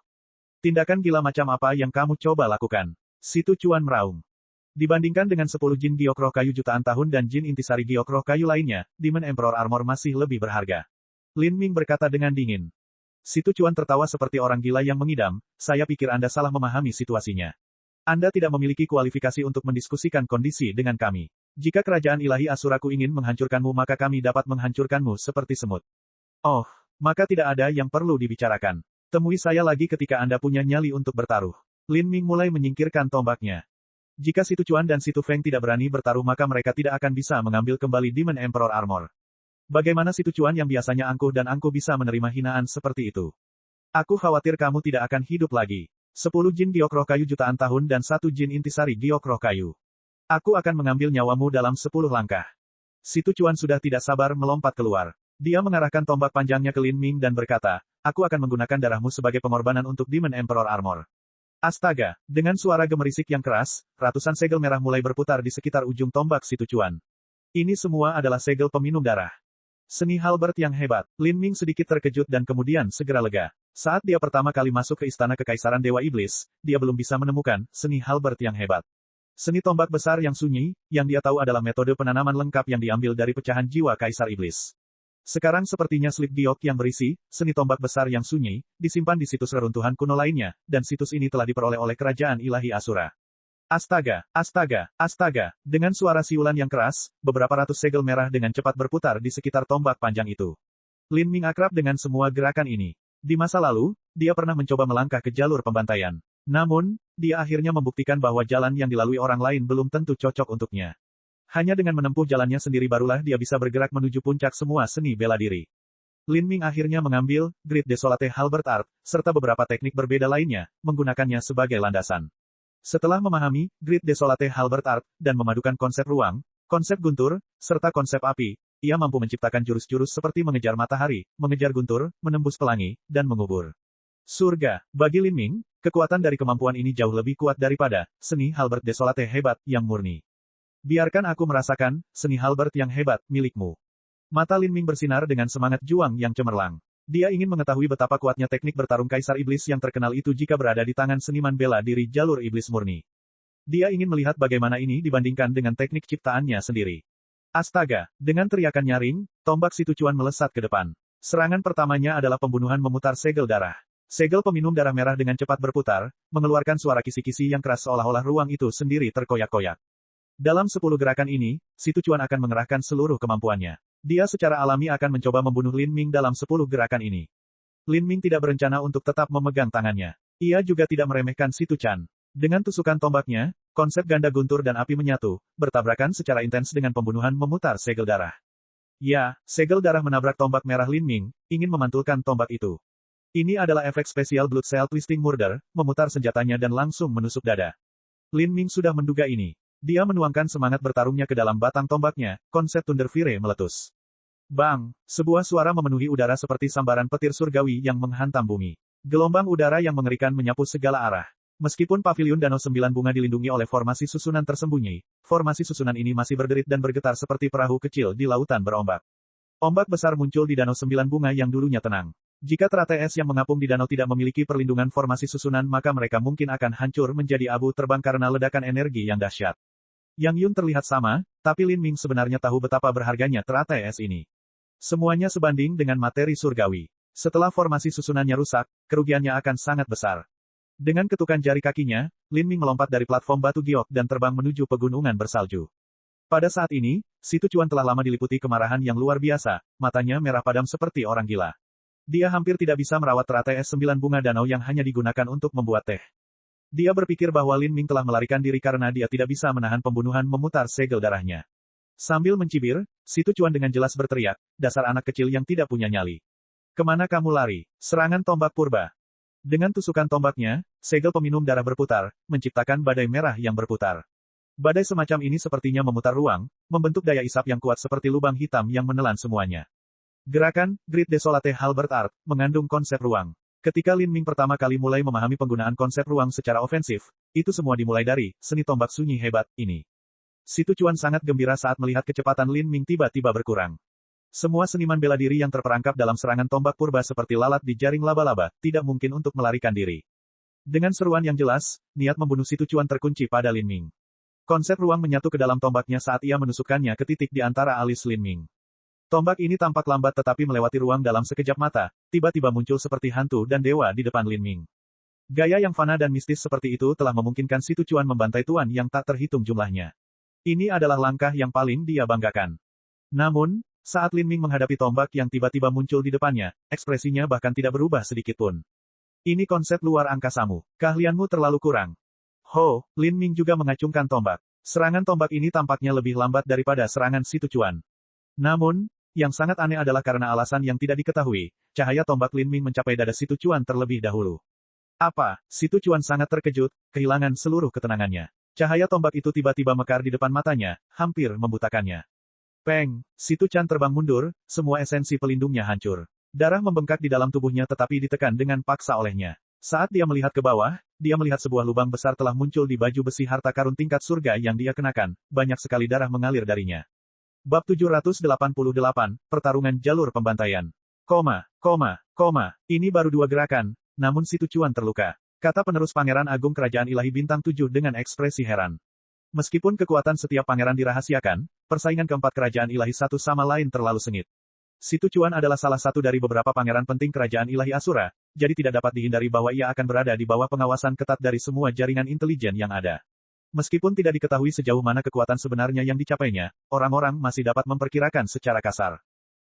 Tindakan gila macam apa yang kamu coba lakukan? Si Tu Chuan meraung. Dibandingkan dengan 10 jin giok roh kayu jutaan tahun dan jin intisari giok roh kayu lainnya, Demon Emperor Armor masih lebih berharga. Lin Ming berkata dengan dingin. Si Tu Chuan tertawa seperti orang gila yang mengidam, saya pikir Anda salah memahami situasinya. Anda tidak memiliki kualifikasi untuk mendiskusikan kondisi dengan kami. Jika kerajaan ilahi Asuraku ingin menghancurkanmu maka kami dapat menghancurkanmu seperti semut. Oh, maka tidak ada yang perlu dibicarakan. Temui saya lagi ketika Anda punya nyali untuk bertaruh. Lin Ming mulai menyingkirkan tombaknya. Jika Si Tu Chuan dan Si Tu Feng tidak berani bertaruh maka mereka tidak akan bisa mengambil kembali Demon Emperor Armor. Bagaimana Si Tu Chuan yang biasanya angkuh dan angkuh bisa menerima hinaan seperti itu? Aku khawatir kamu tidak akan hidup lagi. 10 jin giok roh kayu jutaan tahun dan 1 jin intisari giok roh kayu. Aku akan mengambil nyawamu dalam 10 langkah. Si Tu Chuan sudah tidak sabar melompat keluar. Dia mengarahkan tombak panjangnya ke Lin Ming dan berkata, aku akan menggunakan darahmu sebagai pengorbanan untuk Demon Emperor Armor. Astaga, dengan suara gemerisik yang keras, ratusan segel merah mulai berputar di sekitar ujung tombak Si Tu Chuan. Ini semua adalah segel peminum darah. Seni halberd yang hebat. Lin Ming sedikit terkejut dan kemudian segera lega. Saat dia pertama kali masuk ke istana kekaisaran Dewa Iblis, dia belum bisa menemukan seni halberd yang hebat. Seni tombak besar yang sunyi, yang dia tahu adalah metode penanaman lengkap yang diambil dari pecahan jiwa Kaisar Iblis. Sekarang sepertinya slip giok yang berisi, seni tombak besar yang sunyi, disimpan di situs reruntuhan kuno lainnya, dan situs ini telah diperoleh oleh kerajaan ilahi Asura. Astaga, astaga, astaga, dengan suara siulan yang keras, beberapa ratus segel merah dengan cepat berputar di sekitar tombak panjang itu. Lin Ming akrab dengan semua gerakan ini. Di masa lalu, dia pernah mencoba melangkah ke jalur pembantaian. Namun, dia akhirnya membuktikan bahwa jalan yang dilalui orang lain belum tentu cocok untuknya. Hanya dengan menempuh jalannya sendiri barulah dia bisa bergerak menuju puncak semua seni bela diri. Lin Ming akhirnya mengambil Great Desolate Halberd Art, serta beberapa teknik berbeda lainnya, menggunakannya sebagai landasan. Setelah memahami Great Desolate Halberd Art, dan memadukan konsep ruang, konsep guntur, serta konsep api, ia mampu menciptakan jurus-jurus seperti mengejar matahari, mengejar guntur, menembus pelangi, dan mengubur. Surga, bagi Lin Ming, kekuatan dari kemampuan ini jauh lebih kuat daripada seni Halberd Desolate hebat yang murni. Biarkan aku merasakan seni halberd yang hebat milikmu. Mata Lin Ming bersinar dengan semangat juang yang cemerlang. Dia ingin mengetahui betapa kuatnya teknik bertarung Kaisar Iblis yang terkenal itu jika berada di tangan seniman bela diri jalur iblis murni. Dia ingin melihat bagaimana ini dibandingkan dengan teknik ciptaannya sendiri. Astaga, dengan teriakan nyaring, tombak Si Tu Chuan melesat ke depan. Serangan pertamanya adalah pembunuhan memutar segel darah. Segel peminum darah merah dengan cepat berputar, mengeluarkan suara kisi-kisi yang keras seolah-olah ruang itu sendiri terkoyak-koyak. Dalam 10 gerakan ini, Si Tu Chuan akan mengerahkan seluruh kemampuannya. Dia secara alami akan mencoba membunuh Lin Ming dalam 10 gerakan ini. Lin Ming tidak berencana untuk tetap memegang tangannya. Ia juga tidak meremehkan Si Tu Chan. Dengan tusukan tombaknya, konsep ganda guntur dan api menyatu, bertabrakan secara intens dengan pembunuhan memutar segel darah. Ya, segel darah menabrak tombak merah Lin Ming, ingin memantulkan tombak itu. Ini adalah efek spesial Blood Cell Twisting Murder, memutar senjatanya dan langsung menusuk dada. Lin Ming sudah menduga ini. Dia menuangkan semangat bertarungnya ke dalam batang tombaknya, konsep Thunder Fire meletus. Bang! Sebuah suara memenuhi udara seperti sambaran petir surgawi yang menghantam bumi. Gelombang udara yang mengerikan menyapu segala arah. Meskipun paviliun Danau 9 Bunga dilindungi oleh formasi susunan tersembunyi, formasi susunan ini masih berderit dan bergetar seperti perahu kecil di lautan berombak. Ombak besar muncul di Danau 9 Bunga yang dulunya tenang. Jika teratai es yang mengapung di danau tidak memiliki perlindungan formasi susunan maka mereka mungkin akan hancur menjadi abu terbang karena ledakan energi yang dahsyat. Yang Yun terlihat sama, tapi Lin Ming sebenarnya tahu betapa berharganya teratai es ini. Semuanya sebanding dengan materi surgawi. Setelah formasi susunannya rusak, kerugiannya akan sangat besar. Dengan ketukan jari kakinya, Lin Ming melompat dari platform batu giok dan terbang menuju pegunungan bersalju. Pada saat ini, Si Tujuan telah lama diliputi kemarahan yang luar biasa, matanya merah padam seperti orang gila. Dia hampir tidak bisa merawat teratai es 9 bunga danau yang hanya digunakan untuk membuat teh. Dia berpikir bahwa Lin Ming telah melarikan diri karena dia tidak bisa menahan pembunuhan memutar segel darahnya. Sambil mencibir, Si Tujuan dengan jelas berteriak, dasar anak kecil yang tidak punya nyali. Kemana kamu lari? Serangan tombak purba. Dengan tusukan tombaknya, segel peminum darah berputar, menciptakan badai merah yang berputar. Badai semacam ini sepertinya memutar ruang, membentuk daya isap yang kuat seperti lubang hitam yang menelan semuanya. Gerakan, Great Desolate Halberd Art, mengandung konsep ruang. Ketika Lin Ming pertama kali mulai memahami penggunaan konsep ruang secara ofensif, itu semua dimulai dari, seni tombak sunyi hebat, ini. Si Tujuan sangat gembira saat melihat kecepatan Lin Ming tiba-tiba berkurang. Semua seniman bela diri yang terperangkap dalam serangan tombak purba seperti lalat di jaring laba-laba, tidak mungkin untuk melarikan diri. Dengan seruan yang jelas, niat membunuh Si Tujuan terkunci pada Lin Ming. Konsep ruang menyatu ke dalam tombaknya saat ia menusukkannya ke titik di antara alis Lin Ming. Tombak ini tampak lambat tetapi melewati ruang dalam sekejap mata, tiba-tiba muncul seperti hantu dan dewa di depan Lin Ming. Gaya yang fana dan mistis seperti itu telah memungkinkan Si Tujuan membantai tuan yang tak terhitung jumlahnya. Ini adalah langkah yang paling dia banggakan. Namun, saat Lin Ming menghadapi tombak yang tiba-tiba muncul di depannya, ekspresinya bahkan tidak berubah sedikitpun. Ini konsep luar angkasamu. Keahlianmu terlalu kurang. Ho, Lin Ming juga mengacungkan tombak. Serangan tombak ini tampaknya lebih lambat daripada serangan Si Tujuan. Namun, yang sangat aneh adalah karena alasan yang tidak diketahui, cahaya tombak Lin Ming mencapai dada Si Tujuan terlebih dahulu. Apa? Si Tujuan sangat terkejut, kehilangan seluruh ketenangannya. Cahaya tombak itu tiba-tiba mekar di depan matanya, hampir membutakannya. Peng, Si Tujuan terbang mundur, semua esensi pelindungnya hancur. Darah membengkak di dalam tubuhnya tetapi ditekan dengan paksa olehnya. Saat dia melihat ke bawah, dia melihat sebuah lubang besar telah muncul di baju besi harta karun tingkat surga yang dia kenakan, banyak sekali darah mengalir darinya. Bab 788, Pertarungan Jalur Pembantaian. Ini baru 2 gerakan, namun Si Tujuan terluka. Kata penerus Pangeran Agung Kerajaan Ilahi Bintang 7 dengan ekspresi heran. Meskipun kekuatan setiap pangeran dirahasiakan, persaingan keempat kerajaan ilahi satu sama lain terlalu sengit. Si Tujuan adalah salah satu dari beberapa pangeran penting kerajaan ilahi Asura, jadi tidak dapat dihindari bahwa ia akan berada di bawah pengawasan ketat dari semua jaringan intelijen yang ada. Meskipun tidak diketahui sejauh mana kekuatan sebenarnya yang dicapainya, orang-orang masih dapat memperkirakan secara kasar.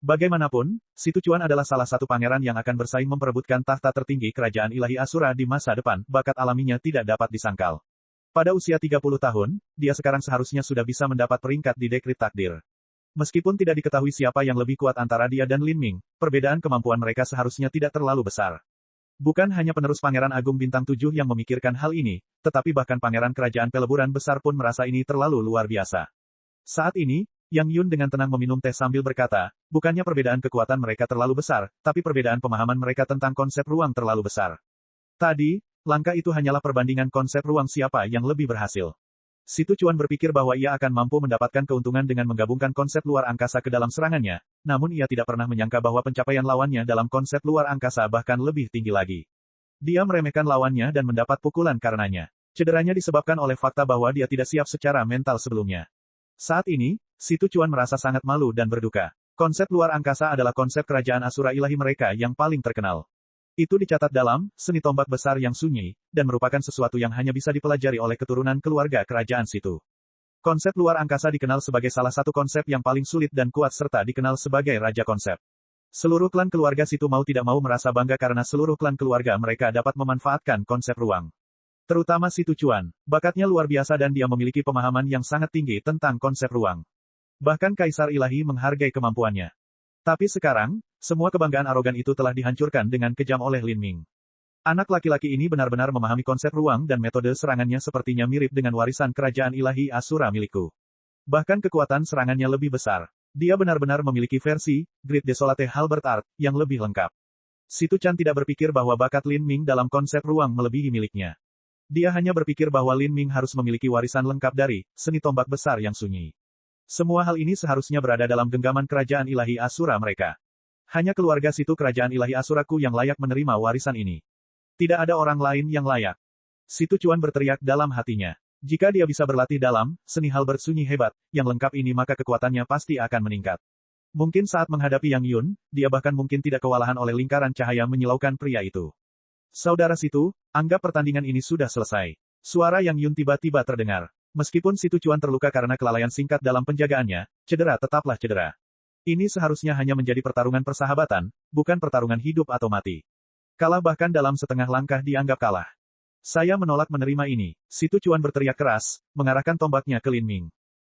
Bagaimanapun, Si Tujuan adalah salah satu pangeran yang akan bersaing memperebutkan tahta tertinggi kerajaan ilahi Asura di masa depan, bakat alaminya tidak dapat disangkal. Pada usia 30 tahun, dia sekarang seharusnya sudah bisa mendapat peringkat di dekrit takdir. Meskipun tidak diketahui siapa yang lebih kuat antara dia dan Lin Ming, perbedaan kemampuan mereka seharusnya tidak terlalu besar. Bukan hanya penerus Pangeran Agung Bintang 7 yang memikirkan hal ini, tetapi bahkan Pangeran Kerajaan Peleburan Besar pun merasa ini terlalu luar biasa. Saat ini, Yang Yun dengan tenang meminum teh sambil berkata, bukannya perbedaan kekuatan mereka terlalu besar, tapi perbedaan pemahaman mereka tentang konsep ruang terlalu besar. Tadi, langkah itu hanyalah perbandingan konsep ruang siapa yang lebih berhasil. Si Tujuan berpikir bahwa ia akan mampu mendapatkan keuntungan dengan menggabungkan konsep luar angkasa ke dalam serangannya, namun ia tidak pernah menyangka bahwa pencapaian lawannya dalam konsep luar angkasa bahkan lebih tinggi lagi. Dia meremehkan lawannya dan mendapat pukulan karenanya. Cederanya disebabkan oleh fakta bahwa dia tidak siap secara mental sebelumnya. Saat ini, Si Tujuan merasa sangat malu dan berduka. Konsep luar angkasa adalah konsep kerajaan Asura ilahi mereka yang paling terkenal. Itu dicatat dalam seni tombak besar yang sunyi, dan merupakan sesuatu yang hanya bisa dipelajari oleh keturunan keluarga kerajaan situ. Konsep luar angkasa dikenal sebagai salah satu konsep yang paling sulit dan kuat serta dikenal sebagai raja konsep. Seluruh klan keluarga situ mau tidak mau merasa bangga karena seluruh klan keluarga mereka dapat memanfaatkan konsep ruang. Terutama Si Tujuan, bakatnya luar biasa dan dia memiliki pemahaman yang sangat tinggi tentang konsep ruang. Bahkan Kaisar Ilahi menghargai kemampuannya. Tapi sekarang, semua kebanggaan arogan itu telah dihancurkan dengan kejam oleh Lin Ming. Anak laki-laki ini benar-benar memahami konsep ruang dan metode serangannya sepertinya mirip dengan warisan kerajaan ilahi Asura milikku. Bahkan kekuatan serangannya lebih besar. Dia benar-benar memiliki versi, Great Desolate Halberd Art, yang lebih lengkap. Si Tujuan tidak berpikir bahwa bakat Lin Ming dalam konsep ruang melebihi miliknya. Dia hanya berpikir bahwa Lin Ming harus memiliki warisan lengkap dari seni tombak besar yang sunyi. Semua hal ini seharusnya berada dalam genggaman kerajaan ilahi Asura mereka. Hanya keluarga situ kerajaan ilahi Asuraku yang layak menerima warisan ini. Tidak ada orang lain yang layak. Situ Cuan berteriak dalam hatinya. Jika dia bisa berlatih dalam seni hal bersunyi hebat, yang lengkap ini maka kekuatannya pasti akan meningkat. Mungkin saat menghadapi Yang Yun, dia bahkan mungkin tidak kewalahan oleh lingkaran cahaya menyilaukan pria itu. Saudara Situ, anggap pertandingan ini sudah selesai. Suara Yang Yun tiba-tiba terdengar. Meskipun Situ Cuan terluka karena kelalaian singkat dalam penjagaannya, cedera tetaplah cedera. Ini seharusnya hanya menjadi pertarungan persahabatan, bukan pertarungan hidup atau mati. Kalah bahkan dalam setengah langkah dianggap kalah. Saya menolak menerima ini. Situ Cuan berteriak keras, mengarahkan tombaknya ke Lin Ming.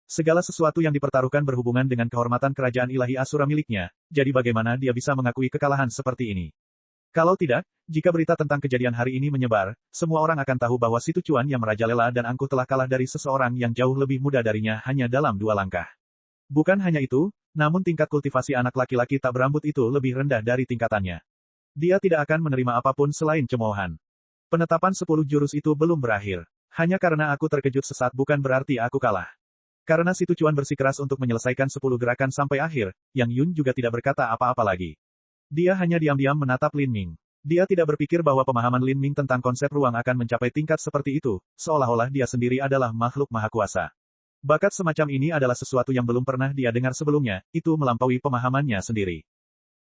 Segala sesuatu yang dipertaruhkan berhubungan dengan kehormatan kerajaan ilahi Asura miliknya, jadi bagaimana dia bisa mengakui kekalahan seperti ini? Kalau tidak, jika berita tentang kejadian hari ini menyebar, semua orang akan tahu bahwa Situ Cuan yang merajalela dan angkuh telah kalah dari seseorang yang jauh lebih muda darinya hanya dalam 2 langkah. Bukan hanya itu, namun tingkat kultivasi anak laki-laki tak berambut itu lebih rendah dari tingkatannya. Dia tidak akan menerima apapun selain cemoohan. Penetapan 10 jurus itu belum berakhir. Hanya karena aku terkejut sesaat bukan berarti aku kalah. Karena Situ Cuan bersikeras untuk menyelesaikan 10 gerakan sampai akhir, Yang Yun juga tidak berkata apa-apa lagi. Dia hanya diam-diam menatap Lin Ming. Dia tidak berpikir bahwa pemahaman Lin Ming tentang konsep ruang akan mencapai tingkat seperti itu, seolah-olah dia sendiri adalah makhluk maha kuasa. Bakat semacam ini adalah sesuatu yang belum pernah dia dengar sebelumnya, itu melampaui pemahamannya sendiri.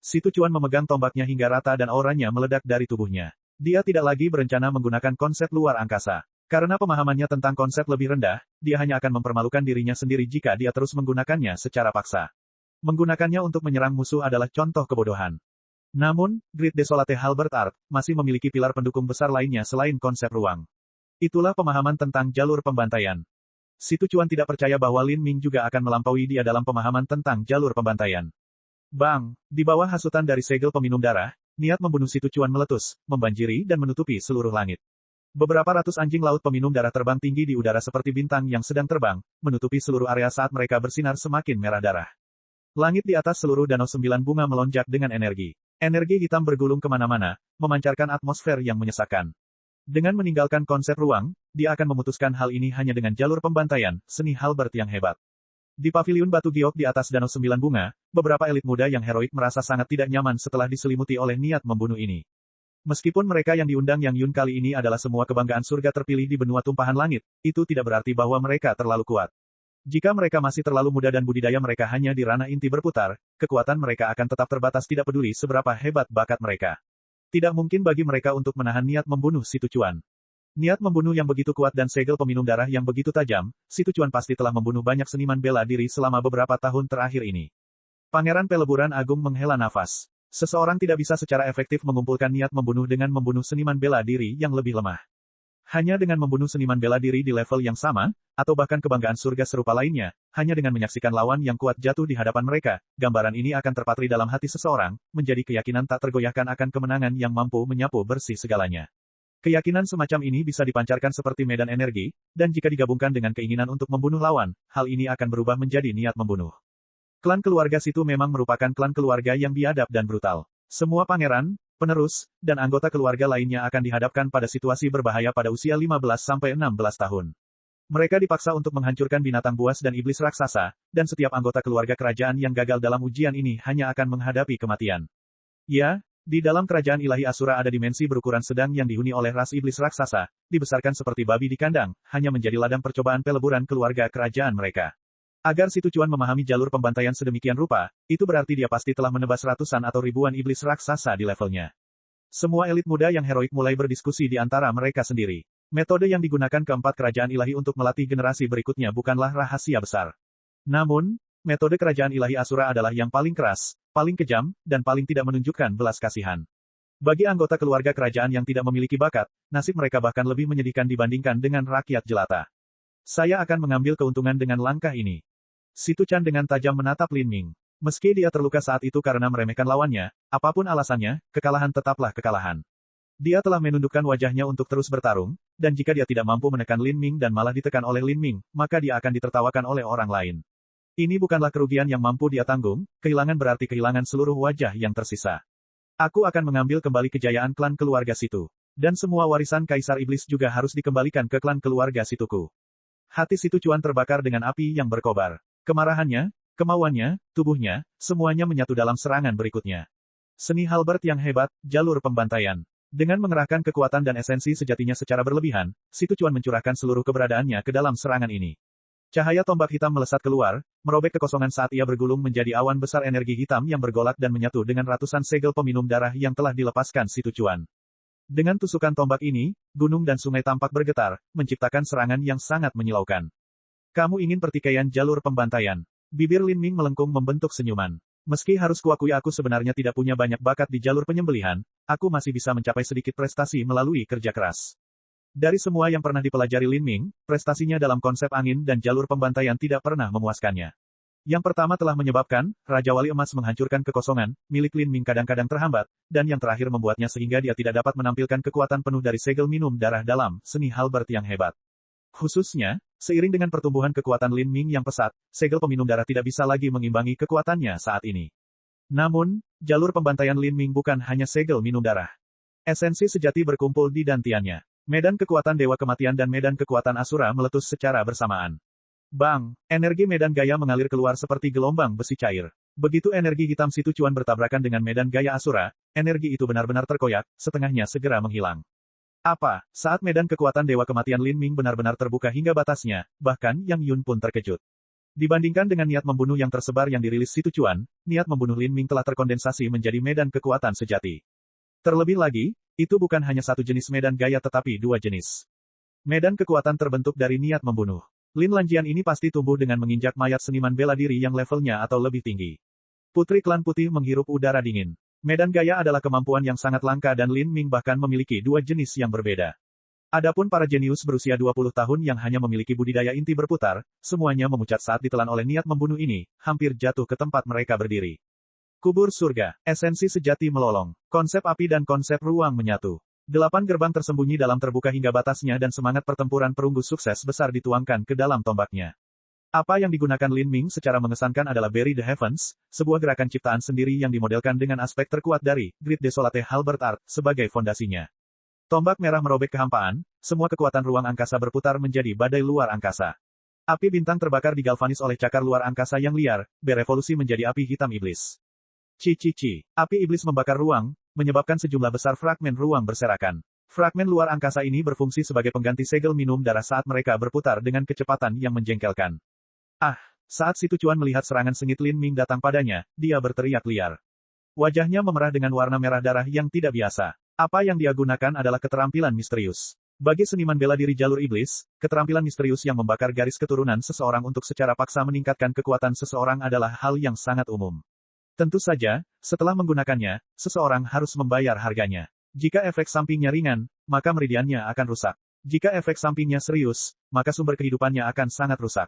Situ Cuan memegang tombaknya hingga rata dan auranya meledak dari tubuhnya. Dia tidak lagi berencana menggunakan konsep luar angkasa. Karena pemahamannya tentang konsep lebih rendah, dia hanya akan mempermalukan dirinya sendiri jika dia terus menggunakannya secara paksa. Menggunakannya untuk menyerang musuh adalah contoh kebodohan. Namun, Great Desolate Halberd Art masih memiliki pilar pendukung besar lainnya selain konsep ruang. Itulah pemahaman tentang jalur pembantaian. Situ Cuan tidak percaya bahwa Lin Ming juga akan melampaui dia dalam pemahaman tentang jalur pembantaian. Bang! Di bawah hasutan dari segel peminum darah, niat membunuh Situ Cuan meletus, membanjiri dan menutupi seluruh langit. Beberapa ratus anjing laut peminum darah terbang tinggi di udara seperti bintang yang sedang terbang, menutupi seluruh area saat mereka bersinar semakin merah darah. Langit di atas seluruh danau 9 bunga melonjak dengan energi. Energi hitam bergulung kemana-mana, memancarkan atmosfer yang menyesakkan. Dengan meninggalkan konsep ruang, dia akan memutuskan hal ini hanya dengan jalur pembantaian, seni Halberd yang hebat. Di paviliun batu giok di atas danau 9 bunga, beberapa elit muda yang heroik merasa sangat tidak nyaman setelah diselimuti oleh niat membunuh ini. Meskipun mereka yang diundang Yang Yun kali ini adalah semua kebanggaan surga terpilih di benua tumpahan langit, itu tidak berarti bahwa mereka terlalu kuat. Jika mereka masih terlalu muda dan budidaya mereka hanya di ranah inti berputar, kekuatan mereka akan tetap terbatas tidak peduli seberapa hebat bakat mereka. Tidak mungkin bagi mereka untuk menahan niat membunuh Situ Cuan. Niat membunuh yang begitu kuat dan segel peminum darah yang begitu tajam, Situ Cuan pasti telah membunuh banyak seniman bela diri selama beberapa tahun terakhir ini. Pangeran Peleburan Agung menghela nafas. Seseorang tidak bisa secara efektif mengumpulkan niat membunuh dengan membunuh seniman bela diri yang lebih lemah. Hanya dengan membunuh seniman bela diri di level yang sama, atau bahkan kebanggaan surga serupa lainnya, hanya dengan menyaksikan lawan yang kuat jatuh di hadapan mereka, gambaran ini akan terpatri dalam hati seseorang, menjadi keyakinan tak tergoyahkan akan kemenangan yang mampu menyapu bersih segalanya. Keyakinan semacam ini bisa dipancarkan seperti medan energi, dan jika digabungkan dengan keinginan untuk membunuh lawan, hal ini akan berubah menjadi niat membunuh. Klan keluarga Situ memang merupakan klan keluarga yang biadab dan brutal. Semua pangeran, penerus, dan anggota keluarga lainnya akan dihadapkan pada situasi berbahaya pada usia 15-16 tahun. Mereka dipaksa untuk menghancurkan binatang buas dan iblis raksasa, dan setiap anggota keluarga kerajaan yang gagal dalam ujian ini hanya akan menghadapi kematian. Ya, di dalam kerajaan ilahi Asura ada dimensi berukuran sedang yang dihuni oleh ras iblis raksasa, dibesarkan seperti babi di kandang, hanya menjadi ladang percobaan peleburan keluarga kerajaan mereka. Agar Situ Cuan memahami jalur pembantaian sedemikian rupa, itu berarti dia pasti telah menebas ratusan atau ribuan iblis raksasa di levelnya. Semua elit muda yang heroik mulai berdiskusi di antara mereka sendiri. Metode yang digunakan keempat kerajaan ilahi untuk melatih generasi berikutnya bukanlah rahasia besar. Namun, metode kerajaan ilahi Asura adalah yang paling keras, paling kejam, dan paling tidak menunjukkan belas kasihan. Bagi anggota keluarga kerajaan yang tidak memiliki bakat, nasib mereka bahkan lebih menyedihkan dibandingkan dengan rakyat jelata. Saya akan mengambil keuntungan dengan langkah ini. Situ Chan dengan tajam menatap Lin Ming. Meski dia terluka saat itu karena meremehkan lawannya, apapun alasannya, kekalahan tetaplah kekalahan. Dia telah menundukkan wajahnya untuk terus bertarung, dan jika dia tidak mampu menekan Lin Ming dan malah ditekan oleh Lin Ming, maka dia akan ditertawakan oleh orang lain. Ini bukanlah kerugian yang mampu dia tanggung, kehilangan berarti kehilangan seluruh wajah yang tersisa. Aku akan mengambil kembali kejayaan klan keluarga Situ. Dan semua warisan Kaisar Iblis juga harus dikembalikan ke klan keluarga Situku. Hati Situ Cuan terbakar dengan api yang berkobar. Kemarahannya, kemauannya, tubuhnya, semuanya menyatu dalam serangan berikutnya. Seni Halberd yang hebat, jalur pembantaian. Dengan mengerahkan kekuatan dan esensi sejatinya secara berlebihan, Si Tucuan mencurahkan seluruh keberadaannya ke dalam serangan ini. Cahaya tombak hitam melesat keluar, merobek kekosongan saat ia bergulung menjadi awan besar energi hitam yang bergolak dan menyatu dengan ratusan segel peminum darah yang telah dilepaskan Si Tucuan. Dengan tusukan tombak ini, gunung dan sungai tampak bergetar, menciptakan serangan yang sangat menyilaukan. Kamu ingin pertikaian jalur pembantaian? Bibir Lin Ming melengkung membentuk senyuman. Meski harus kuakui aku sebenarnya tidak punya banyak bakat di jalur penyembelihan, aku masih bisa mencapai sedikit prestasi melalui kerja keras. Dari semua yang pernah dipelajari Lin Ming, prestasinya dalam konsep angin dan jalur pembantaian tidak pernah memuaskannya. Yang pertama telah menyebabkan, Raja Wali Emas menghancurkan kekosongan, milik Lin Ming kadang-kadang terhambat, dan yang terakhir membuatnya sehingga dia tidak dapat menampilkan kekuatan penuh dari segel minum darah dalam seni Halberd yang hebat. Khususnya, seiring dengan pertumbuhan kekuatan Lin Ming yang pesat, segel peminum darah tidak bisa lagi mengimbangi kekuatannya saat ini. Namun, jalur pembantaian Lin Ming bukan hanya segel minum darah. Esensi sejati berkumpul di dantiannya. Medan kekuatan Dewa Kematian dan medan kekuatan Asura meletus secara bersamaan. Bang! Energi medan gaya mengalir keluar seperti gelombang besi cair. Begitu energi hitam Si Tucuan bertabrakan dengan medan gaya Asura, energi itu benar-benar terkoyak, setengahnya segera menghilang. Apa? Saat medan kekuatan Dewa Kematian Lin Ming benar-benar terbuka hingga batasnya, bahkan Yang Yun pun terkejut. Dibandingkan dengan niat membunuh yang tersebar yang dirilis Si Tucuan, niat membunuh Lin Ming telah terkondensasi menjadi medan kekuatan sejati. Terlebih lagi, itu bukan hanya satu jenis medan gaya tetapi dua jenis. Medan kekuatan terbentuk dari niat membunuh. Lin Lanjian ini pasti tumbuh dengan menginjak mayat seniman bela diri yang levelnya atau lebih tinggi. Putri Klan Putih menghirup udara dingin. Medan gaya adalah kemampuan yang sangat langka dan Lin Ming bahkan memiliki dua jenis yang berbeda. Adapun para jenius berusia 20 tahun yang hanya memiliki budidaya inti berputar, semuanya memucat saat ditelan oleh niat membunuh ini, hampir jatuh ke tempat mereka berdiri. Kubur surga, esensi sejati melolong, konsep api dan konsep ruang menyatu. 8 gerbang tersembunyi dalam terbuka hingga batasnya dan semangat pertempuran perunggu sukses besar dituangkan ke dalam tombaknya. Apa yang digunakan Lin Ming secara mengesankan adalah Bury the Heavens, sebuah gerakan ciptaan sendiri yang dimodelkan dengan aspek terkuat dari Great Desolate Halberd Art sebagai fondasinya. Tombak merah merobek kehampaan, semua kekuatan ruang angkasa berputar menjadi badai luar angkasa. Api bintang terbakar digalvanis oleh cakar luar angkasa yang liar, berevolusi menjadi api hitam iblis. Ci. Api iblis membakar ruang, menyebabkan sejumlah besar fragmen ruang berserakan. Fragmen luar angkasa ini berfungsi sebagai pengganti segel minum darah saat mereka berputar dengan kecepatan yang menjengkelkan. Saat Si Tucuan melihat serangan sengit Lin Ming datang padanya, dia berteriak liar. Wajahnya memerah dengan warna merah darah yang tidak biasa. Apa yang dia gunakan adalah keterampilan misterius. Bagi seniman bela diri jalur iblis, keterampilan misterius yang membakar garis keturunan seseorang untuk secara paksa meningkatkan kekuatan seseorang adalah hal yang sangat umum. Tentu saja, setelah menggunakannya, seseorang harus membayar harganya. Jika efek sampingnya ringan, maka meridiannya akan rusak. Jika efek sampingnya serius, maka sumber kehidupannya akan sangat rusak.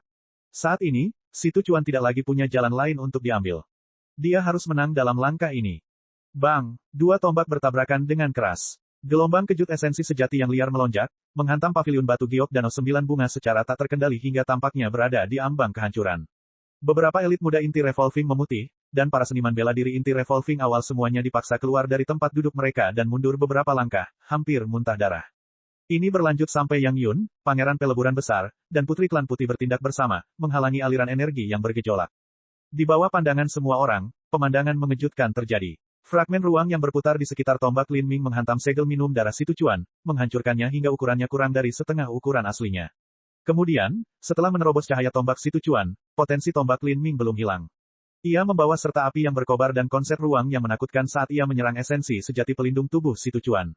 Saat ini, Si Tucuan tidak lagi punya jalan lain untuk diambil. Dia harus menang dalam langkah ini. Bang! Dua tombak bertabrakan dengan keras. Gelombang kejut esensi sejati yang liar melonjak, menghantam paviliun batu giok danau 9 bunga secara tak terkendali hingga tampaknya berada di ambang kehancuran. Beberapa elit muda inti revolving memutih, dan para seniman bela diri inti revolving awal semuanya dipaksa keluar dari tempat duduk mereka dan mundur beberapa langkah, hampir muntah darah. Ini berlanjut sampai Yang Yun, Pangeran Peleburan Besar, dan Putri Klan Putih bertindak bersama, menghalangi aliran energi yang bergejolak. Di bawah pandangan semua orang, pemandangan mengejutkan terjadi. Fragmen ruang yang berputar di sekitar tombak Lin Ming menghantam segel minum darah Si Tucuan, menghancurkannya hingga ukurannya kurang dari setengah ukuran aslinya. Kemudian, setelah menerobos cahaya tombak Si Tucuan, potensi tombak Lin Ming belum hilang. Ia membawa serta api yang berkobar dan konsep ruang yang menakutkan saat ia menyerang esensi sejati pelindung tubuh Si Tucuan.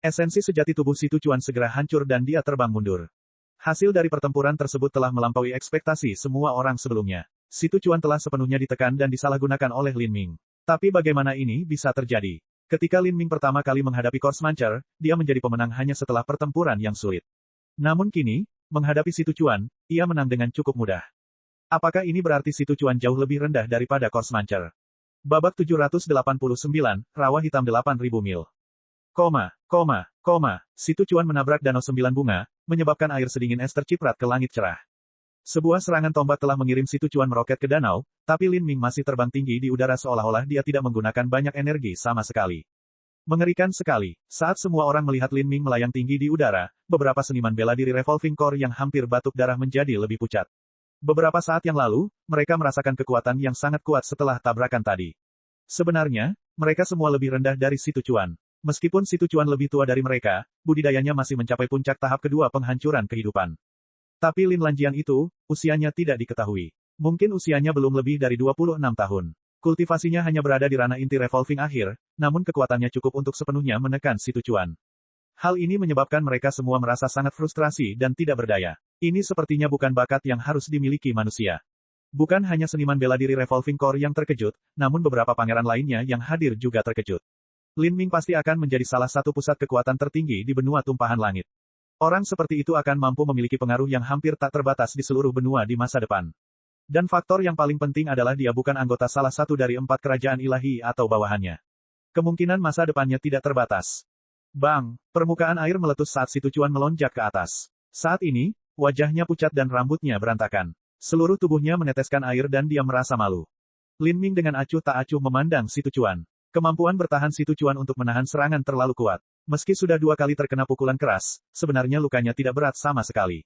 Esensi sejati tubuh Si Tucuan segera hancur dan dia terbang mundur. Hasil dari pertempuran tersebut telah melampaui ekspektasi semua orang sebelumnya. Si Tucuan telah sepenuhnya ditekan dan disalahgunakan oleh Lin Ming. Tapi bagaimana ini bisa terjadi? Ketika Lin Ming pertama kali menghadapi Coursemancer, dia menjadi pemenang hanya setelah pertempuran yang sulit. Namun kini, menghadapi Si Tucuan, ia menang dengan cukup mudah. Apakah ini berarti Si Tucuan jauh lebih rendah daripada Coursemancer? Babak 789, Rawa Hitam 8000 mil. Si Tucuan menabrak danau 9 bunga, menyebabkan air sedingin es terciprat ke langit cerah. Sebuah serangan tombak telah mengirim Si Tucuan meroket ke danau, tapi Lin Ming masih terbang tinggi di udara seolah-olah dia tidak menggunakan banyak energi sama sekali. Mengerikan sekali, saat semua orang melihat Lin Ming melayang tinggi di udara, beberapa seniman bela diri Revolving Core yang hampir batuk darah menjadi lebih pucat. Beberapa saat yang lalu, mereka merasakan kekuatan yang sangat kuat setelah tabrakan tadi. Sebenarnya, Mereka semua lebih rendah dari Si Tucuan. Meskipun Si Tucuan lebih tua dari mereka, budidayanya masih mencapai puncak tahap kedua penghancuran kehidupan. Tapi Lin Lanjian itu, usianya tidak diketahui. Mungkin usianya belum lebih dari 26 tahun. Kultivasinya hanya berada di ranah inti revolving akhir, namun kekuatannya cukup untuk sepenuhnya menekan Si Tucuan. Hal ini menyebabkan mereka semua merasa sangat frustrasi dan tidak berdaya. Ini sepertinya bukan bakat yang harus dimiliki manusia. Bukan hanya seniman bela diri Revolving Core yang terkejut, namun beberapa pangeran lainnya yang hadir juga terkejut. Lin Ming pasti akan menjadi salah satu pusat kekuatan tertinggi di benua tumpahan langit. Orang seperti itu akan mampu memiliki pengaruh yang hampir tak terbatas di seluruh benua di masa depan. Dan faktor yang paling penting adalah dia bukan anggota salah satu dari 4 kerajaan ilahi atau bawahannya. Kemungkinan masa depannya tidak terbatas. Bang! Permukaan air meletus saat Si Tucuan melonjak ke atas. Saat ini, wajahnya pucat dan rambutnya berantakan. Seluruh tubuhnya meneteskan air dan dia merasa malu. Lin Ming dengan acuh tak acuh memandang Si Tucuan. Kemampuan bertahan Si Tucuan untuk menahan serangan terlalu kuat. Meski sudah 2 kali terkena pukulan keras, sebenarnya lukanya tidak berat sama sekali.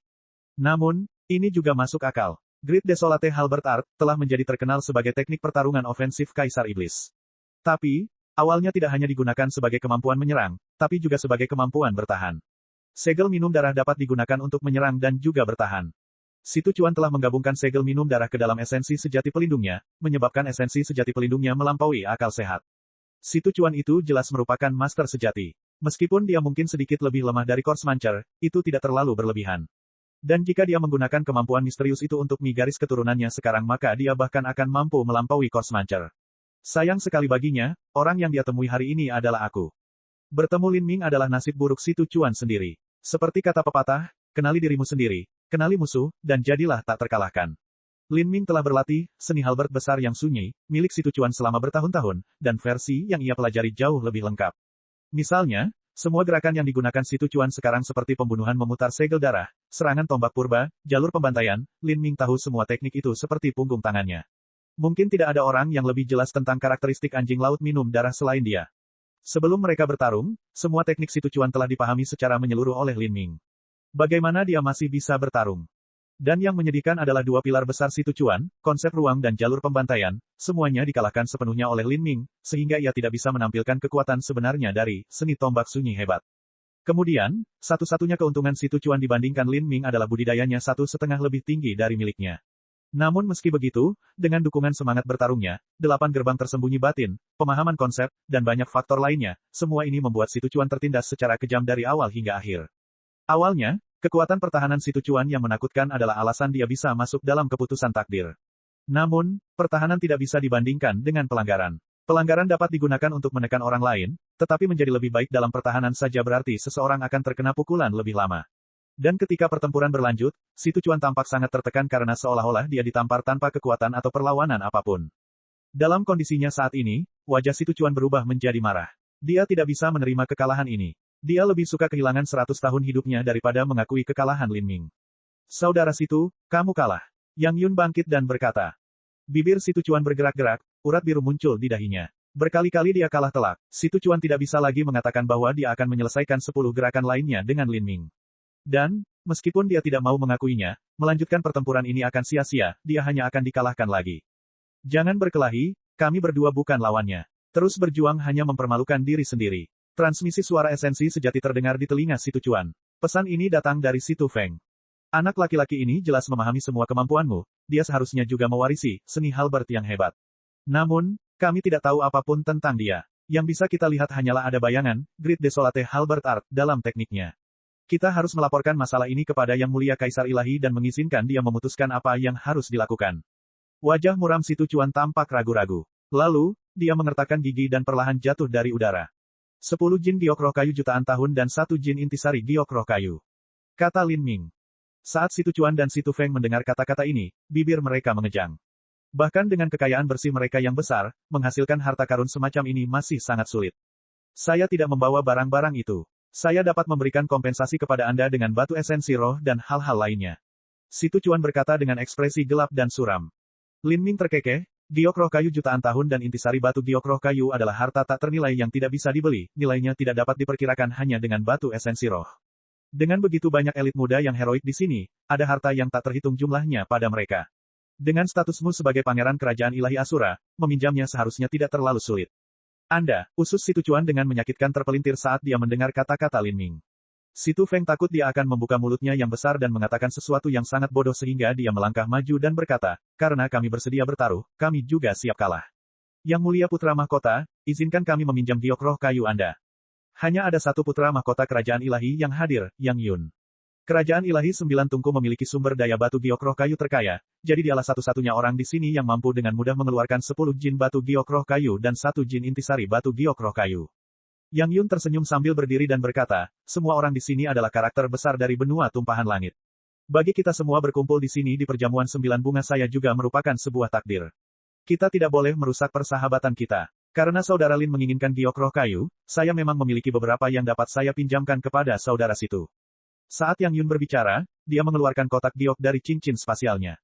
Namun, ini juga masuk akal. Great Desolate Halberd Art telah menjadi terkenal sebagai teknik pertarungan ofensif Kaisar Iblis. Tapi, awalnya tidak hanya digunakan sebagai kemampuan menyerang, tapi juga sebagai kemampuan bertahan. Segel minum darah dapat digunakan untuk menyerang dan juga bertahan. Si Tucuan telah menggabungkan segel minum darah ke dalam esensi sejati pelindungnya, menyebabkan esensi sejati pelindungnya melampaui akal sehat. Si Tucuan itu jelas merupakan master sejati. Meskipun dia mungkin sedikit lebih lemah dari Korsmancer, itu tidak terlalu berlebihan. Dan jika dia menggunakan kemampuan misterius itu untuk garis keturunannya sekarang maka dia bahkan akan mampu melampaui Korsmancer. Sayang sekali baginya, orang yang dia temui hari ini adalah aku. Bertemu Lin Ming adalah nasib buruk Si Tucuan sendiri. Seperti kata pepatah, kenali dirimu sendiri, kenali musuh, dan jadilah tak terkalahkan. Lin Ming telah berlatih seni halberd besar yang sunyi, milik Si Tucuan selama bertahun-tahun, dan versi yang ia pelajari jauh lebih lengkap. Misalnya, semua gerakan yang digunakan Si Tucuan sekarang seperti pembunuhan memutar segel darah, serangan tombak purba, jalur pembantaian, Lin Ming tahu semua teknik itu seperti punggung tangannya. Mungkin tidak ada orang yang lebih jelas tentang karakteristik anjing laut minum darah selain dia. Sebelum mereka bertarung, semua teknik Si Tucuan telah dipahami secara menyeluruh oleh Lin Ming. Bagaimana dia masih bisa bertarung? Dan yang menyedihkan adalah 2 pilar besar Si Tucuan, konsep ruang dan jalur pembantaian, semuanya dikalahkan sepenuhnya oleh Lin Ming, sehingga ia tidak bisa menampilkan kekuatan sebenarnya dari seni tombak sunyi hebat. Kemudian, satu-satunya keuntungan Si Tucuan dibandingkan Lin Ming adalah budidayanya 1,5 lebih tinggi dari miliknya. Namun meski begitu, dengan dukungan semangat bertarungnya, 8 gerbang tersembunyi batin, pemahaman konsep, dan banyak faktor lainnya, semua ini membuat Si Tucuan tertindas secara kejam dari awal hingga akhir. Awalnya, kekuatan pertahanan Si Tucuan yang menakutkan adalah alasan dia bisa masuk dalam keputusan takdir. Namun, pertahanan tidak bisa dibandingkan dengan pelanggaran. Pelanggaran dapat digunakan untuk menekan orang lain, tetapi menjadi lebih baik dalam pertahanan saja berarti seseorang akan terkena pukulan lebih lama. Dan ketika pertempuran berlanjut, Si Tucuan tampak sangat tertekan karena seolah-olah dia ditampar tanpa kekuatan atau perlawanan apapun. Dalam kondisinya saat ini, wajah Si Tucuan berubah menjadi marah. Dia tidak bisa menerima kekalahan ini. Dia lebih suka kehilangan 100 tahun hidupnya daripada mengakui kekalahan Lin Ming. Saudara Situ, kamu kalah. Yang Yun bangkit dan berkata. Bibir Si Tucuan bergerak-gerak, urat biru muncul di dahinya. Berkali-kali dia kalah telak. Si Tucuan tidak bisa lagi mengatakan bahwa dia akan menyelesaikan 10 gerakan lainnya dengan Lin Ming. Dan, meskipun dia tidak mau mengakuinya, melanjutkan pertempuran ini akan sia-sia, dia hanya akan dikalahkan lagi. Jangan berkelahi, kami berdua bukan lawannya. Terus berjuang hanya mempermalukan diri sendiri. Transmisi suara esensi sejati terdengar di telinga Si Tucuan. Pesan ini datang dari Si Tu Feng. Anak laki-laki ini jelas memahami semua kemampuanmu, dia seharusnya juga mewarisi seni halberd yang hebat. Namun, kami tidak tahu apapun tentang dia. Yang bisa kita lihat hanyalah ada bayangan, Great Desolate Halberd Art, dalam tekniknya. Kita harus melaporkan masalah ini kepada Yang Mulia Kaisar Ilahi dan mengizinkan dia memutuskan apa yang harus dilakukan. Wajah muram Si Tucuan tampak ragu-ragu. Lalu, dia mengertakkan gigi dan perlahan jatuh dari udara. 10 jin giok roh kayu jutaan tahun dan 1 jin intisari giok roh kayu. Kata Lin Ming. Saat Si Tucuan dan Si Tu Feng mendengar kata-kata ini, bibir mereka mengejang. Bahkan dengan kekayaan bersih mereka yang besar, menghasilkan harta karun semacam ini masih sangat sulit. Saya tidak membawa barang-barang itu. Saya dapat memberikan kompensasi kepada Anda dengan batu esensi roh dan hal-hal lainnya. Si Tucuan berkata dengan ekspresi gelap dan suram. Lin Ming terkekeh. Giok roh kayu jutaan tahun dan intisari batu giok roh kayu adalah harta tak ternilai yang tidak bisa dibeli, nilainya tidak dapat diperkirakan hanya dengan batu esensi roh. Dengan begitu banyak elit muda yang heroik di sini, ada harta yang tak terhitung jumlahnya pada mereka. Dengan statusmu sebagai pangeran kerajaan ilahi Asura, meminjamnya seharusnya tidak terlalu sulit. Anda, usus si Tucuan dengan menyakitkan terpelintir saat dia mendengar kata-kata Lin Ming. Si Tu Feng takut dia akan membuka mulutnya yang besar dan mengatakan sesuatu yang sangat bodoh sehingga dia melangkah maju dan berkata, karena kami bersedia bertaruh, kami juga siap kalah. Yang mulia putra mahkota, izinkan kami meminjam giok roh kayu Anda. Hanya ada satu putra mahkota kerajaan ilahi yang hadir, Yang Yun. Kerajaan ilahi Sembilan Tungku memiliki sumber daya batu giok roh kayu terkaya, jadi dialah satu-satunya orang di sini yang mampu dengan mudah mengeluarkan 10 jin batu giok roh kayu dan 1 jin intisari batu giok roh kayu. Yang Yun tersenyum sambil berdiri dan berkata, semua orang di sini adalah karakter besar dari benua tumpahan langit. Bagi kita semua berkumpul di sini di perjamuan 9 bunga saya juga merupakan sebuah takdir. Kita tidak boleh merusak persahabatan kita. Karena saudara Lin menginginkan giok roh kayu, saya memang memiliki beberapa yang dapat saya pinjamkan kepada saudara situ. Saat Yang Yun berbicara, dia mengeluarkan kotak giok dari cincin spasialnya.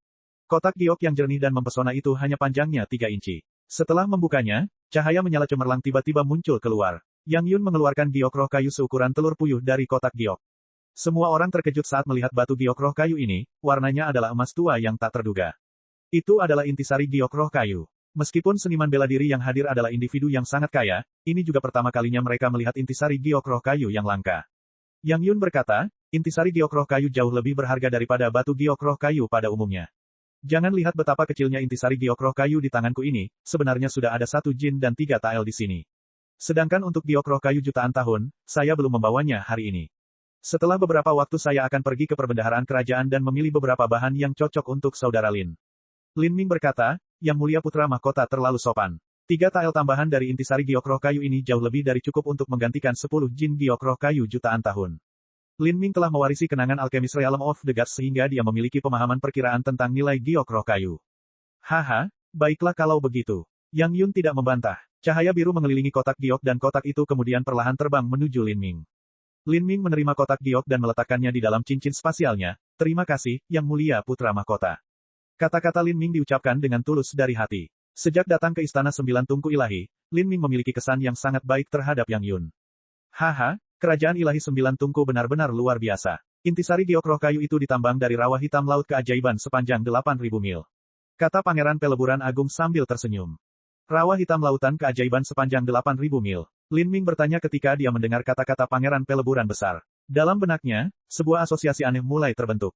Kotak giok yang jernih dan mempesona itu hanya panjangnya 3 inci. Setelah membukanya, cahaya menyala cemerlang tiba-tiba muncul keluar. Yang Yun mengeluarkan giok roh kayu seukuran telur puyuh dari kotak giok. Semua orang terkejut saat melihat batu giok roh kayu ini, warnanya adalah emas tua yang tak terduga. Itu adalah intisari giok roh kayu. Meskipun seniman bela diri yang hadir adalah individu yang sangat kaya, ini juga pertama kalinya mereka melihat intisari giok roh kayu yang langka. Yang Yun berkata, intisari giok roh kayu jauh lebih berharga daripada batu giok roh kayu pada umumnya. Jangan lihat betapa kecilnya intisari giok roh kayu di tanganku ini, sebenarnya sudah ada 1 jin dan 3 tael di sini. Sedangkan untuk giok roh kayu jutaan tahun, saya belum membawanya hari ini. Setelah beberapa waktu saya akan pergi ke perbendaharaan kerajaan dan memilih beberapa bahan yang cocok untuk saudara Lin. Lin Ming berkata, Yang mulia putra mahkota terlalu sopan. 3 tael tambahan dari intisari giok roh kayu ini jauh lebih dari cukup untuk menggantikan 10 jin giok roh kayu jutaan tahun. Lin Ming telah mewarisi kenangan alkemis Realm of the Gods sehingga dia memiliki pemahaman perkiraan tentang nilai giok roh kayu. Haha, baiklah kalau begitu. Yang Yun tidak membantah. Cahaya biru mengelilingi kotak giok dan kotak itu kemudian perlahan terbang menuju Lin Ming. Lin Ming menerima kotak giok dan meletakkannya di dalam cincin spasialnya. Terima kasih, Yang mulia putra mahkota. Kata-kata Lin Ming diucapkan dengan tulus dari hati. Sejak datang ke Istana Sembilan Tungku Ilahi, Lin Ming memiliki kesan yang sangat baik terhadap Yang Yun. Haha, kerajaan ilahi Sembilan Tungku benar-benar luar biasa. Intisari giok roh kayu itu ditambang dari rawa hitam laut keajaiban sepanjang 8.000 mil. Kata Pangeran Peleburan Agung sambil tersenyum. Rawa hitam lautan keajaiban sepanjang 8.000 mil. Lin Ming bertanya ketika dia mendengar kata-kata Pangeran Peleburan Besar. Dalam benaknya, sebuah asosiasi aneh mulai terbentuk.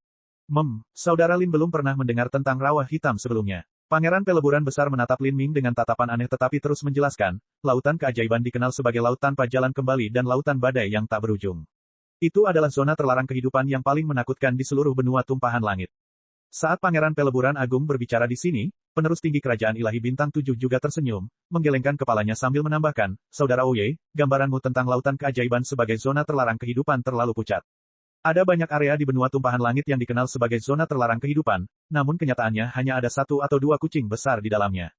Saudara Lin belum pernah mendengar tentang rawa hitam sebelumnya. Pangeran Peleburan Besar menatap Lin Ming dengan tatapan aneh tetapi terus menjelaskan, lautan keajaiban dikenal sebagai laut tanpa jalan kembali dan lautan badai yang tak berujung. Itu adalah zona terlarang kehidupan yang paling menakutkan di seluruh benua tumpahan langit. Saat Pangeran Peleburan Agung berbicara di sini, penerus tinggi Kerajaan Ilahi Bintang 7 juga tersenyum, menggelengkan kepalanya sambil menambahkan, Saudara Oye, gambaranmu tentang lautan keajaiban sebagai zona terlarang kehidupan terlalu pucat. Ada banyak area di benua tumpahan langit yang dikenal sebagai zona terlarang kehidupan, namun kenyataannya hanya ada 1 atau 2 kucing besar di dalamnya.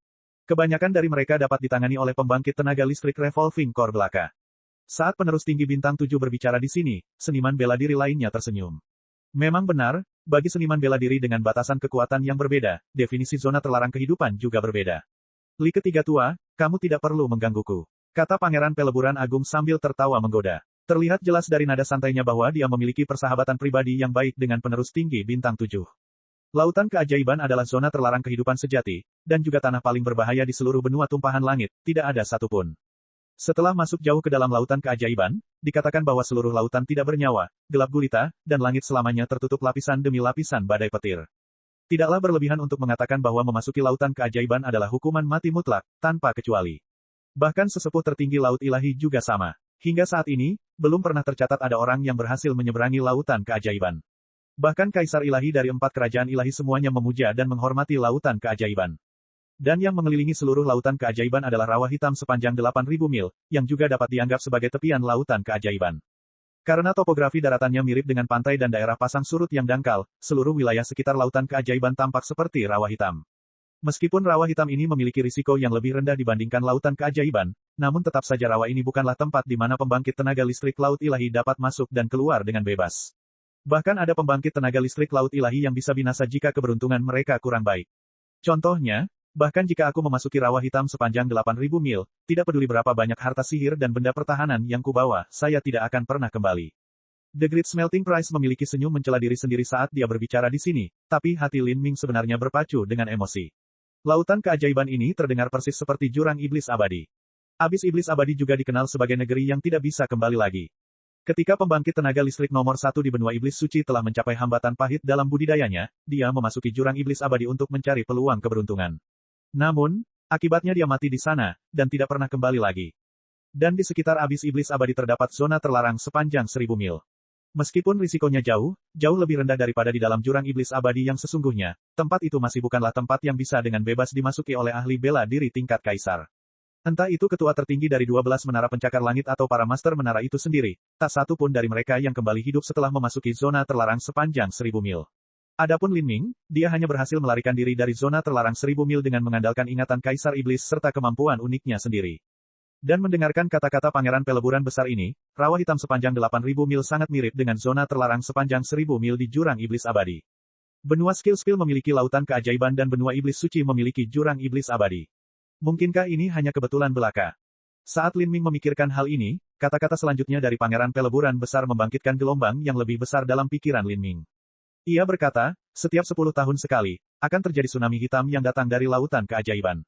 Kebanyakan dari mereka dapat ditangani oleh pembangkit tenaga listrik revolving core belaka. Saat penerus tinggi Bintang 7 berbicara di sini, seniman bela diri lainnya tersenyum. Memang benar, bagi seniman bela diri dengan batasan kekuatan yang berbeda, definisi zona terlarang kehidupan juga berbeda. Li ketiga tua, kamu tidak perlu menggangguku. Kata Pangeran Peleburan Agung sambil tertawa menggoda. Terlihat jelas dari nada santainya bahwa dia memiliki persahabatan pribadi yang baik dengan penerus tinggi Bintang 7. Lautan keajaiban adalah zona terlarang kehidupan sejati, dan juga tanah paling berbahaya di seluruh benua tumpahan langit, tidak ada satupun. Setelah masuk jauh ke dalam lautan keajaiban, dikatakan bahwa seluruh lautan tidak bernyawa, gelap gulita, dan langit selamanya tertutup lapisan demi lapisan badai petir. Tidaklah berlebihan untuk mengatakan bahwa memasuki lautan keajaiban adalah hukuman mati mutlak, tanpa kecuali. Bahkan sesepuh tertinggi Laut Ilahi juga sama. Hingga saat ini, belum pernah tercatat ada orang yang berhasil menyeberangi lautan keajaiban. Bahkan Kaisar Ilahi dari 4 kerajaan ilahi semuanya memuja dan menghormati lautan keajaiban. Dan yang mengelilingi seluruh lautan keajaiban adalah rawa hitam sepanjang 8.000 mil, yang juga dapat dianggap sebagai tepian lautan keajaiban. Karena topografi daratannya mirip dengan pantai dan daerah pasang surut yang dangkal, seluruh wilayah sekitar lautan keajaiban tampak seperti rawa hitam. Meskipun rawa hitam ini memiliki risiko yang lebih rendah dibandingkan lautan keajaiban, namun tetap saja rawa ini bukanlah tempat di mana pembangkit tenaga listrik Laut Ilahi dapat masuk dan keluar dengan bebas. Bahkan ada pembangkit tenaga listrik Laut Ilahi yang bisa binasa jika keberuntungan mereka kurang baik. Contohnya, bahkan jika aku memasuki rawa hitam sepanjang 8.000 mil, tidak peduli berapa banyak harta sihir dan benda pertahanan yang kubawa, saya tidak akan pernah kembali. The Great Smelting Price memiliki senyum mencela diri sendiri saat dia berbicara di sini, tapi hati Lin Ming sebenarnya berpacu dengan emosi. Lautan keajaiban ini terdengar persis seperti jurang iblis abadi. Abis Iblis Abadi juga dikenal sebagai negeri yang tidak bisa kembali lagi. Ketika pembangkit tenaga listrik nomor 1 di benua Iblis Suci telah mencapai hambatan pahit dalam budidayanya, dia memasuki jurang Iblis Abadi untuk mencari peluang keberuntungan. Namun, akibatnya dia mati di sana, dan tidak pernah kembali lagi. Dan di sekitar Abis Iblis Abadi terdapat zona terlarang sepanjang 1000 mil. Meskipun risikonya jauh lebih rendah daripada di dalam jurang Iblis Abadi yang sesungguhnya, tempat itu masih bukanlah tempat yang bisa dengan bebas dimasuki oleh ahli bela diri tingkat kaisar. Entah itu ketua tertinggi dari 12 menara pencakar langit atau para master menara itu sendiri, tak satu pun dari mereka yang kembali hidup setelah memasuki zona terlarang sepanjang 1000 mil. Adapun Lin Ming, dia hanya berhasil melarikan diri dari zona terlarang 1000 mil dengan mengandalkan ingatan Kaisar Iblis serta kemampuan uniknya sendiri. Dan mendengarkan kata-kata pangeran peleburan besar ini, rawa hitam sepanjang 8000 mil sangat mirip dengan zona terlarang sepanjang 1000 mil di jurang Iblis Abadi. Benua Skill memiliki lautan keajaiban dan benua Iblis Suci memiliki jurang Iblis Abadi. Mungkinkah ini hanya kebetulan belaka? Saat Lin Ming memikirkan hal ini, kata-kata selanjutnya dari pangeran peleburan besar membangkitkan gelombang yang lebih besar dalam pikiran Lin Ming. Ia berkata, setiap 10 tahun sekali, akan terjadi tsunami hitam yang datang dari lautan keajaiban.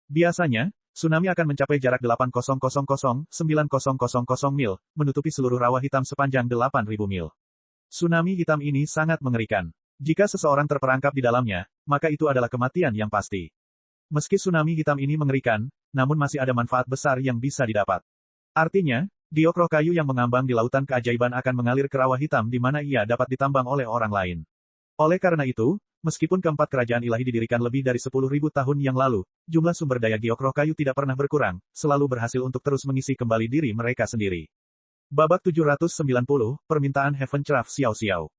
Biasanya, tsunami akan mencapai jarak 8.000-9.000 mil, menutupi seluruh rawa hitam sepanjang 8.000 mil. Tsunami hitam ini sangat mengerikan. Jika seseorang terperangkap di dalamnya, maka itu adalah kematian yang pasti. Meski tsunami hitam ini mengerikan, namun masih ada manfaat besar yang bisa didapat. Artinya, giok roh kayu yang mengambang di lautan keajaiban akan mengalir ke rawa hitam di mana ia dapat ditambang oleh orang lain. Oleh karena itu, meskipun keempat kerajaan ilahi didirikan lebih dari 10.000 tahun yang lalu, jumlah sumber daya giok roh kayu tidak pernah berkurang, selalu berhasil untuk terus mengisi kembali diri mereka sendiri. Babak 790, Permintaan Heaven Craft Xiao Xiao.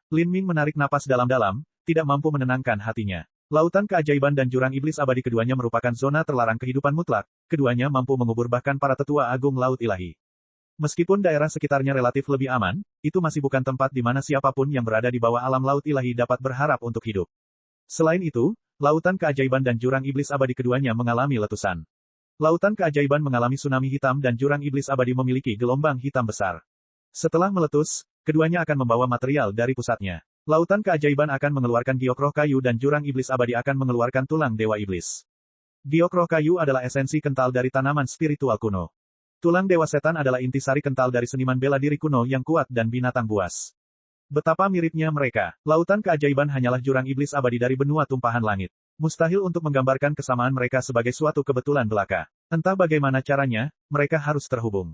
Lin Ming menarik napas dalam-dalam, tidak mampu menenangkan hatinya. Lautan keajaiban dan jurang iblis abadi keduanya merupakan zona terlarang kehidupan mutlak, keduanya mampu mengubur bahkan para tetua agung laut ilahi. Meskipun daerah sekitarnya relatif lebih aman, itu masih bukan tempat di mana siapapun yang berada di bawah alam laut ilahi dapat berharap untuk hidup. Selain itu, lautan keajaiban dan jurang iblis abadi keduanya mengalami letusan. Lautan keajaiban mengalami tsunami hitam dan jurang iblis abadi memiliki gelombang hitam besar. Setelah meletus, keduanya akan membawa material dari pusatnya. Lautan keajaiban akan mengeluarkan giok roh kayu dan jurang iblis abadi akan mengeluarkan tulang dewa iblis. Giok roh kayu adalah esensi kental dari tanaman spiritual kuno. Tulang dewa setan adalah intisari kental dari seniman bela diri kuno yang kuat dan binatang buas. Betapa miripnya mereka, lautan keajaiban hanyalah jurang iblis abadi dari benua tumpahan langit. Mustahil untuk menggambarkan kesamaan mereka sebagai suatu kebetulan belaka. Entah bagaimana caranya, mereka harus terhubung.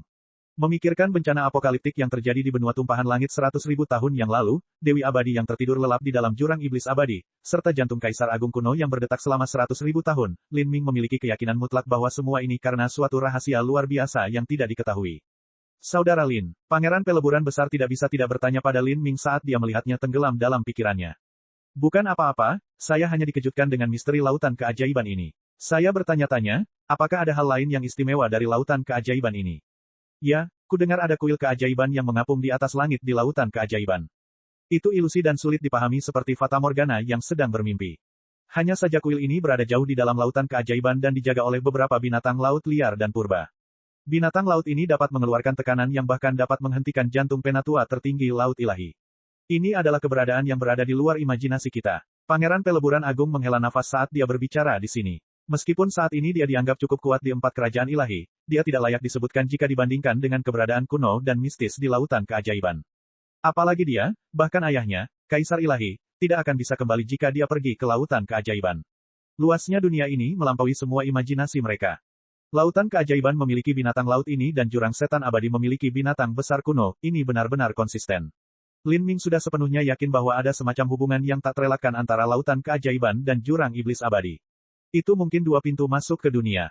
Memikirkan bencana apokaliptik yang terjadi di benua tumpahan langit 100.000 tahun yang lalu, Dewi Abadi yang tertidur lelap di dalam jurang iblis abadi, serta jantung Kaisar Agung kuno yang berdetak selama 100.000 tahun, Lin Ming memiliki keyakinan mutlak bahwa semua ini karena suatu rahasia luar biasa yang tidak diketahui. Saudara Lin, Pangeran Peleburan Besar tidak bisa tidak bertanya pada Lin Ming saat dia melihatnya tenggelam dalam pikirannya. Bukan apa-apa, saya hanya dikejutkan dengan misteri lautan keajaiban ini. Saya bertanya-tanya, apakah ada hal lain yang istimewa dari lautan keajaiban ini? Ya, kudengar ada kuil keajaiban yang mengapung di atas langit di lautan keajaiban. Itu ilusi dan sulit dipahami seperti Fata Morgana yang sedang bermimpi. Hanya saja kuil ini berada jauh di dalam lautan keajaiban dan dijaga oleh beberapa binatang laut liar dan purba. Binatang laut ini dapat mengeluarkan tekanan yang bahkan dapat menghentikan jantung penatua tertinggi laut ilahi. Ini adalah keberadaan yang berada di luar imajinasi kita. Pangeran Peleburan Agung menghela nafas saat dia berbicara di sini. Meskipun saat ini dia dianggap cukup kuat di 4 kerajaan ilahi, dia tidak layak disebutkan jika dibandingkan dengan keberadaan kuno dan mistis di lautan keajaiban. Apalagi dia, bahkan ayahnya, Kaisar Ilahi, tidak akan bisa kembali jika dia pergi ke lautan keajaiban. Luasnya dunia ini melampaui semua imajinasi mereka. Lautan keajaiban memiliki binatang laut ini dan jurang setan abadi memiliki binatang besar kuno, ini benar-benar konsisten. Lin Ming sudah sepenuhnya yakin bahwa ada semacam hubungan yang tak terelakkan antara lautan keajaiban dan jurang iblis abadi. Itu mungkin 2 pintu masuk ke dunia.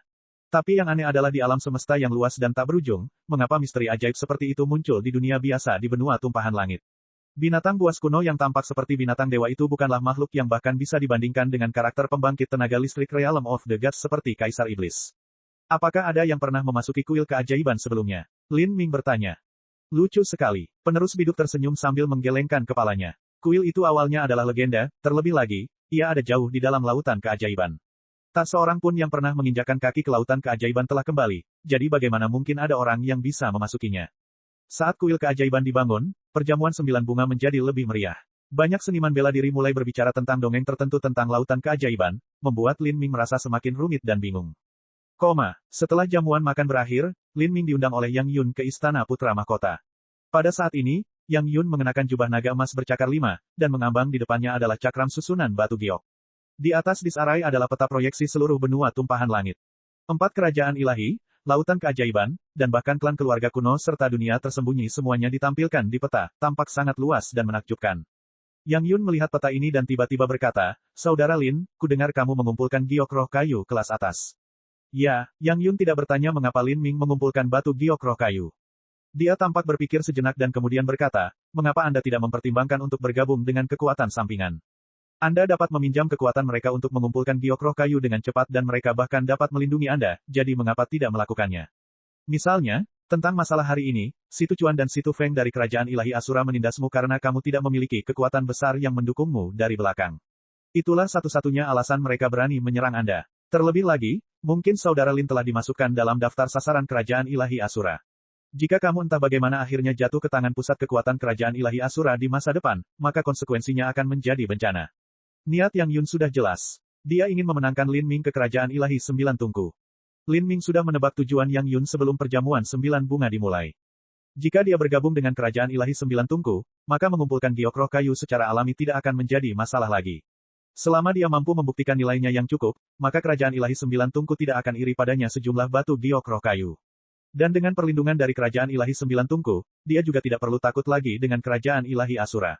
Tapi yang aneh adalah di alam semesta yang luas dan tak berujung, mengapa misteri ajaib seperti itu muncul di dunia biasa di benua tumpahan langit. Binatang buas kuno yang tampak seperti binatang dewa itu bukanlah makhluk yang bahkan bisa dibandingkan dengan karakter pembangkit tenaga listrik Realm of the Gods seperti Kaisar Iblis. Apakah ada yang pernah memasuki kuil keajaiban sebelumnya? Lin Ming bertanya. Lucu sekali. Penerus biduk tersenyum sambil menggelengkan kepalanya. Kuil itu awalnya adalah legenda, terlebih lagi, ia ada jauh di dalam lautan keajaiban. Tak seorang pun yang pernah menginjakan kaki ke lautan keajaiban telah kembali, jadi bagaimana mungkin ada orang yang bisa memasukinya. Saat kuil keajaiban dibangun, perjamuan 9 bunga menjadi lebih meriah. Banyak seniman bela diri mulai berbicara tentang dongeng tertentu tentang lautan keajaiban, membuat Lin Ming merasa semakin rumit dan bingung. Setelah jamuan makan berakhir, Lin Ming diundang oleh Yang Yun ke Istana Putra Mahkota. Pada saat ini, Yang Yun mengenakan jubah naga emas bercakar 5, dan mengambang di depannya adalah cakram susunan batu giok. Di atas disarai adalah peta proyeksi seluruh benua tumpahan langit. 4 kerajaan ilahi, lautan keajaiban, dan bahkan klan keluarga kuno serta dunia tersembunyi semuanya ditampilkan di peta, tampak sangat luas dan menakjubkan. Yang Yun melihat peta ini dan tiba-tiba berkata, "Saudara Lin, kudengar kamu mengumpulkan giok roh kayu kelas atas." Ya, Yang Yun tidak bertanya mengapa Lin Ming mengumpulkan batu giok roh kayu. Dia tampak berpikir sejenak dan kemudian berkata, "Mengapa Anda tidak mempertimbangkan untuk bergabung dengan kekuatan sampingan? Anda dapat meminjam kekuatan mereka untuk mengumpulkan giok roh kayu dengan cepat dan mereka bahkan dapat melindungi Anda, jadi mengapa tidak melakukannya? Misalnya, tentang masalah hari ini, Si Tucuan dan Si Tu Feng dari Kerajaan Ilahi Asura menindasmu karena kamu tidak memiliki kekuatan besar yang mendukungmu dari belakang. Itulah satu-satunya alasan mereka berani menyerang Anda. Terlebih lagi, mungkin Saudara Lin telah dimasukkan dalam daftar sasaran Kerajaan Ilahi Asura. Jika kamu entah bagaimana akhirnya jatuh ke tangan pusat kekuatan Kerajaan Ilahi Asura di masa depan, maka konsekuensinya akan menjadi bencana." Niat Yang Yun sudah jelas. Dia ingin memenangkan Lin Ming ke Kerajaan Ilahi 9 Tungku. Lin Ming sudah menebak tujuan Yang Yun sebelum perjamuan 9 bunga dimulai. Jika dia bergabung dengan Kerajaan Ilahi 9 Tungku, maka mengumpulkan giok roh kayu secara alami tidak akan menjadi masalah lagi. Selama dia mampu membuktikan nilainya yang cukup, maka Kerajaan Ilahi 9 Tungku tidak akan iri padanya sejumlah batu giok roh kayu. Dan dengan perlindungan dari Kerajaan Ilahi 9 Tungku, dia juga tidak perlu takut lagi dengan Kerajaan Ilahi Asura.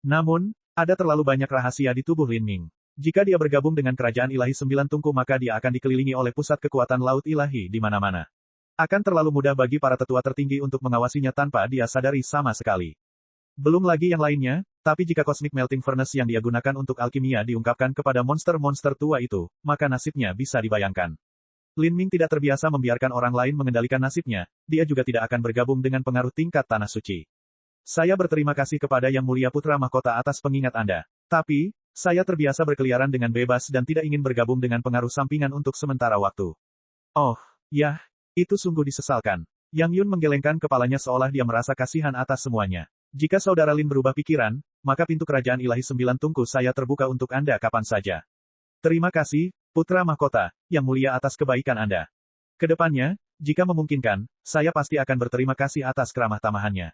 Namun, ada terlalu banyak rahasia di tubuh Lin Ming. Jika dia bergabung dengan Kerajaan Ilahi 9 Tungku maka dia akan dikelilingi oleh pusat kekuatan laut ilahi di mana-mana. Akan terlalu mudah bagi para tetua tertinggi untuk mengawasinya tanpa dia sadari sama sekali. Belum lagi yang lainnya, tapi jika Cosmic Melting Furnace yang dia gunakan untuk alkimia diungkapkan kepada monster-monster tua itu, maka nasibnya bisa dibayangkan. Lin Ming tidak terbiasa membiarkan orang lain mengendalikan nasibnya, dia juga tidak akan bergabung dengan pengaruh tingkat tanah suci. Saya berterima kasih kepada Yang Mulia Putra Mahkota atas pengingat Anda. Tapi, saya terbiasa berkeliaran dengan bebas dan tidak ingin bergabung dengan pengaruh sampingan untuk sementara waktu. Oh, ya, itu sungguh disesalkan. Yang Yun menggelengkan kepalanya seolah dia merasa kasihan atas semuanya. Jika Saudara Lin berubah pikiran, maka pintu Kerajaan Ilahi 9 Tungku saya terbuka untuk Anda kapan saja. Terima kasih, Putra Mahkota, Yang Mulia atas kebaikan Anda. Kedepannya, jika memungkinkan, saya pasti akan berterima kasih atas keramah tamahannya.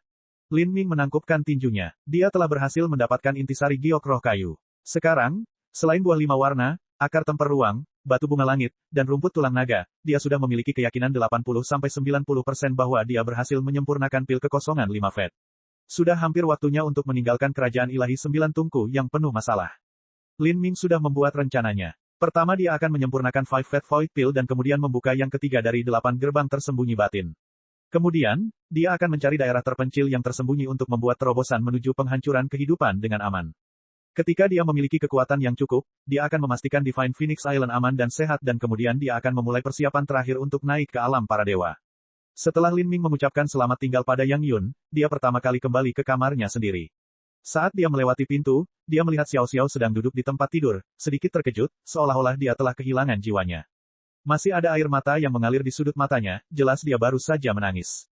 Lin Ming menangkupkan tinjunya. Dia telah berhasil mendapatkan intisari giok roh kayu. Sekarang, selain buah 5 warna, akar temper ruang, batu bunga langit, dan rumput tulang naga, dia sudah memiliki keyakinan 80-90% bahwa dia berhasil menyempurnakan pil kekosongan 5 Fed. Sudah hampir waktunya untuk meninggalkan Kerajaan Ilahi 9 Tungku yang penuh masalah. Lin Ming sudah membuat rencananya. Pertama dia akan menyempurnakan 5 Fed Void Pill dan kemudian membuka yang ketiga dari 8 gerbang tersembunyi batin. Kemudian, dia akan mencari daerah terpencil yang tersembunyi untuk membuat terobosan menuju penghancuran kehidupan dengan aman. Ketika dia memiliki kekuatan yang cukup, dia akan memastikan Divine Phoenix Island aman dan sehat dan kemudian dia akan memulai persiapan terakhir untuk naik ke alam para dewa. Setelah Lin Ming mengucapkan selamat tinggal pada Yang Yun, dia pertama kali kembali ke kamarnya sendiri. Saat dia melewati pintu, dia melihat Xiao Xiao sedang duduk di tempat tidur, sedikit terkejut, seolah-olah dia telah kehilangan jiwanya. Masih ada air mata yang mengalir di sudut matanya, jelas dia baru saja menangis.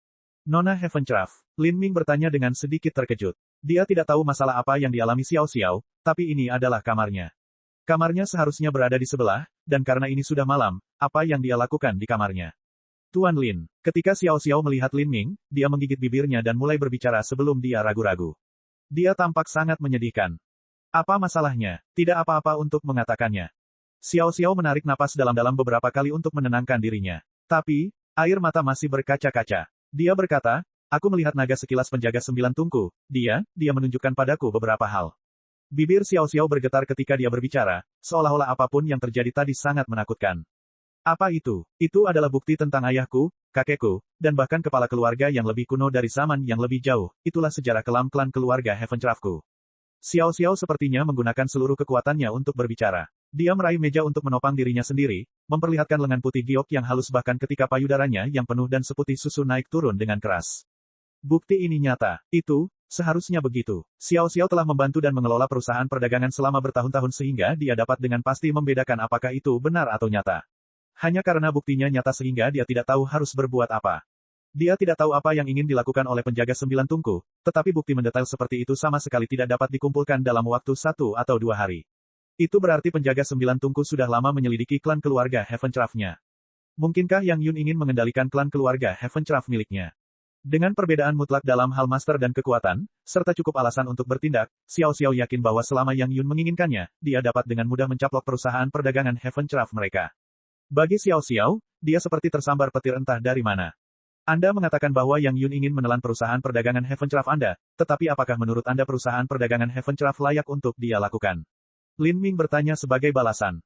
Nona Heavenshraff, Lin Ming bertanya dengan sedikit terkejut. Dia tidak tahu masalah apa yang dialami Xiao Xiao, tapi ini adalah kamarnya. Kamarnya seharusnya berada di sebelah, dan karena ini sudah malam, apa yang dia lakukan di kamarnya? Tuan Lin, ketika Xiao Xiao melihat Lin Ming, dia menggigit bibirnya dan mulai berbicara sebelum dia ragu-ragu. Dia tampak sangat menyedihkan. Apa masalahnya? Tidak apa-apa untuk mengatakannya. Xiao Xiao menarik napas dalam-dalam beberapa kali untuk menenangkan dirinya. Tapi, air mata masih berkaca-kaca. Dia berkata, aku melihat naga sekilas penjaga 9 Tungku, dia menunjukkan padaku beberapa hal. Bibir Xiao Xiao bergetar ketika dia berbicara, seolah-olah apapun yang terjadi tadi sangat menakutkan. Apa itu? Itu adalah bukti tentang ayahku, kakekku, dan bahkan kepala keluarga yang lebih kuno dari zaman yang lebih jauh, itulah sejarah kelam klan keluarga Heavenshraffku. Xiao Xiao sepertinya menggunakan seluruh kekuatannya untuk berbicara. Dia meraih meja untuk menopang dirinya sendiri, memperlihatkan lengan putih giok yang halus bahkan ketika payudaranya yang penuh dan seputih susu naik turun dengan keras. Bukti ini nyata. Itu, seharusnya begitu. Xiao Xiao telah membantu dan mengelola perusahaan perdagangan selama bertahun-tahun sehingga dia dapat dengan pasti membedakan apakah itu benar atau nyata. Hanya karena buktinya nyata sehingga dia tidak tahu harus berbuat apa. Dia tidak tahu apa yang ingin dilakukan oleh penjaga sembilan tungku, tetapi bukti mendetail seperti itu sama sekali tidak dapat dikumpulkan dalam waktu 1 atau 2 hari. Itu berarti penjaga sembilan tungku sudah lama menyelidiki klan keluarga Heaventraff-nya. Mungkinkah Yang Yun ingin mengendalikan klan keluarga Heaventraff miliknya? Dengan perbedaan mutlak dalam hal master dan kekuatan, serta cukup alasan untuk bertindak, Xiao Xiao yakin bahwa selama Yang Yun menginginkannya, dia dapat dengan mudah mencaplok perusahaan perdagangan Heaventraff mereka. Bagi Xiao Xiao, dia seperti tersambar petir entah dari mana. Anda mengatakan bahwa Yang Yun ingin menelan perusahaan perdagangan Heaventraff Anda, tetapi apakah menurut Anda perusahaan perdagangan Heaventraff layak untuk dia lakukan? Lin Ming bertanya sebagai balasan.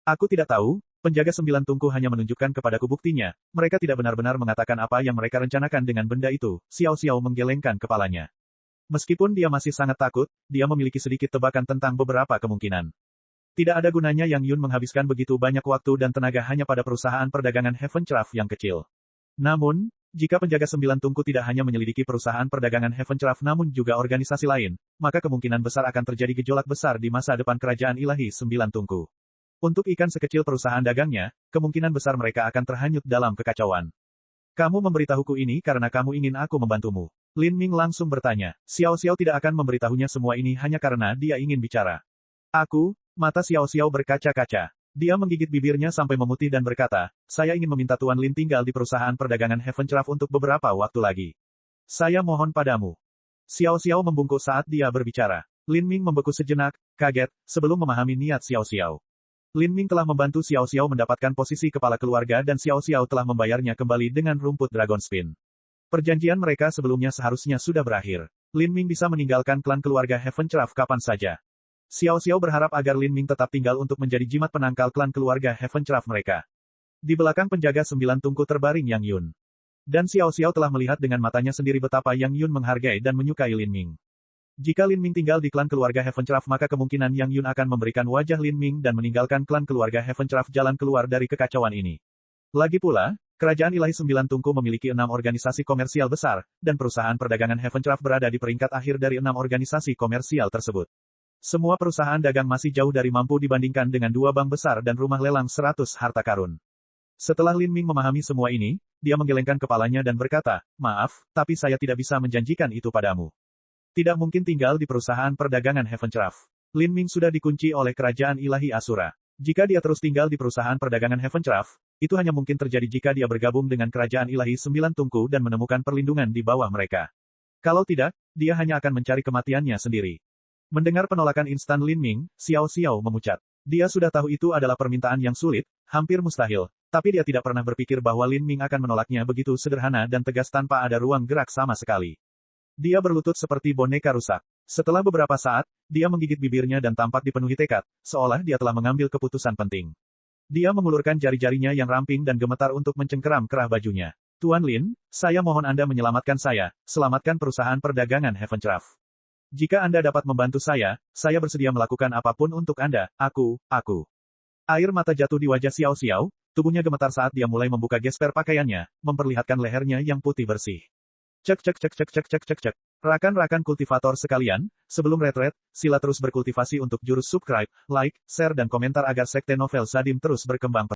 Aku tidak tahu, penjaga sembilan tungku hanya menunjukkan kepadaku buktinya, mereka tidak benar-benar mengatakan apa yang mereka rencanakan dengan benda itu, Xiao Xiao menggelengkan kepalanya. Meskipun dia masih sangat takut, dia memiliki sedikit tebakan tentang beberapa kemungkinan. Tidak ada gunanya Yang Yun menghabiskan begitu banyak waktu dan tenaga hanya pada perusahaan perdagangan Heaventraff yang kecil. Namun, jika penjaga sembilan tungku tidak hanya menyelidiki perusahaan perdagangan Heaventraff namun juga organisasi lain, maka kemungkinan besar akan terjadi gejolak besar di masa depan kerajaan ilahi sembilan tungku. Untuk ikan sekecil perusahaan dagangnya, kemungkinan besar mereka akan terhanyut dalam kekacauan. Kamu memberitahuku ini karena kamu ingin aku membantumu. Lin Ming langsung bertanya. Xiao Xiao tidak akan memberitahunya semua ini hanya karena dia ingin bicara. Mata Xiao Xiao berkaca-kaca. Dia menggigit bibirnya sampai memutih dan berkata, saya ingin meminta Tuan Lin tinggal di perusahaan perdagangan Heaventraff untuk beberapa waktu lagi. Saya mohon padamu. Xiao Xiao membungkuk saat dia berbicara. Lin Ming membeku sejenak, kaget, sebelum memahami niat Xiao Xiao. Lin Ming telah membantu Xiao Xiao mendapatkan posisi kepala keluarga dan Xiao Xiao telah membayarnya kembali dengan rumput Dragon Spin. Perjanjian mereka sebelumnya seharusnya sudah berakhir. Lin Ming bisa meninggalkan klan keluarga Heaventraff kapan saja. Xiao Xiao berharap agar Lin Ming tetap tinggal untuk menjadi jimat penangkal klan keluarga Heaventraff mereka. Di belakang penjaga sembilan tungku terbaring Yang Yun. Dan Xiao Xiao telah melihat dengan matanya sendiri betapa Yang Yun menghargai dan menyukai Lin Ming. Jika Lin Ming tinggal di klan keluarga Heaventraff maka kemungkinan Yang Yun akan memberikan wajah Lin Ming dan meninggalkan klan keluarga Heaventraff jalan keluar dari kekacauan ini. Lagi pula, kerajaan ilahi sembilan tungku memiliki 6 organisasi komersial besar, dan perusahaan perdagangan Heaventraff berada di peringkat akhir dari 6 organisasi komersial tersebut. Semua perusahaan dagang masih jauh dari mampu dibandingkan dengan 2 bank besar dan rumah lelang 100 harta karun. Setelah Lin Ming memahami semua ini, dia menggelengkan kepalanya dan berkata, maaf, tapi saya tidak bisa menjanjikan itu padamu. Tidak mungkin tinggal di perusahaan perdagangan Heaventraff. Lin Ming sudah dikunci oleh kerajaan ilahi Asura. Jika dia terus tinggal di perusahaan perdagangan Heaventraff, itu hanya mungkin terjadi jika dia bergabung dengan kerajaan ilahi sembilan tungku dan menemukan perlindungan di bawah mereka. Kalau tidak, dia hanya akan mencari kematiannya sendiri. Mendengar penolakan instan Lin Ming, Xiao Xiao memucat. Dia sudah tahu itu adalah permintaan yang sulit, hampir mustahil, tapi dia tidak pernah berpikir bahwa Lin Ming akan menolaknya begitu sederhana dan tegas tanpa ada ruang gerak sama sekali. Dia berlutut seperti boneka rusak. Setelah beberapa saat, dia menggigit bibirnya dan tampak dipenuhi tekad, seolah dia telah mengambil keputusan penting. Dia mengulurkan jari-jarinya yang ramping dan gemetar untuk mencengkeram kerah bajunya. Tuan Lin, saya mohon Anda menyelamatkan saya, selamatkan perusahaan perdagangan Heaventraff. Jika Anda dapat membantu saya bersedia melakukan apapun untuk Anda, aku. Air mata jatuh di wajah Xiao Xiao, tubuhnya gemetar saat dia mulai membuka gesper pakaiannya, memperlihatkan lehernya yang putih bersih. Cek. Rakan-rakan kultivator sekalian, sebelum retret, sila terus berkultivasi untuk jurus subscribe, like, share dan komentar agar sekte novel Sadim terus berkembang.